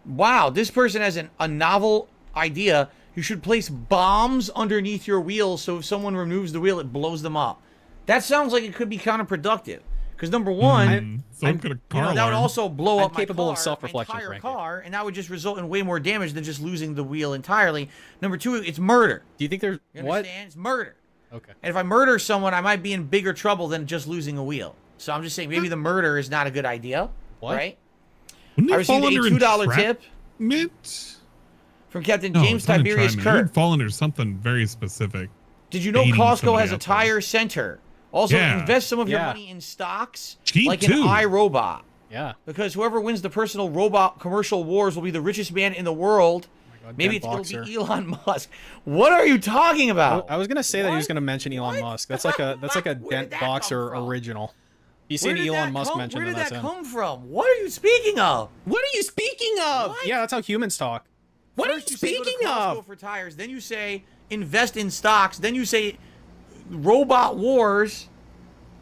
Wow, this person has a novel idea. You should place bombs underneath your wheels so if someone removes the wheel, it blows them up. That sounds like it could be counterproductive. Because number one, So I'm gonna car that would alarm. also blow I'm up my capable of car, self-reflection, my entire Frankie. car, and that would just result in way more damage than just losing the wheel entirely. Number 2, it's murder. Do you think there's You what? understand? It's murder. Okay. And if I murder someone, I might be in bigger trouble than just losing a wheel. So I'm just saying maybe the murder is not a good idea. What? Right? Wouldn't I he received fall a under $2 tip entrapment? from Captain No, James it's not Tiberius entrapment. It would Kirk. fall under something very specific. Did you know Baiting Costco somebody has a out there. tire center? Also, Yeah. invest some of your Yeah. money in stocks, Cheap, like too. an iRobot. Yeah. Because whoever wins the personal robot commercial wars will be the richest man in the world. God, Maybe dead it'll boxer. be Elon Musk. What are you talking about? I was gonna say that he was What? gonna mention Elon What? Musk. That's like a Where dent did that boxer come from? original. If you see Where an did Elon that Musk come- mentioned, Where then did that's that him. come from? What are you speaking of? What are you speaking of? What? Yeah, that's how humans talk. What First are you say go to speaking Costco of? for tires, then you say invest in stocks, then you say robot wars.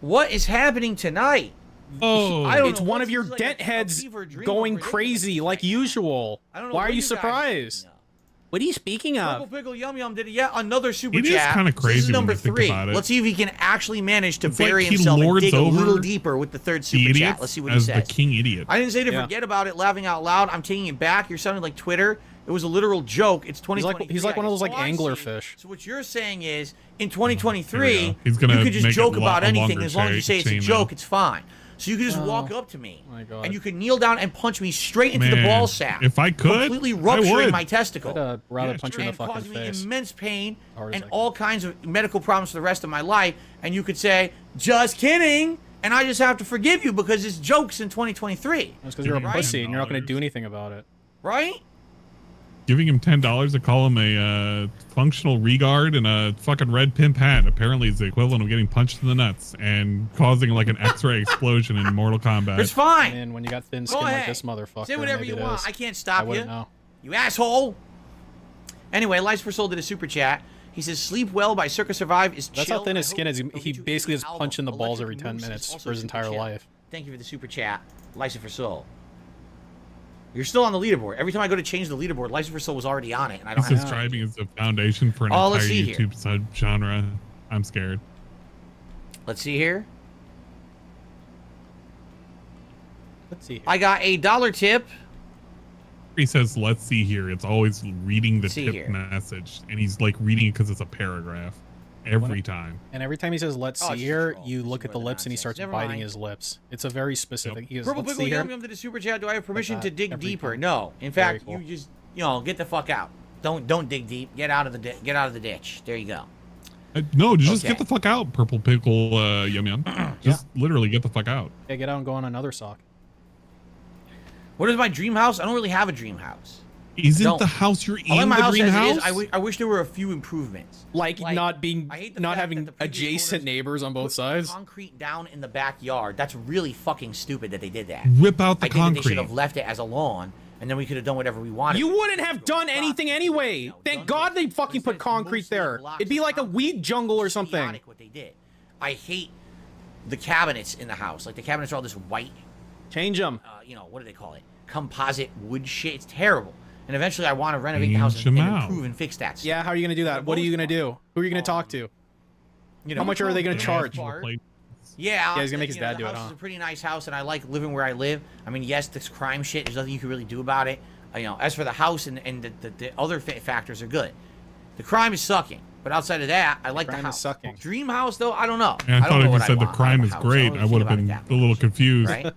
What is happening tonight? Oh, I don't It's know. one What's of your this, like, dent a heads fever dream of going ridiculous crazy like right now? usual. I don't know Why what are you guys are surprised? speaking of. What are you speaking Purple of? Pickle Yum Yum did yet another super It is chat. kinda So this crazy is when number you think 3. about it. Let's see if he can actually manage to It's like bury he himself and lords dig a little over deeper with the third the super chat. idiots Let's see what he as says. the king idiot. I didn't say to Yeah. forget about it, laughing out loud. I'm taking it back. You're sounding like Twitter. It was a literal joke. It's 2023. He's like one of those, like, I see. anglerfish. So what you're saying is, in 2023, Here we go. He's gonna you could just make joke it about a anything longer as long as you say it's a chain joke. now. It's fine. So you could just Oh, walk up to me, my God. and you could kneel down and punch me straight into the Man, ball sack. if I could, completely I rupturing would. my testicle I'd rather Yeah, punch sure. you in the and fucking cause me face. immense pain Hard as and I can. all kinds of medical problems for the rest of my life. And you could say, just kidding. And I just have to forgive you because it's jokes in 2023. That's because you're a Right. pussy and you're not going to do anything about it. Right? Giving him $10 to call him a functional regard and a fucking red pimp hat apparently is the equivalent of getting punched in the nuts and causing like an X-ray explosion in Mortal Kombat. It's fine. And when you got thin Go skin like ahead. this motherfucker, Say whatever maybe you it want. is. I can't I stop you. wouldn't know. You asshole. Anyway, Lights for Soul did a super chat. He says, "Sleep Well" by Circa Survive is chill. That's how thin his I skin hope is. they'll He get you basically his is album. punching the balls Electric every 10 Moose is minutes also for his super entire chill. life. Thank you for the super chat. Lights for Soul. You're still on the leaderboard. Every time I go to change the leaderboard, Lights for Soul was already on it, and I don't This have is to. driving as the foundation for an Oh, entire let's see here. YouTube subgenre. I'm scared. Let's see here. Let's see. I got a $1 tip. He says, "Let's see here." It's always reading the See tip here. message, and he's like reading it because it's a paragraph every time. And every time he says "Let's Oh, see it's here," just- you just look at the ignore the lips and he nonsense. starts Never biting mind. his lips. It's a very specific. He goes, Purple "Let's Pickle see here." Yum Yum did a super chat. Do I have permission that to dig every deeper? time. No. In Very fact, cool. you just get the fuck out. Don't dig deep. Get out of the ditch. There you go. No, just Okay. get the fuck out, Purple Pickle Yum Yum. Just literally get the fuck out. Yeah, get out and go on another sock. What is my dream house? I don't really have a dream house. Isn't Don't. the house you're I like in my the house dream as house? it is. I wish there were a few improvements. Like not I being, hate the not fact having that the previous adjacent owners neighbors on both put sides. Concrete down in the backyard. That's really fucking stupid that they did that. Rip out the I think that they should concrete. have left it as a lawn, and then we could have done whatever we wanted. You wouldn't have done anything anyway. No, Thank done God it. they But fucking instead put it's concrete mostly there. blocks It'd be of like a concrete. weed jungle or It's something. idiotic what they did. I hate the cabinets in the house. Like the cabinets are all this white, Change them. what do they call it? Composite wood shit. It's terrible. And eventually, I want to renovate the house Change and 'em out. improve and fix that. Stuff. Yeah, how are you gonna do that? What are you gonna do? Who are you gonna talk to? You How much are they gonna for the charge? most part, Yeah, he's gonna make his dad the do it, house huh? is a pretty nice house, and I like living where I live. I mean, yes, this crime shit, there's nothing you can really do about it. You know, as for the house and the other factors are good. The crime is sucking, but outside of that, I like the crime house. is sucking. Dream house, though, I don't know. And I don't thought know if you what I said the want crime out of is a house. great, don't I really would think have been about it that a little much, confused. right?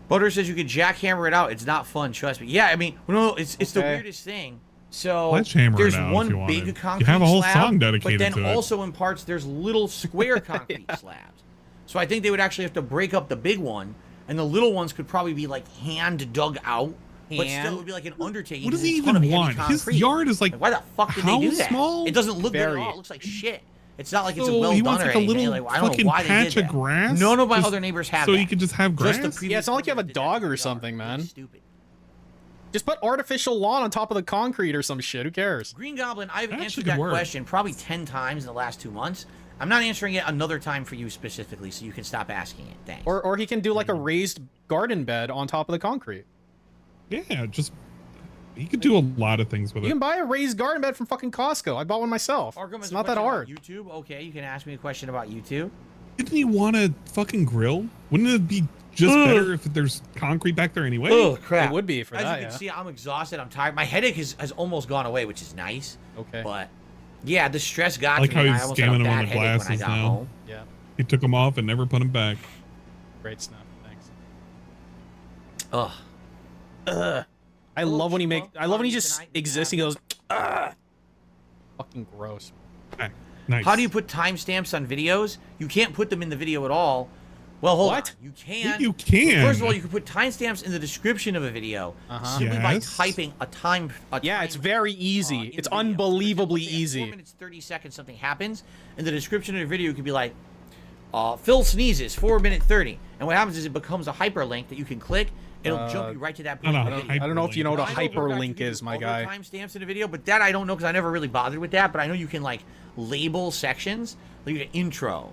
Butter says you could jackhammer it out. It's not fun, trust me. Yeah, I mean, no, it's the Okay. weirdest thing. So Let's hammer there's it out if one you big wanted. concrete You have a whole slab, song dedicated but then to it. also in parts there's little square concrete slabs. So I think they would actually have to break up the big one, and the little ones could probably be like hand dug out. But still, it would be like an undertaking. What does he It's a ton of even heavy want? His concrete. yard is like Why the fuck did they how do that? small? It doesn't look good Very. at all. It looks like shit. It's not like it's a So well he done wants or like a anything. little Like, I don't know fucking why they patch did of that. grass. None of my Just other neighbors have so that. you could just have grass. Just the previous Yeah, it's not like you have a owners did that dog to or the something, yard. man. It's stupid. Just put artificial lawn on top of the concrete or some shit. Who cares? Green Goblin, I've That answered actually that could work. question probably 10 times in the last 2 months. I'm not answering it another time for you specifically, so you can stop asking it. Thanks. Or he can do like a raised garden bed on top of the concrete. Yeah, just he could do a lot of things with You it. can buy a raised garden bed from fucking Costco. I bought one myself. Arkham has It's a not that question about hard. YouTube. Okay, you can ask me a question about YouTube. Didn't he want a fucking grill? Wouldn't it be just better if there's concrete back there anyway? Oh crap! It would be for As that, you can yeah. see, I'm exhausted. I'm tired. My headache has almost gone away, which is nice. Okay. But yeah, the stress got I like to how me. he's I almost had a scamming him on bad the headache when I glasses got now. home. Yeah. He took them off and never put them back. Great stuff. Thanks. Ugh. I love when he make. I love when he just Tonight, exists. He goes, ah. Fucking gross. Okay, nice. How do you put timestamps on videos? You can't put them in the video at all. Well, hold What? on. You can. You can. First of all, you can put timestamps in the description of a video simply by Yes. typing a time. Yeah, it's very easy. in It's the video. unbelievably For example, say at 4 easy. minutes 30 seconds, something happens. In the description of the video, you could be like, Phil sneezes, 4 minute 30. And what happens is it becomes a hyperlink that you can click. It'll jump you right to that point. no, in the no, video. I don't know if you know what a I know for fact you hyperlink can is, do my other guy. timestamps in a video, but that I don't know because I never really bothered with that. But I know you can like label sections, like an intro.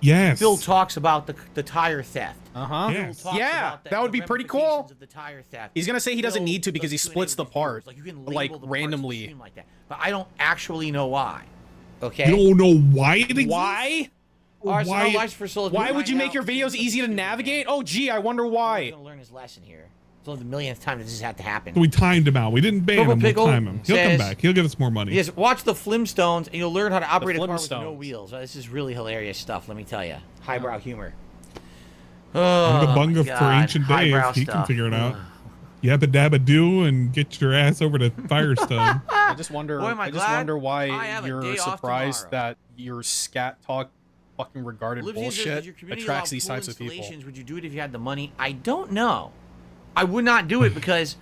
Yes. Phil talks about the tire theft. Uh-huh. Yes. Phil talks Yeah, about that would the be pretty ramifications cool. Of the tire theft. He's gonna say he doesn't Phil need to because he does Q&A splits the with part, viewers. Like, you can like, label the parts of the randomly. stream like that. But I don't actually know why. Okay. You don't know why it exists? Why? All right, so why- no lives for Soul Why right would you now. make your videos easy to navigate? Oh, gee, I wonder He's why. gonna learn his lesson here. It's only the millionth time that this has had to happen. So we timed him out. We didn't ban Purple him. We'll Pickle time him. He'll come says- back. He'll give us more money. Yes, watch the Flintstones and you'll learn how to operate a car with no Flintstones. wheels. This is really hilarious stuff, let me tell you. Highbrow humor. Bunga Oh, bunga my for God. ancient Highbrow days. He can stuff. figure it out. Yabba dabba do and get your ass over to Firestone. I just wonder. Boy, am I I just glad wonder I why have a you're day off surprised tomorrow. that your scat talk, fucking regarded Olivia says, bullshit "Does your community attracts allow these pool types of people. installations? Would you do it if you had the money? I don't know. I would not do it because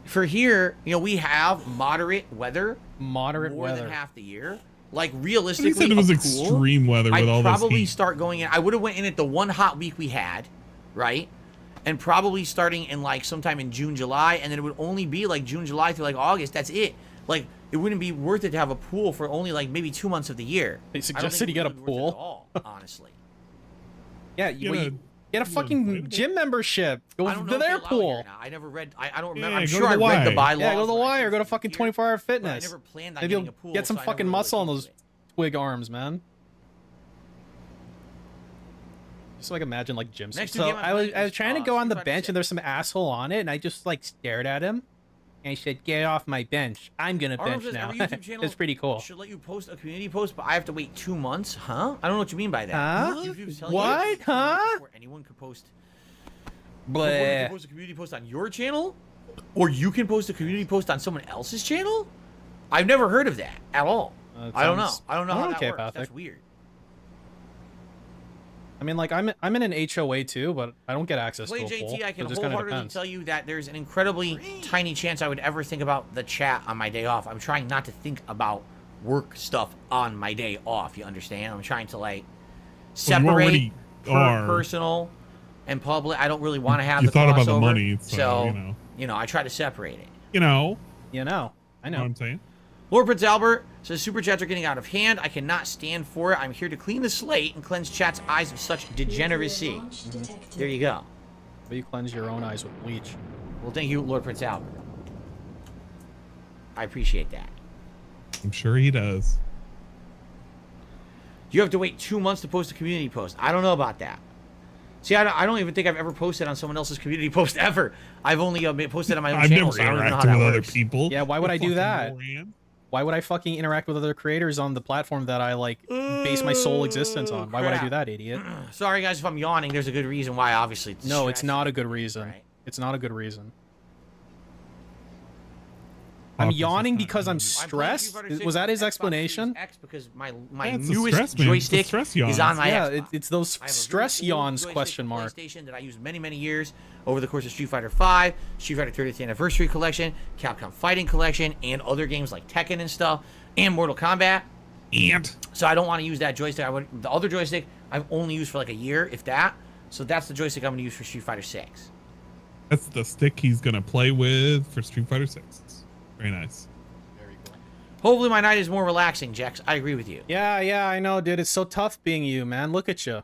for here, we have moderate weather Moderate more weather. than half the year. Like He realistically, said it was a pool, extreme weather with I'd all this probably heat. start going in. I would have went in at the one hot week we had, right? And probably starting in like sometime in June, July, and then it would only be like June, July through like August. That's it. Like it wouldn't be worth it to have a pool for only like maybe 2 months of the year. They I don't suggested think you get a it would be worth it pool. at all, honestly. Yeah, Get well, a- you get a get a fucking inflatable. gym membership. Go I don't know to if they their allow it here pool. or not. I never read. I don't Yeah, remember. I'm go sure to I the read the Y. bylaws. Yeah, go to the when I Y or go to first fucking moved here, 24 Hour but Fitness. I never planned on Maybe getting you'll a pool. get some so I fucking never muscle on really those looked into it. twig arms, man. Just like imagine like gym. Next So game I'm I was playing is, trying to go on the Street Fighter bench 6. and there's some asshole on it and I just like stared at him. And he said, "Get off my bench. I'm gonna Arnold bench says now." every YouTube channel It's pretty cool. should let you post a community post, but I have to wait 2 months, huh? I don't know what you mean by that. Huh? YouTube's telling What? you Huh? before anyone could post. Before you can Bleh. post a community post on your channel, or you can post a community post on someone else's channel. I've never heard of that at all. It I don't know. sounds- I don't know how that okay, works. That's Patrick. weird. I mean, like I'm in an HOA too, but I don't get access Play to a pool. JT, I can It just kind of wholeheartedly depends. tell you that there's an incredibly tiny chance I would ever think about the chat on my day off. I'm trying not to think about work stuff on my day off. You understand? I'm trying to like Well, you separate already are. personal and public. I don't really want to have You the thought about the crossover, money, so, so I try to separate it. You know You know, I what know. I'm saying? Lord Prince Albert says super chats are getting out of hand. I cannot stand for it. I'm here to clean the slate and cleanse chat's eyes of such degeneracy. There you go. But you cleanse your own eyes with bleach. Well, thank you, Lord Prince Albert. I appreciate that. I'm sure he does. You have to wait 2 months to post a community post. I don't know about that. See, I don't even think I've ever posted on someone else's community post ever. I've only posted on my own channel, so I don't even know how that with other works. people. Yeah, why would I do that? Moran. Why would I fucking interact with other creators on the platform that I, like, base my sole existence on? Why would I do that, idiot? Sorry, guys, if I'm yawning. There's a good reason why, obviously. No, it's not a good reason. Right. It's not a good reason. I'm yawning because I'm stressed? Was that his explanation? Because my Yeah, it's a newest stress, man. It's a joystick stress is yawns. on my Yeah, Xbox. it's those I have a stress very old yawns, joystick question from mark. PlayStation that I used many, many years over the course of Street Fighter V, Street Fighter 30th Anniversary Collection, Capcom Fighting Collection, and other games like Tekken and stuff, and Mortal Kombat. And So I don't want to use that joystick. The other joystick I've only used for like a year, if that. So that's the joystick I'm going to use for Street Fighter 6. that's the stick he's gonna play with for Street Fighter 6. Very nice. Hopefully my night is more relaxing, Jax. I agree with you. Yeah, I know, dude. It's so tough being you, man. Look at you.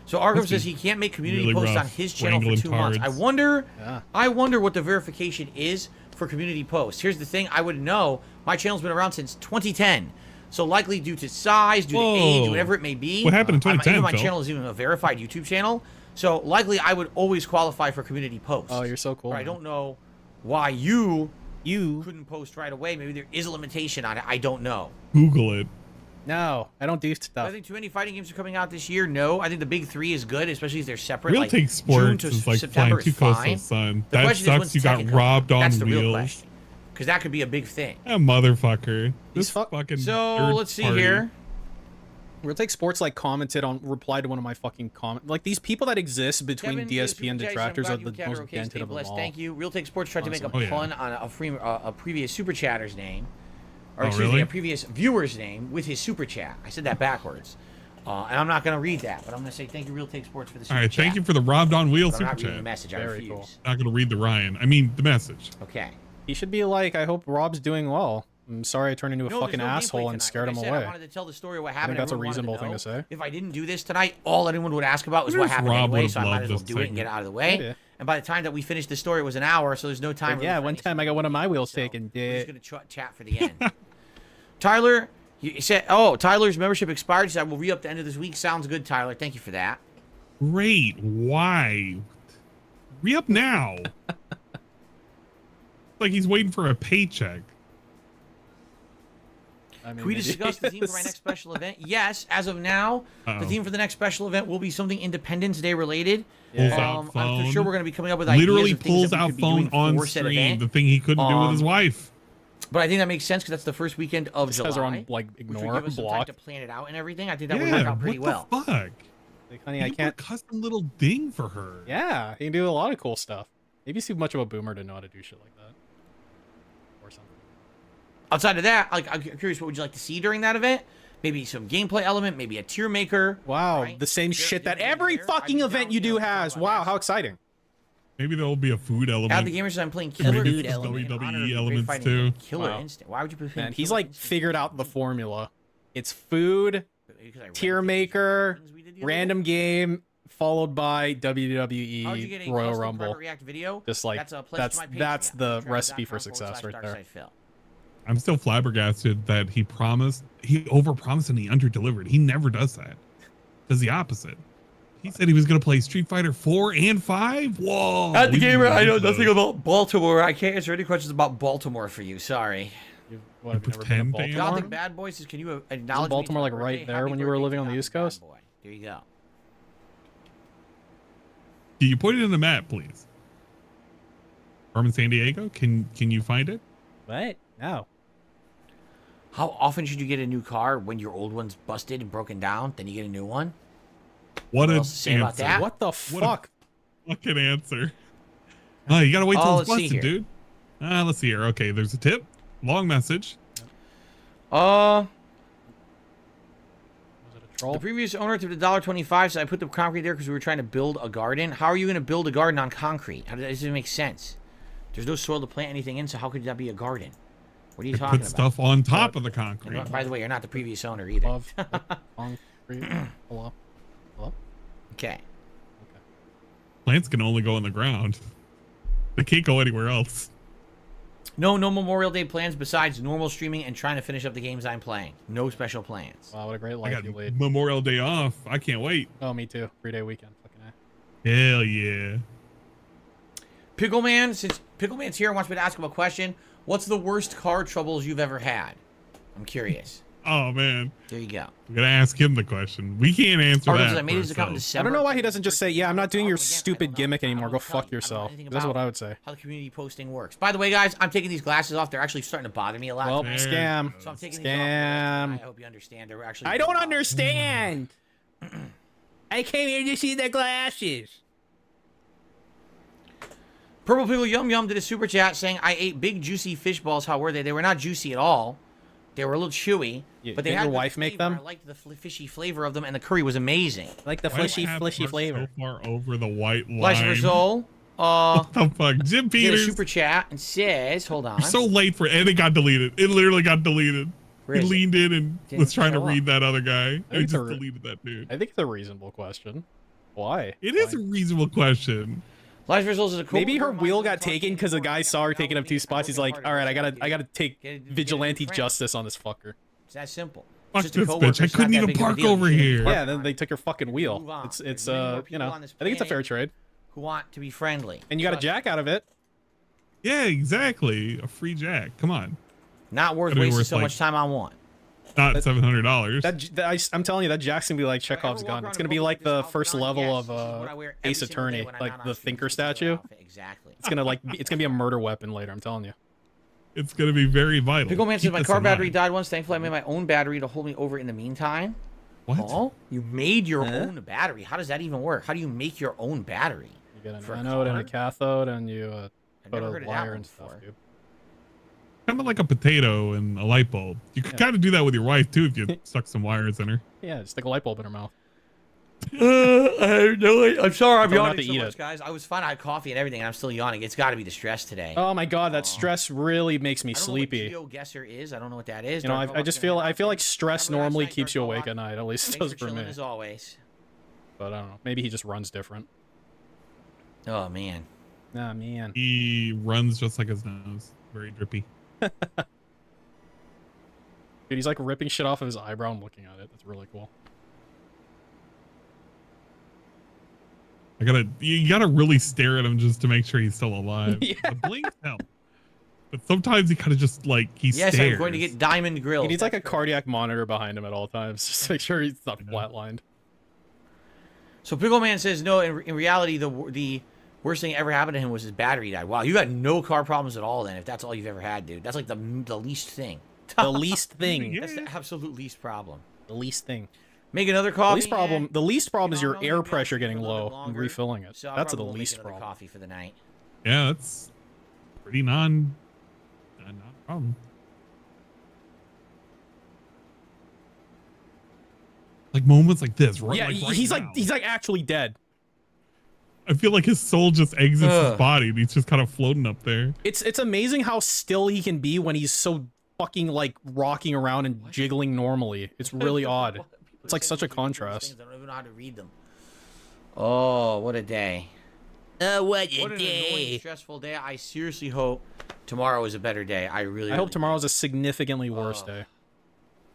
So Arkham Must be says he can't make community really posts rough on his channel for wrangling 2 months. cards. Yeah. I wonder what the verification is for community posts. Here's the thing, I wouldn't know. My channel's been around since 2010. So likely due to size, due to age, Whoa. whatever it may be. What happened in 2010, even my Phil? channel is even a verified YouTube channel. So likely I would always qualify for community posts. Oh, you're so cool. But I man. don't know why you couldn't post right away. Maybe there is a limitation on it. I don't know. Google it. No, I don't do I stuff. think too many fighting games are coming out this year. No, I think the big three is good, especially if they're separate. Real like Take June Sports to is like September flying too is close to fine. the sun. The That question is sucks. when's You got Tekken coming robbed out? on That's the real wheels. question. Because that could be a big thing. That motherfucker. This fuck- fucking. So third let's see party. here. Real Take Sports like commented on, replied to one of my fucking comments. Like these people that exist between Kevin, DSP and Super Chase, detractors I'm are glad the you counted most okay, dented stay of them blessed. all. Thank you. Real Take Sports tried to make a Oh, yeah. pun on a previous super chatter's name. Or Oh, excuse me, really? a previous viewer's name with his super chat. I said that backwards. And I'm not going to read that, but I'm going to say thank you, Real Take Sports, for the super All right. chat. Thank you for the robbed on wheels But I'm super not reading the chat. message. I Very refuse. cool. Not gonna read the Ryan. I mean the message. Okay. He should be like, I hope Rob's doing well. I'm sorry I turned into a No, fucking there's no gameplay asshole and tonight. scared Like him I said, away. I wanted to tell the story of what I happened. think that's a Everyone wanted to reasonable thing know. to say. If I didn't do this tonight, all anyone would ask about was Wonder what if happened Rob anyway, would've so I might loved as well this do it and get segment. it out of the way. Yeah. And by the time that we finished the story, it was an hour, so there's no time. Like, yeah, really for one any time I got one of my wheels so taken. We're just Did gonna chat for the end. Tyler, you said, oh, Tyler's membership expired. He said, we'll re-up the end of this week. Sounds good, Tyler. Thank you for that. Great. Why? Re-up now. Like he's waiting for a paycheck. I mean, Can we maybe discuss the theme for my yes. next special event? Yes, as of now, the Uh-oh. theme for the next special event will be something Independence Day related. Pulls out I'm phone. sure we're going to be coming up with Literally ideas of things pulls that we out could be phone doing on for said stream. event. The thing he couldn't do with his wife. But I think that makes sense because that's the first weekend of Just 'cause they're July. on, like, which would ignore, give us some time block. to plan it out and everything. I think that would work Yeah. out pretty well. What the fuck? Like, honey, I You can't. put a custom little ding for her. Yeah, he can do a lot of cool stuff. Maybe he's too much of a boomer to know how to do shit like that. Or something. Outside of that, like, I'm curious, what would you like to see during that event? Maybe some gameplay element, maybe a tier maker. Wow, right? the same There- shit that there's every there. fucking I'd be event down, you you know, do to talk has. about Wow, that. how exciting. Maybe there will be a food element. Add the gamers that I'm playing Maybe Killer it's Instinct. in WWE honor of the great elements fighting too. game, Killer Wow. Instinct. Why would you put Man, he's Killer like Instinct? figured out the formula. It's food, Because I read tier the maker, things we did the other random day. game, followed by How'd you get WWE a Royal custom Rumble. private React video? Just like That's a pledge that's to my that's Patreon. the Patreon.com recipe for / success right there. DarksydePhil. I'm still flabbergasted that he overpromised and he underdelivered. He never does that. Does the opposite. He said he was going to play Street Fighter 4 and 5. Whoa. At the we gamer, I know love nothing those. about Baltimore. I can't answer any questions about Baltimore for you. Sorry. What, have you never been to pretend they Baltimore? are? Gothic Bad Boy says, can you acknowledge me Baltimore, to like, my right birthday? there Happy when you were birthday living to on the Gothic East Bad Coast? Boy. There you go. Can you put it in the map, please? Carmen San Diego? Can you find it? What? No. How often should you get a new car when your old one's busted and broken down? Then you get a new one? What What an else to say about answer. that? What the What a fuck? fucking answer. Oh, you gotta wait till Oh, it's let's see busted, here. dude. Let's see here. Okay, there's a tip. Long message. Was it a troll? The previous owner took the $1.25, so I put the concrete there because we were trying to build a garden. How are you going to build a garden on concrete? How does it make sense? There's no soil to plant anything in, so how could that be a garden? What are you I talking put about? stuff on top of the concrete. By the way, you're not the previous owner either. Above concrete. Hello. Hello. Okay. Plants can only go in the ground. They can't go anywhere else. No Memorial Day plans besides normal streaming and trying to finish up the games I'm playing. No special plans. Wow, what a great I life got you lead. Memorial Day off. I can't wait. Oh, me too. 3-day weekend. Fucking A. Hell yeah. Pickleman, since Pickleman's here and wants me to ask him a question, what's the worst car troubles you've ever had? I'm curious. Oh man. There you go. I'm gonna ask him the question. We can't answer that. I made his account in I December. don't know why he doesn't just say, yeah, I'm not doing your stupid gimmick anymore. Go fuck yourself. That's what I would say. How the community posting works. By the way, guys, I'm taking these glasses off. They're actually starting to bother me a lot. Well, today. scam. So I'm taking these Scam. off. I hope you understand. They're actually. I don't understand. I came here to see the glasses. Purple Pickle Yum Yum did a super chat saying, I ate big juicy fish balls. How were they? They were not juicy at all. They were a little chewy. But they did had your good wife make flavor. them? I liked the fishy flavor of them, and the curry was amazing. Like the Why do fleshy, I have fleshy ours flavor. So far over the white line. Liza Rizol, What the fuck? Jim did a Peters. super chat and says, hold on. You're so late for it. And it got deleted. It literally got deleted. Where He is it? leaned in and Didn't was trying to show up. read that other guy. And it's just a- deleted that dude. I think it's a reasonable question. Why? It is a reasonable question. Liza Rizol is a cool. Maybe her wheel got taken because the guy saw her taking up 2 spots. He's like, all right, I gotta take vigilante justice on this fucker. It's that simple. Fuck It's just a this coworker, bitch. I it's not couldn't that even big of a park deal. You over shouldn't here. park Yeah, on then it. they took your fucking Move wheel. on. It's There's many more you people know, on this I think it's a fair planet trade. Who want to be friendly. And you got a Trust jack out of it. Yeah, exactly. A free jack. Come on. me. Not worth Gotta be wasting worth, so like- much time on one. Not $700. I'm telling you, that jack's gonna be like Chekhov's gun. It's gonna be like the first level of Ace Attorney, like the Thinker statue. Exactly. It's gonna be a murder weapon later. I'm telling you. It's going to be very vital. Pickle Man says Keep my this car in battery mind. died once. Thankfully, I made my own battery to hold me over in the meantime. What? Oh, you made your own battery. How does that even work? How do you make your own battery? You get For an a anode and a car? cathode, and you I've put never a heard of that wire one and stuff, before. dude. Kind of like a potato and a light bulb. You could kind of do that with your wife, too, if you stuck some wires in her. Yeah, just stick a light bulb in her mouth. I'm sorry, I'm Tell her not yawning to so eat much, it. guys. I was fine. I had coffee and everything, and I'm still yawning. It's got to be the stress today. Oh my god, that stress really makes me I don't sleepy. know what Geo-Guesser is. I don't know what that is. You know, I just feel like stress Remember last normally night, keeps you Dark awake Bullock? at night. At least it Thanks does for chilling me. as always. But I don't know. Maybe he just runs different. Oh man. Ah man. He runs just like his nose. Very drippy. Dude, he's like ripping shit off of his eyebrow and looking at it. That's really cool. You gotta really stare at him just to make sure he's still alive. Yeah. The blinks help. But sometimes he kind of just like, he Yes, stares. I'm going to get diamond grills. He needs like a That's right. cardiac monitor behind him at all times, just to make sure he's not flatlined. So Pickle Man says no. In reality, the worst thing ever happened to him was his battery died. Wow, you got no car problems at all. Then, if that's all you've ever had, dude, that's like the least thing. The least thing. Yeah. That's the absolute least problem. The least thing. Make another The coffee. least problem. The least problem is You your know, air maybe I'll pressure keep it getting a little bit low and longer. refilling it. So I That's the probably will make least another problem. coffee for the night. Yeah, that's pretty not a problem. Like moments like this, right? Yeah, right he's now. like actually dead. I feel like his soul just exits his Ugh. body and he's just kind of floating up there. It's amazing how still he can be when he's so fucking like rocking around and jiggling normally. It's really odd. It's like such a contrast. I don't even know how to read them. Oh, what a day. What What a an annoying, day. stressful day. I seriously hope tomorrow is a better day. I really I hope really tomorrow's a significantly worse Oh. day.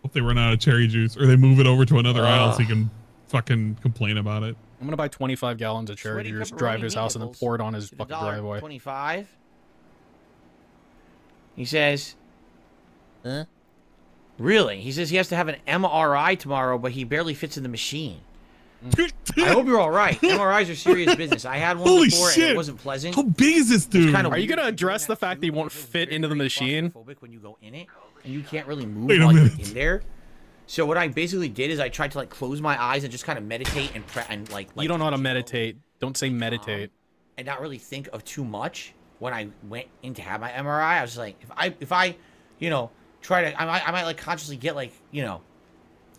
Hope they run out of cherry juice or they move it over to another aisle so he can fucking complain about it. I'm gonna buy 25 gallons of cherry Sweaty juice, pepperoni drive to his house, and then meatballs pour it on his to the fucking driveway. $1.25. He says, Huh? really? He says he has to have an MRI tomorrow, but he barely fits in the machine. I hope you're all right. MRIs are serious business. I had one Holy before and shit. it wasn't pleasant. How big is this dude? Kinda Are you weird. gonna address the fact that he won't fit into the machine? Claustrophobic when you go in it, and you can't really move Wait a while you're minute. in there. So what I basically did is I tried to like close my eyes and just kind of meditate and You don't know how to meditate. Don't say meditate. and not really think of too much. When I went in to have my MRI, I was like, if I, you know, try to, I might like consciously get like, you know,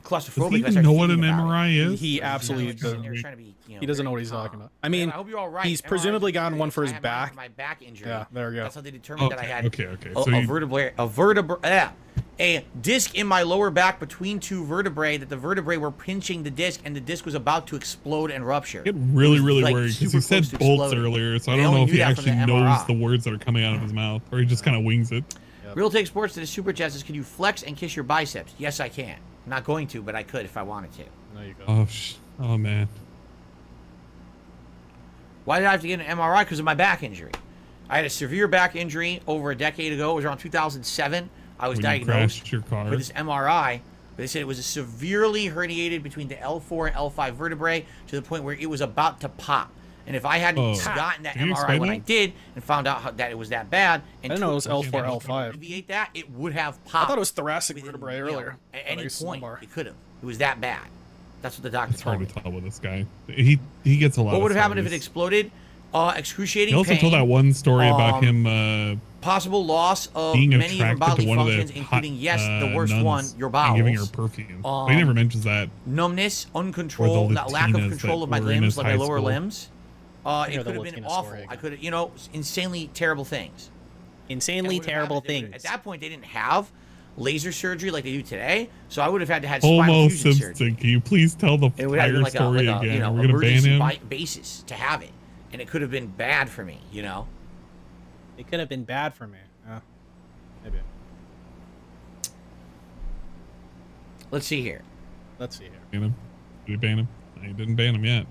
claustrophobic. Does he if I even start know what an thinking about it. MRI is? He You know, absolutely like, sitting doesn't. there trying to be, you know, He doesn't know what very he's talking calm. about. I mean, I hope you're all right. he's MRIs presumably are gotten one for serious. his I had back. my back injury. Yeah, there we go. That's how they determined that I had Okay. a vertebra. a disc in my lower back between two vertebrae that the vertebrae were pinching the disc, and the disc was about to explode and rupture. I get really, really like, worried because super he said close to bolts exploding. earlier, so They I don't only know if knew he that from actually the knows MRI. the words that are coming out of his mouth, or he just kind of wings it. Real Take Sports to the super chat says, can you flex and kiss your biceps? Yes, I can. I'm not going to, but I could if I wanted to. No, you go. Oh man. Why did I have to get an MRI? Because of my back injury. I had a severe back injury over a decade ago. It was around 2007. I was When you diagnosed crashed your car. with this MRI. But they said it was a severely herniated between the L4 and L5 vertebrae to the point where it was about to pop. And if I hadn't gotten that Can you MRI explain when that? I did and found out that it was that bad, and I didn't know it was took L4, steps to L5. alleviate that, it would have I popped. thought it was thoracic within, vertebrae you know, earlier. at But I any used point, lumbar. it could have. It was that bad. That's what the doctor It's told hard me. to tell with this guy. He gets a lot. What of would have happened if it stories. exploded? Excruciating He also pain. told that one story about him Possible loss of being many of your attracted bodily to one of functions, the including, hot, yes, the worst nuns one, your and bowels. giving her perfume. But he never mentions that. Numbness, Or uncontrol, the lack of Latinas control that of my were in limbs, his like my high lower school. limbs. It the could have been Latina awful. story I again. could have, you know, insanely terrible things. Insanely That would've terrible happened. They would've- things. At that point, they didn't have laser surgery like they do today, so I would have had to have spinal Homo fusion surgery. Simpson, can you please tell the It would have been entire like story a again? you know, We're gonna ban emergency him. basis to have it, and it could have been bad for me, you know. It could have been bad for me. Maybe. Let's see here. Let's see here. Ban him. Did he ban him? He didn't ban him yet.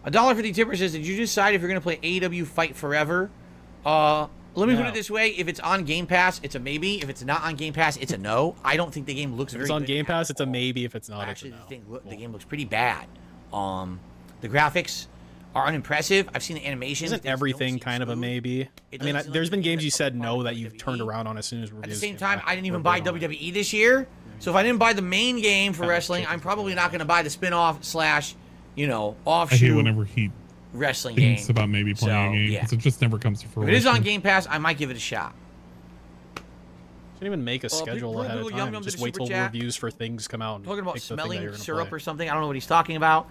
$1.50 tipper says, did you decide if you're going to play AEW Fight Forever? Let me put No. it this way. If it's on Game Pass, it's a maybe. If it's not on Game Pass, it's a no. I don't think the game looks If very it's on good Game at Pass, it's a all. maybe. If it's not, Actually, it's a no. the game looks pretty bad. The graphics are unimpressive. I've seen the animations. Isn't They just don't everything seem kind of a smooth. maybe? It I mean, doesn't seem there's like been the game games you that's said up no by that you've turned WWE. around on as soon as At reviews the same came time, out. I didn't even We're buy good on it. WWE this year. So if I didn't buy the main game for Kinda wrestling, chicken I'm for probably the not going to buy the spin-off slash, you know, I hate offshoot whenever he wrestling game. thinks about maybe playing a game yeah. because it just never comes to If fruition. it is on Game Pass, I might give it a shot. Shouldn't even make a schedule Big ahead of Little Yum time. Yum Just did a wait super till chat. reviews for things come out. And Talking about pick the thing that smelling you're gonna syrup play. or something. I don't know what he's talking about.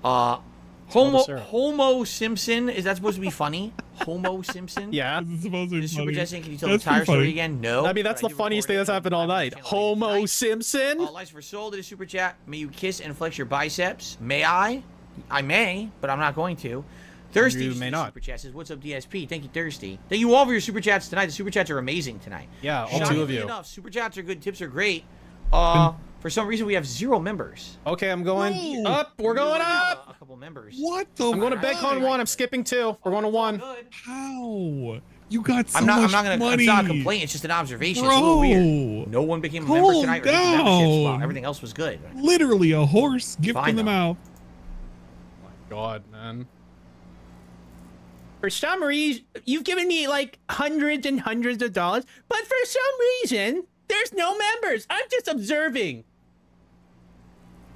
Smell the syrup. Homo Simpson. Is that supposed to be funny? Homo Simpson? Yeah. This is supposed to be The Super funny. Chat saying, can you tell That's the entire pretty funny. story again? No. I mean, that's but the did funniest record thing it. that's happened all night. Channel later Homo tonight. Simpson. Lights for Soul did a super chat. May you kiss and flex your biceps? May I? I may, but I'm not going to. Thirsty You may not. super chat says, what's up, DSP? Thank you, Thirsty. Thank you all for your super chats tonight. The super chats are amazing tonight. Yeah, all two of Shockingly you. enough, super chats are good. Tips are great. For some reason, we have 0 members. Okay, I'm going No. up. We're going We have up. A couple members. What the? I'm going to fuck? BegCon 1. I'm skipping 2. We're going to 1. Good. How? You got so I'm not much gonna. money. It's not a complaint. It's just an observation. It's a little Bro. weird. No one became a member Calm tonight. Or took memberships. Well, down. everything else was good. Literally a horse gift Fine, in the though. mouth. Oh my God, man. For some reason, you've given me like hundreds and hundreds of dollars, but for some reason, there's no members. I'm just observing.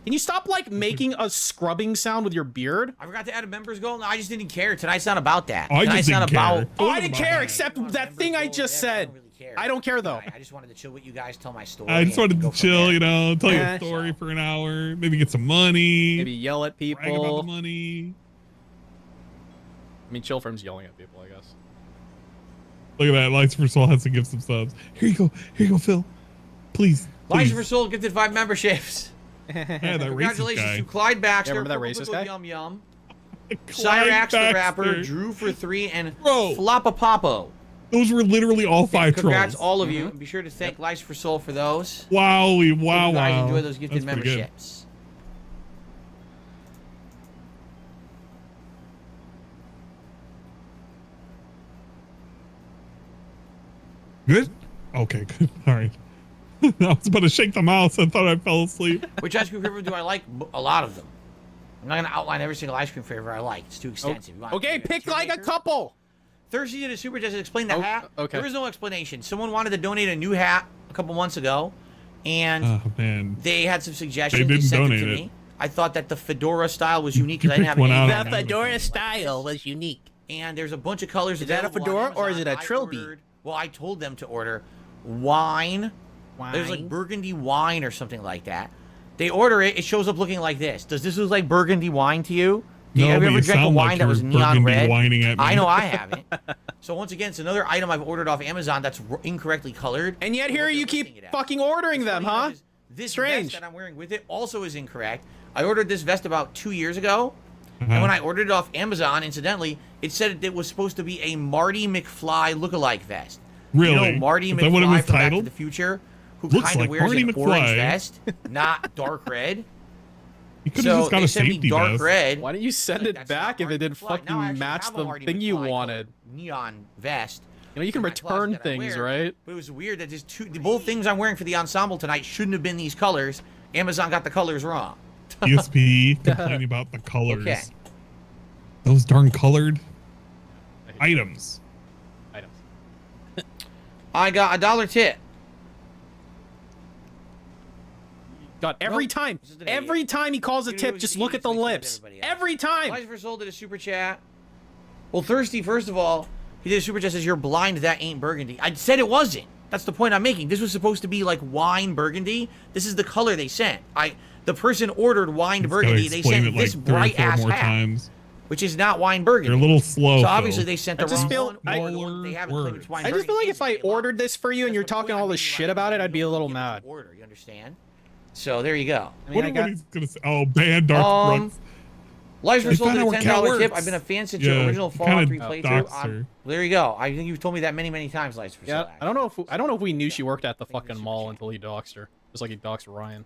Can you stop like making a scrubbing sound with your beard? I forgot to add a members goal. No, I just didn't care. Tonight's not about that. I just Tonight's not didn't care. about. It Oh, I wasn't didn't about care that. except Members that thing I goal, just whatever, said. I don't really care. I don't care though. I just wanted to chill with you guys, tell my story. I just and wanted go to from chill, there. you know, tell you Yeah. a story for an hour, maybe get some money, Maybe yell at brag about people. the money. I mean, chill from yelling at people, I guess. Look at that. Lights for Soul has to give some subs. Here you go, Phil. Please. Lights please. for Soul gifted 5 memberships. Yeah, that racist Congratulations guy. to Clyde Baxter. Yeah, remember that Purple racist Pickle guy? Yum Yum. Clyde Cyrax the rapper. Baxter. Drew for 3 and Bro. Flopapapo. Those were literally all 5 Congrats trolls. all of you. And be sure to thank Lights for Soul for those. Wowie, Hope wow, you guys wow. enjoy those gifted That's pretty good. memberships. Good? Okay, good. All right. I was about to shake the mouse. I thought I fell asleep. Which ice cream flavor do I like? A lot of them. I'm not going to outline every single ice cream flavor I like. It's too extensive. You want Okay, to pick like a couple. Thirsty did a super just explain the Oh, hat. okay. There is no explanation. Someone wanted to donate a new hat a couple months ago, and Oh, man. they had some suggestions. They didn't sent it donate to it. me. I thought that the fedora style was unique You because I didn't have picked one any. out The on fedora style was unique. And there's a bunch of colors. Is that a available on fedora or is it Amazon. a I trilby? ordered- Well, I told them to order wine. There's like Wine. burgundy wine or something like that. They order it. It shows up looking like this. Does this look like burgundy wine to you? No, Have you but ever you drank a sound wine like that was you're neon burgundy red? whining at me. I know I haven't. So once again, it's another item I've ordered off Amazon that's incorrectly colored. And yet here you keep fucking ordering them, huh? This Strange. vest that I'm wearing with it also is incorrect. I ordered this vest about 2 years ago, and when I ordered it off Amazon, incidentally, it said it was supposed to be a Marty McFly lookalike vest. Really? You know Marty Is that what it was McFly from Back to titled? the Future, who Looks kind of like wears Marty an McFly. orange vest, not dark red. You could have just got they a sent me safety dark vest. red. Why didn't you send Like, it that's back not if it didn't Marty McFly. Now I fucking actually match have a the Marty thing you McFly wanted? Neon vest. You know, you can in my closet return that I things, wear. right? But it was weird that both things I'm wearing for the ensemble tonight shouldn't have been these colors. Amazon got the colors wrong. DSP complaining about the colors. Okay. Those darn colored items. I got $1 tip. God, every time he calls a tip, just look at the lips. Every time. Lifer sold did a super chat. Well, Thirsty, first of all, he did a super chat says you're blind. That ain't burgundy. I said it wasn't. That's the point I'm making. This was supposed to be like wine burgundy. This is the color they sent. The person ordered wine burgundy. They sent this bright ass hat, which is not wine burgundy. They're a little slow. So obviously they sent the wrong one. They haven't claimed it's wine I just burgundy. feel like if I It's a lot. ordered this for you and you're talking all this shit about it, I'd be a little mad. Order, you understand? So there you go. I mean, What he's gonna say? Oh, ban Dark Brooks. Lifer sold found a out what cat $10 tip. works. I've been a fan since Yeah, your original he Fallout kinda 3 doxed playthrough. her. Well, there you go. I think you've told me that many times, Lifer. Yeah, I don't know if we knew she worked at the fucking mall until he doxed her, just like he doxed Ryan.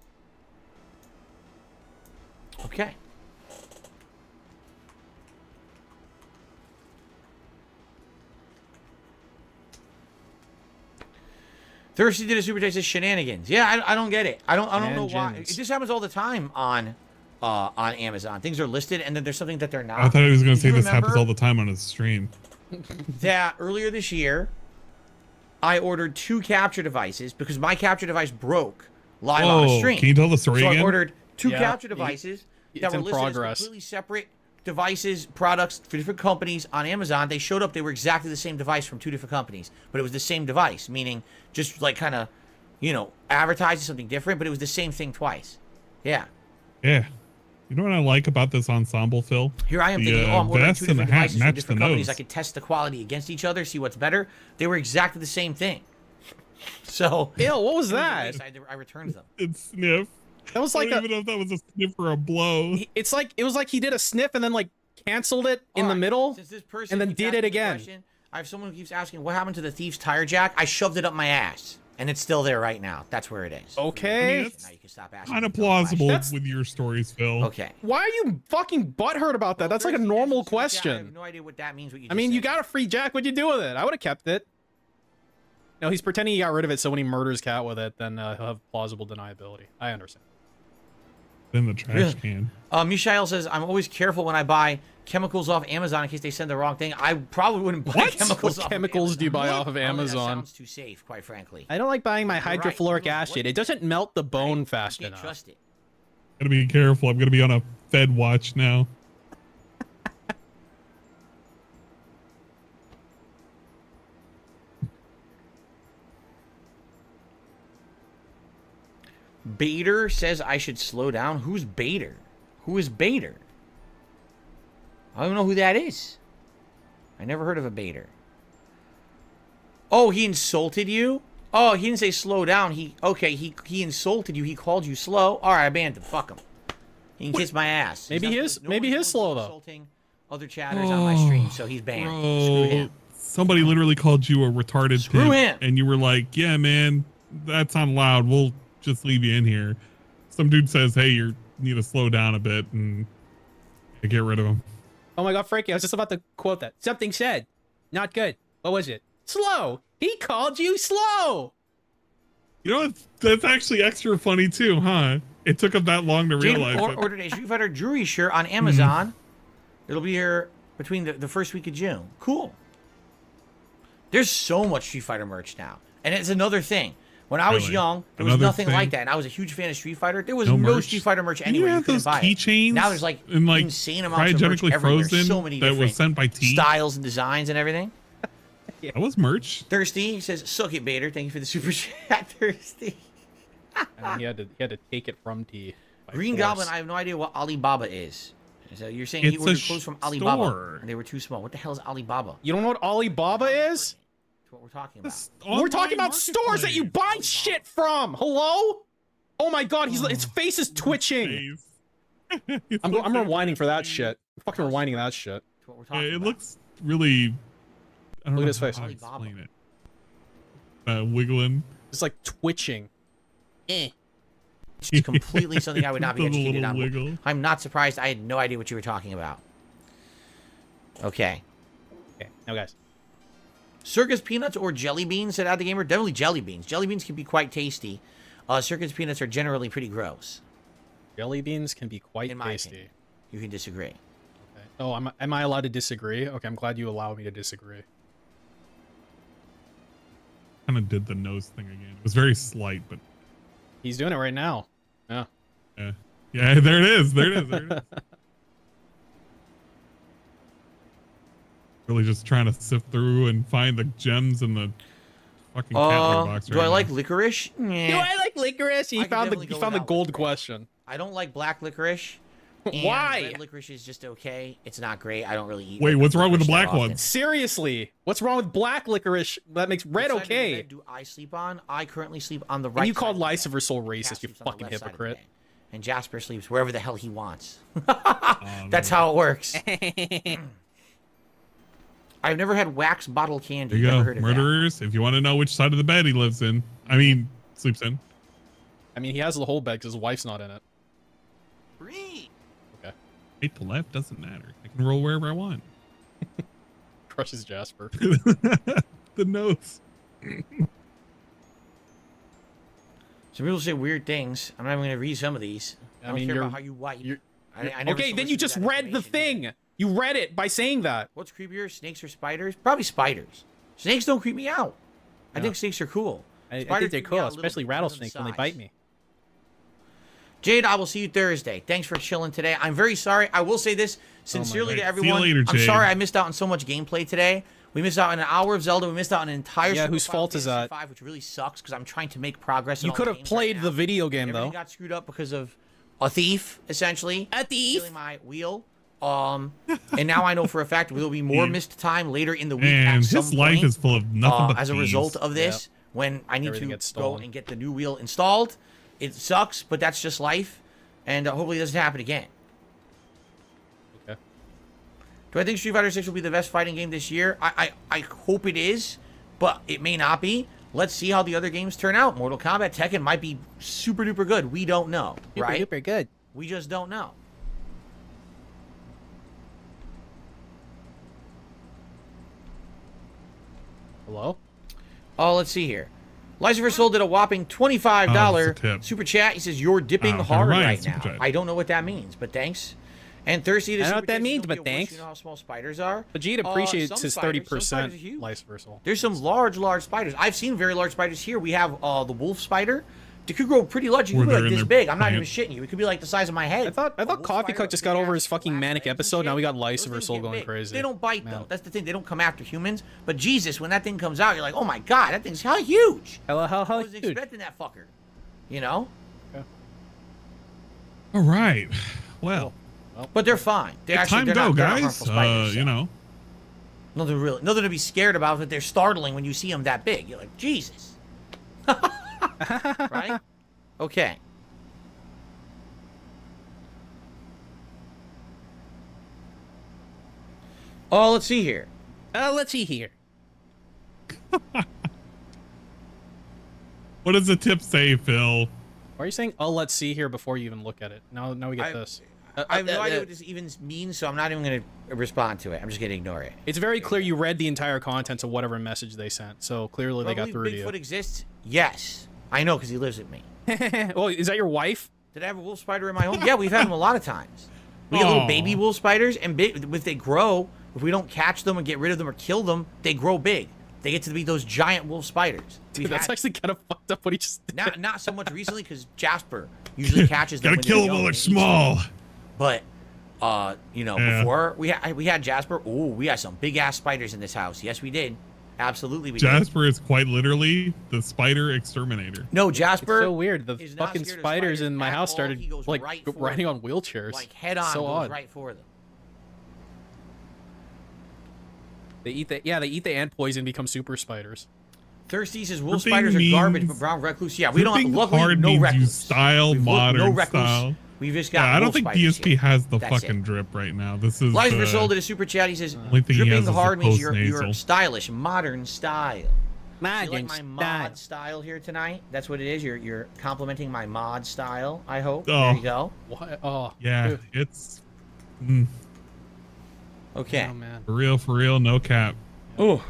Okay. Thirsty did a super chat says shenanigans. Yeah, I don't get it. I don't know why. It just happens all the time on Amazon. Things are listed and then there's something that they're not. I thought he was gonna Did say you this happens remember all the time on his stream. that earlier this year, I ordered 2 capture devices because my capture device broke live on a stream. Can you tell the story So again? I ordered 2 Yeah, capture devices it's that were in listed progress. as completely separate devices, products for different companies on Amazon. They showed up, they were exactly the same device from 2 different companies, but it was the same device, meaning just like kind of, you know, advertising something different, but it was the same thing twice. Yeah. Yeah. You know what I like about this ensemble, Phil? Here I am The, thinking, oh, I'm ordering vest 2 and the different hat devices from match different the companies. nose. I could test the quality against each other, see what's better. They were exactly the same thing. So, Ew, what was that? I returned them. It's sniff. That was I like don't even know if that was a sniff or a blow. It's like it was like he did a sniff and then like canceled it in the Alright, middle since this person and then keeps did asking it the again. question, I have someone who keeps asking, what happened to the thief's tire jack? I shoved it up my ass, and it's still there right now. That's where it is. Okay. I mean, Now you can stop asking. Kind of me dumb questions. plausible That's- with your stories, Phil. Okay. Why are you fucking butthurt about that? That's like a Thirsty normal Dash is super chat. I have question. no idea what that means. What you I mean, just you said. got a free jack. What'd you do with it? I would have kept it. No, he's pretending he got rid of it, so when he murders Cat with it, then he'll have plausible deniability. I understand. In the trash can. Mishael says, I'm always careful when I buy chemicals off Amazon in case they send the wrong thing. I probably wouldn't buy chemicals What off chemicals of do you buy Amazon. off of That Amazon? sounds too safe, quite frankly. I don't like buying my You're right. hydrofluoric What acid. do It doesn't melt the bone You fast can't enough. trust it. Gotta be careful. I'm gonna be on a Fed watch now. Bader says I should slow down. Who's Bader? Who is Bader? I don't know who that is. I never heard of a Bader. Oh, he insulted you? Oh, he didn't say slow down. He insulted you. He called you slow. All right, I banned him. Fuck him. He can kiss my ass. Maybe he is. Maybe he is slow though. Insulting other chatters on my stream, so he's banned. Screw him. Somebody literally called you a retarded Screw pimp, him. and you were like, yeah, man, that's on loud. We'll just leave you in here. Some dude says, hey, you need to slow down a bit, and I get rid of him. Oh my god, Frankie, I was just about to quote that. Something said. Not good. What was it? Slow. He called you slow. You know, that's actually extra funny too, huh? It took him that long to Jane realize it. ordered a Street Fighter jewelry shirt on Amazon. It'll be here between the first week of June. Cool. There's so much Street Fighter merch now. And it's another thing. When I was Really? young, there was Another nothing thing? like that. And I was a huge fan of Street Fighter. There was No no merch? Street Fighter merch Didn't you anywhere. You have couldn't those buy it. keychains Now there's like and, like, insane amounts of merch cryogenically everywhere. There's frozen so many that was different sent by T? styles and designs and everything. That was merch. Thirsty, he says, suck it, Bader. Thank you for the super chat, Thirsty. And he had to take it from T. by Green force. Goblin, I have no idea what Alibaba is. So you're saying he It's ordered a clothes from Alibaba store. and they were too small. What the hell is Alibaba? You don't know what Alibaba is? That's what we're talking about. We're talking about stores that you buy shit from. Hello? Oh my god, his face is twitching. I'm rewinding for that shit. I'm fucking rewinding that shit. That's what we're talking It about. looks really. I don't Look know at his face. how to explain it. Wiggling. It's like twitching. It's completely something I would not be Does a educated little on. wiggle. I'm not surprised. I had no idea what you were talking about. Okay. Okay, now guys. Circus peanuts or jelly beans, said Ad the Gamer. Definitely jelly beans. Jelly beans can be quite tasty. Circus peanuts are generally pretty gross. Jelly beans can be quite In my tasty. opinion. You can disagree. Okay. Oh, am I allowed to disagree? Okay, I'm glad you allow me to disagree. Kind of did the nose thing again. It was very slight, but He's doing it right now. Yeah. yeah, there it is. There it is. There it is. Really just trying to sift through and find the gems in the fucking cat litter box. Do I like licorice? Do I like licorice? He I could found the definitely go found the without gold licorice. question. I don't like black licorice. And Why? Red licorice is just okay. It's not great. I don't really eat. Wait, red what's wrong with the licorice that black often. ones? Seriously, what's wrong with black licorice that makes red What side of the okay? bed do I sleep on? I currently sleep on the right. And you side called of the bed. Lycifer Cat racist, you sleeps on the fucking left side of the hypocrite. bed. And Jasper sleeps wherever the hell he wants. Oh, That's how it works. I've never had wax bottle candy. There you Never go, heard of murderers. If you want to know which side of the bed he lives in, I mean, sleeps in. I mean, he has the whole bed because his wife's not in it. that. Ree. Okay. Right to left doesn't matter. I can roll wherever I want. Crushes Jasper. The nose. Some people say weird things. I'm not even going to read some of these. I don't mean, care you're- about how you wipe. you're- I never Okay, then you solicited just that read the information either. thing. You read it by saying that. What's creepier, snakes or spiders? Probably spiders. Snakes don't creep me out. I No. think snakes are cool. I Spiders think they're creep me cool, out a little especially bit because of the rattlesnakes when they size. bite me. Jade, I will see you Thursday. Thanks for chilling today. I'm very sorry. I will say this sincerely to God. See you everyone. later, I'm Jade. sorry I missed out on so much gameplay today. We missed out on an hour of Zelda. We missed out on an entire. Yeah, Super whose Final fault is Fantasy that? V, which really sucks because I'm trying to make progress. in You all could the have games played right the now. video game Everything though. got screwed up because of a thief, essentially. A thief? Stealing my wheel. And now I know for a fact there will be more Thief. missed time later in the week. And at some his life point, is full of nothing but as a thieves. result of this, when I need Everything to gets go stolen. and get the new wheel installed. It sucks, but that's just life, and hopefully it doesn't happen again. Okay. Do I think Street Fighter 6 will be the best fighting game this year? I hope it is, but it may not be. Let's see how the other games turn out. Mortal Kombat, Tekken might be super duper good. We don't know, right? Super good. We just don't know. Hello? Oh, let's see here. Lycifer Soul did a whopping $25 Oh, it's a tip. super chat. He says, you're dipping Oh, hard right, right super now. chat. I don't know what that means, but thanks. And Thirsty, I don't know what that means, but thanks. You know how small spiders are? Vegeta Some appreciates his spiders- some 30% spiders are huge. lice versal. There's some large spiders. I've seen very large spiders here. We have the wolf spider. It could grow pretty large. It Where could be they're like in this their big. I'm not even plant. shitting you. It could be like the size of my head. I thought A wolf Coffee spider Cook with just got big over ass his fucking black manic legs and episode. Now shit. we got Those lice things versal get going big. crazy. They don't bite Man. though. That's the thing. They don't come after humans. But Jesus, when that thing comes out, you're like, oh my god, that thing's hella huge. Hello, I how wasn't huge. expecting that fucker. You know? All right. Well, But they're fine. They're it's time to they're go, not- they're not guys. harmful spiders, You so. know. Nothing to be scared about, but they're startling when you see them that big. You're like, Jesus. Right? Okay. Oh, let's see here. Let's see here. What does the tip say, Phil? Why are you saying, oh, let's see here before you even look at it? Now we get I- this. I have no idea what this even means, so I'm not even going to respond to it. I'm just going to ignore it. It's very clear you read the entire contents of whatever message they sent, so clearly they got Probably through to Bigfoot you. exists? Yes. I know, because he lives with me. Oh, is that your wife? Did I have a wolf spider in my home? Yeah, we've had them a lot of times. We get little Aw. baby wolf spiders, and if they grow, if we don't catch them and get rid of them or kill them, they grow big. They get to be those giant wolf spiders. Dude, We've that's had- actually kind of fucked up what he just did. not so much recently, because Jasper usually catches them. Gotta when kill they're them while young they're and eats small. them. But Yeah. before we had Jasper, we had some big ass spiders in this house. Yes, we did. Absolutely, we Jasper is quite literally the spider exterminator. No, Jasper. It's so weird. The is not fucking scared of spiders in my at house all. started He goes like right for riding them. on wheelchairs. Like head on, so goes odd. right for them. They eat the ant poison, become super spiders. Thirsty says wolf Dripping spiders are garbage, means- but brown recluse. Yeah, we don't. Dripping Luckily, hard no means you recluse. style We've looked- modern no recluse. style. We've just got. Yeah, I don't wolf think spiders DSP here. has the That's fucking it. drip right now. This is Life for Soul did a super chat. He says, only thing he dripping has is the hard means you're post-nasal. stylish, modern style. You like Modern my style. mod style here tonight? That's what it is. You're complimenting my mod style. I hope. Oh. There you go. What? Oh, Yeah, dude. it's Okay. Oh man. for real, no cap. Oh.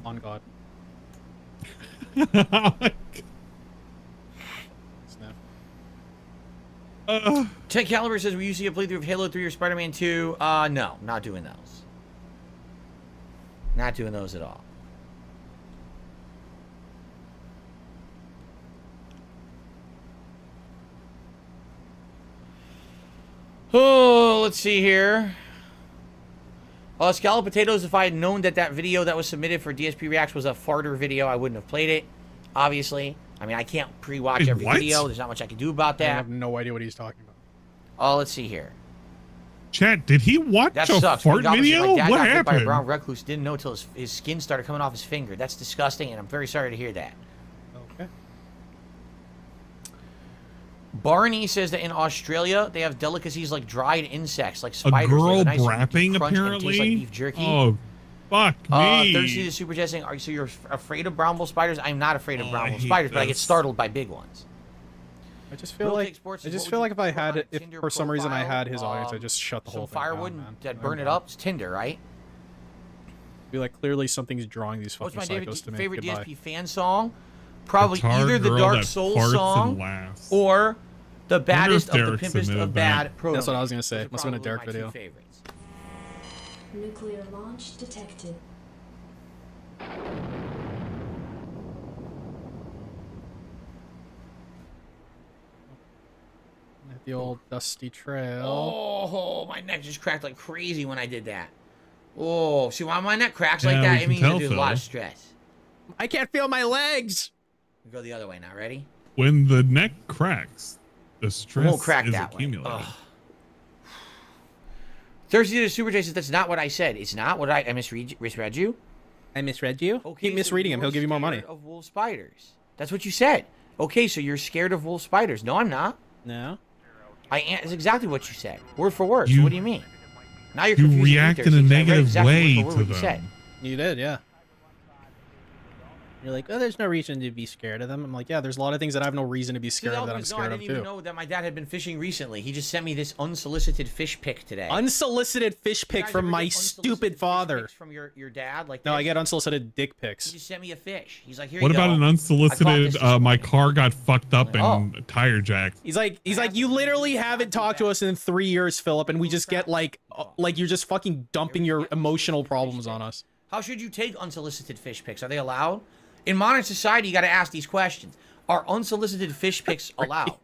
On God. Snap. Ted Caliber says, will you see a playthrough of Halo 3 or Spider-Man 2? No, not doing those. Not doing those at all. Oh, let's see here. Scallop Potatoes, if I had known that that video that was submitted for DSP Reacts was a farter video, I wouldn't have played it, obviously. I mean, I can't pre-watch Wait, every what? video. There's not much I can do about I that. have no idea what he's talking about. Oh, let's see here. Chat, did he watch That a sucks. fart Goblin says, video? my dad What got hit by a happened? brown recluse. Didn't know till his skin started coming off his finger. That's disgusting, and I'm very sorry to hear that. Okay. Barney says that in Australia they have delicacies like dried insects, like A spiders. girl They have a nice brapping, crunch and taste apparently. like beef jerky. Oh, fuck me. Thirsty the super chat saying, so you're afraid of brown bull spiders? I'm not afraid of Oh, brown I bull hate spiders, but I get this. startled by big ones. I just feel Real like Take Sports I says, just what feel would like you if I put had on it, if Tinder for some reason I profile? had his audience, I'd just shut the whole Some thing firewood down, man. that I'm burn it done. up. It's Tinder, right? Be like, clearly something's drawing these What's fucking my David psychos to me. favorite Goodbye. DSP fan song? Probably Guitar either the girl Dark that Souls farts and song laughs. or the baddest of the Derek pimpest submitted of that. bad proto. That's what I was gonna say. Those are Must have been a probably Derek my two video. favorites. Nuclear launch detected. The old dusty trail. Oh, my neck just cracked like crazy when I did that. Oh, see why my neck cracks like Yeah, that? we It can means tell, there's a lot of Phil. stress. I can't feel my legs. We go the other way now. Ready? When the neck cracks, the stress won't crack is that way. accumulated. Ugh. Thirsty to Super J says that's not what I said. It's not what I misread you. I misread you. Okay, Keep misreading him. you're He'll give you more money. scared Of wolf spiders. That's what you said. Okay, so you're scared of wolf spiders. No, I'm not. No. It's exactly what you said, word for word. So You- what do you mean? Now you're you confusing me, react in Thirsty, a 'cause I read negative exactly way word for word to what you said. them. You did, yeah. You're like, oh, there's no reason to be scared of them. I'm like, yeah, there's a lot of things that I have no reason to be scared of that I'm I scared of didn't even too. know that my dad had been fishing recently. He just sent me this unsolicited fish pic today. Unsolicited fish You pic guys from ever my get unsolicited stupid fish father. pics from your dad? Like No, this? I get unsolicited dick He pics. just sent me a fish. He's like, here What you go. about an I caught unsolicited? this this My morning. car got fucked up Oh. and tire jacked. He's like, you literally haven't talked to us in 3 years, Philip, and we just get like you're just fucking dumping your emotional problems on us. How should you take unsolicited fish pics? Are they allowed? In modern society, you got to ask these questions. Are unsolicited fish pics allowed?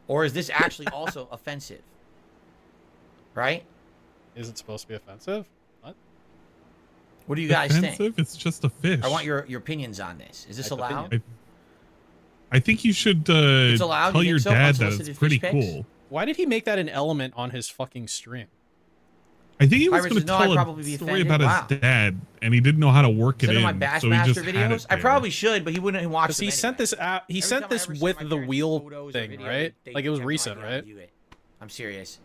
Or is this actually also offensive? Right? Is it supposed to be offensive? What? What do you guys Offensive? think? It's just a fish. I want your opinions on this. Is this Type allowed? opinion. I think you should allowed, tell you your think so? dad that Unsolicited it's pretty fish pics? cool. Why did he make that an element on his fucking stream? I think he was Pirates going to says, "No, I'd tell probably a be story offended." about his Wow. dad, and he didn't know how to work it Send in, him my so he just Bassmaster had videos? it I there. probably should, but he wouldn't watch Because them he sent anyway. this out. He Every sent time I this ever send with my the parents wheel photos or thing, videos, right? they Like it was have no recent, idea how to right? view it. I'm serious.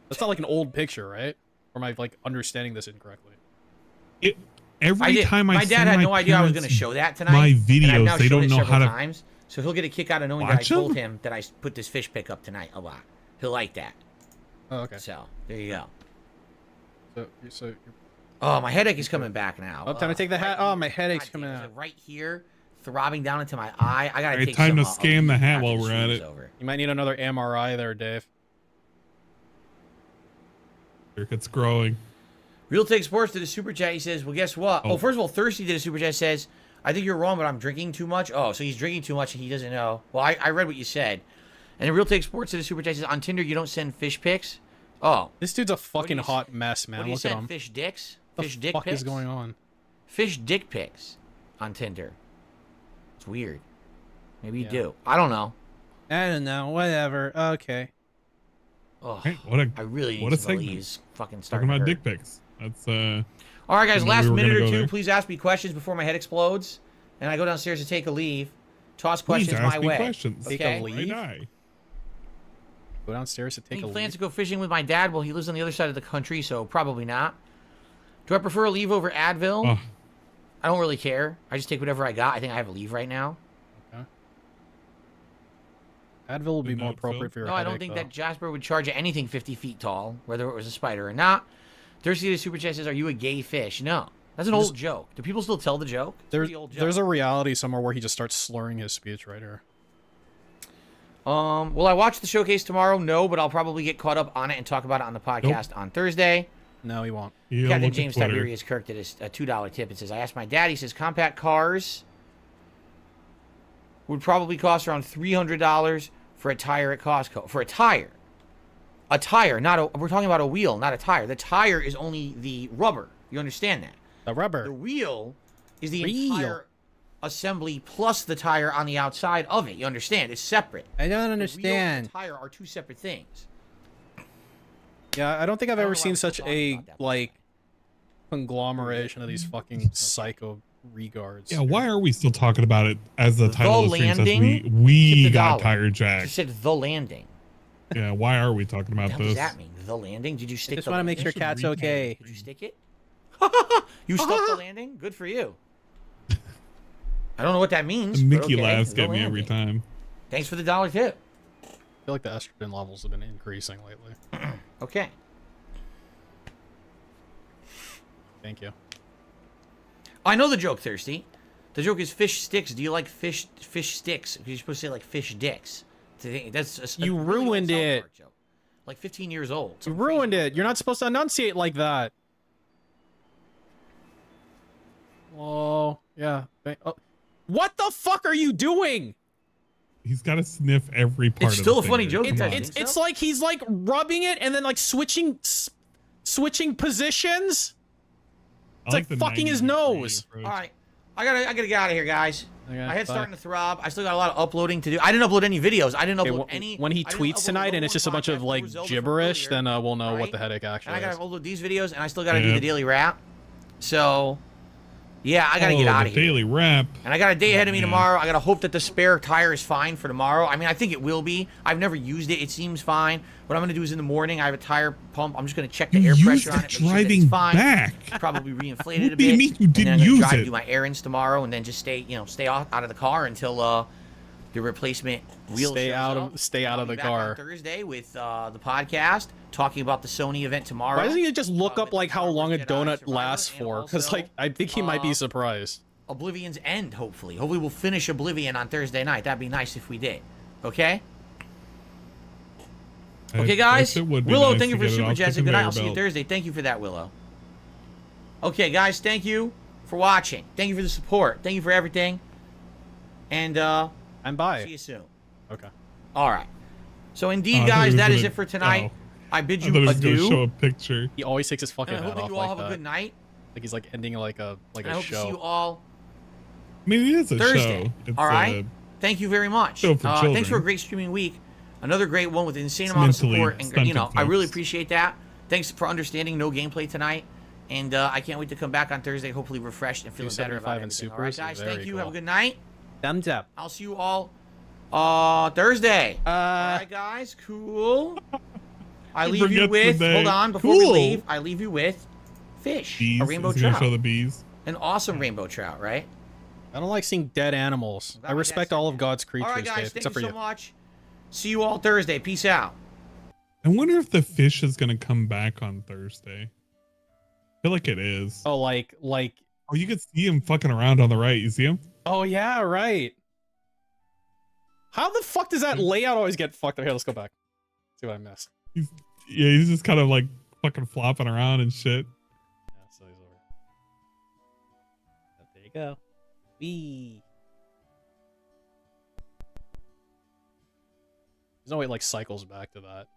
That's not like an old picture, right? Or am I like understanding this incorrectly? Every time I my send dad had my no idea I was going to parents show that tonight. my and I've videos, now they shown don't it know several how to times, so he'll get a kick out of knowing that I watch told them? him that I put this fish pic up tonight a lot. He'll like that. Oh, okay. So there you go. So you're Oh, my headache is coming back now. Oh, time to take the hat. Oh, my headache's God coming damn, it's, out. like, right here, throbbing down into my eye. I gotta Alright, take time some, to scan the hat while after we're this at week's it. over. You might need another MRI there, Dave. It's growing. Real Take Sports did a super chat. He says, well, guess what? Oh, Oh. first of all, Thirsty did a super chat. Says, I think you're wrong, but I'm drinking too much. Oh, so he's drinking too much and he doesn't know. Well, I read what you said. And then Real Take Sports did a super chat. Says, on Tinder, you don't send fish pics? Oh. This dude's a fucking you hot say? mess, man. What do you Look at send? him. Fish dicks? What Fish the dick fuck pics? is going on? fish dick pics on Tinder. It's weird. Maybe you do. I don't know. I don't know. Whatever. Okay. Oh, Hey, I really need some Elise fucking start. Talking about dick pics. That's All right, guys. Last minute or two. There. Please ask me questions before my head explodes, and I go downstairs to take a leave. Toss questions my way. Questions. Take Okay. a leave. Go downstairs to take a leave. Plans to go fishing with my dad. Well, he lives on the other side of the country, so probably not. Do I prefer a leave over Advil? Oh. I don't really care. I just take whatever I got. I think I have a leave right now. Okay. Advil will be more appropriate for your headache, I don't think though. that Jasper would charge anything 50 feet tall, whether it was a spider or not. Thirsty the Super Chat says, "Are you a gay fish?" No. That's an old joke. Do people still tell the joke? There's a reality somewhere where he just starts slurring his speech right here. Will I watch the showcase tomorrow? No, but I'll probably get caught up on it and talk about it on the podcast on Thursday. No, he won't. Captain James Tiberius Kirk did a $2 tip and says, I asked my dad, he says, compact cars would probably cost around $300 for a tire at Costco. For a tire. A tire, we're talking about a wheel, not a tire. The tire is only the rubber. You understand that? The rubber. The wheel is the entire assembly plus the tire on the outside of it. You understand? It's separate. I don't understand. The wheel and the tire are two separate things. Yeah, I don't think I've ever seen such a, like, conglomeration of these fucking psycho regards. Yeah, why are we still talking about it as the title of the stream says we got tire jacked? You said the landing. Yeah, why are we talking about What this? does that mean? The landing? Did you stick? I just want to make sure Cat's okay. Did you stick it? You stuck the landing? Good for you. I don't know what that means. Mickey okay. laughs get me every time. Thanks for the $1 tip. I feel like the estrogen levels have been increasing lately. Okay. Thank you. I know the joke, Thirsty. The joke is fish sticks. Do you like fish sticks? You're supposed to say like fish dicks. That's you ruined it. Joke. Like 15 years old. You ruined it. You're not supposed to enunciate like that. Oh, yeah. Oh. What the fuck are you doing? He's got to sniff every part. It's still a funny joke. It's like he's like rubbing it and then like switching positions. It's like fucking his nose. All right, I gotta get out of here, guys. Okay, my head's starting to throb. I still got a lot of uploading to do. I didn't upload any videos. I didn't upload any. When he tweets tonight and it's just a bunch of like gibberish, then we'll know what the headache actually is. And I gotta upload these videos, and I still gotta do the daily wrap. So, yeah, I gotta get out of here. Daily wrap. And I got a day ahead of me tomorrow. I gotta hope that the spare tire is fine for tomorrow. I mean, I think it will be. I've never used it. It seems fine. What I'm gonna do is in the morning, I have a tire pump. I'm just gonna check the air pressure on it. Driving back. Probably reinflate it a bit. What do you mean you didn't use it? Drive to do my errands tomorrow, and then just stay out of the car until the replacement wheel. Stay out of the car. On Thursday with the podcast, talking about the Sony event tomorrow. Why doesn't he just look up like how long a donut lasts for? Because like I think he might be surprised. Oblivion's End, hopefully. Hopefully we'll finish Oblivion on Thursday night. That'd be nice if we did. Okay? Okay, guys. Willow, thank you for Super Chats. Good night. I'll see you Thursday. Thank you for that, Willow. Okay, guys. Thank you for watching. Thank you for the support. Thank you for everything. And, I'm bye. See you soon. Okay. All right. So, indeed, guys, that is it for tonight. I bid you adieu. Show a picture. He always takes his fucking head off. I hope you all have a good night. Like he's like ending like a show. I hope to see you all I mean, it is a Thursday. show. All right. Thank you very much. Show for children. Thanks for a great streaming week. Another great one with an insane amount of support. And, you know, I really appreciate that. Thanks for understanding no gameplay tonight. And I can't wait to come back on Thursday, hopefully refreshed and feeling better about everything. All right, guys. Thank you. Have a good night. Thumbs up. I'll see you all Thursday. All right, guys. Cool. I leave you with, hold on, before we leave, I leave you with fish. Bees. A rainbow trout. Show the bees. An awesome rainbow trout, right? I don't like seeing dead animals. I respect all of God's creatures, all right, guys, Dave, except for you so much. See you all Thursday. Peace out. I wonder if the fish is going to come back on Thursday. I feel like it is. Oh, like. Oh, you can see him fucking around on the right. You see him? Oh, yeah, right. How the fuck does that layout always get fucked up? Here, let's go back. See what I missed. He's just kind of like fucking flopping around and shit. Yeah, so he's over. There you go. Wee. There's no way it like cycles back to that,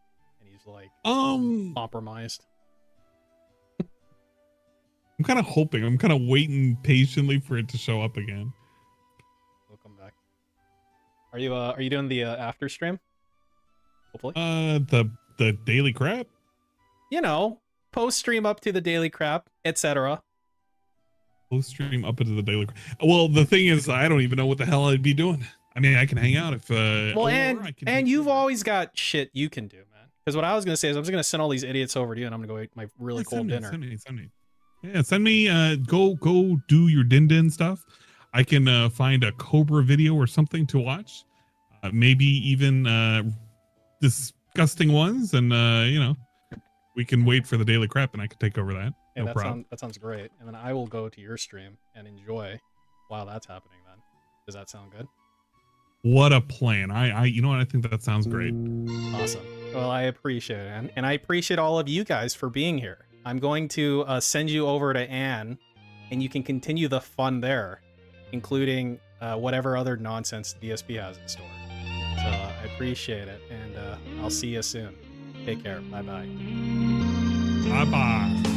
and he's like compromised. kind of hoping. I'm kind of waiting patiently for it to show up again. We'll come back. Are you doing the after stream? Hopefully. The daily crap. You know, post stream up to the daily crap, etc. Post stream up into the daily crap. Well, the thing is, I don't even know what the hell I'd be doing. I mean, I can hang out if. Well, and you've always got shit you can do, man. Because what I was gonna say is, I'm just gonna send all these idiots over to you, and I'm gonna go eat my really cold dinner. Send me. Yeah, send me. Go do your din stuff. I can find a Cobra video or something to watch. Maybe even disgusting ones, and you know, we can wait for the daily crap, and I can take over that. Yeah, no problem. That sounds great. And then I will go to your stream and enjoy while that's happening. Then, does that sound good? What a plan. You know what? I think that sounds great. Awesome. Well, I appreciate it, and I appreciate all of you guys for being here. I'm going to send you over to Anne, and you can continue the fun there, including whatever other nonsense DSP has in store. So I appreciate it, and I'll see you soon. Take care. Bye-bye. Bye-bye.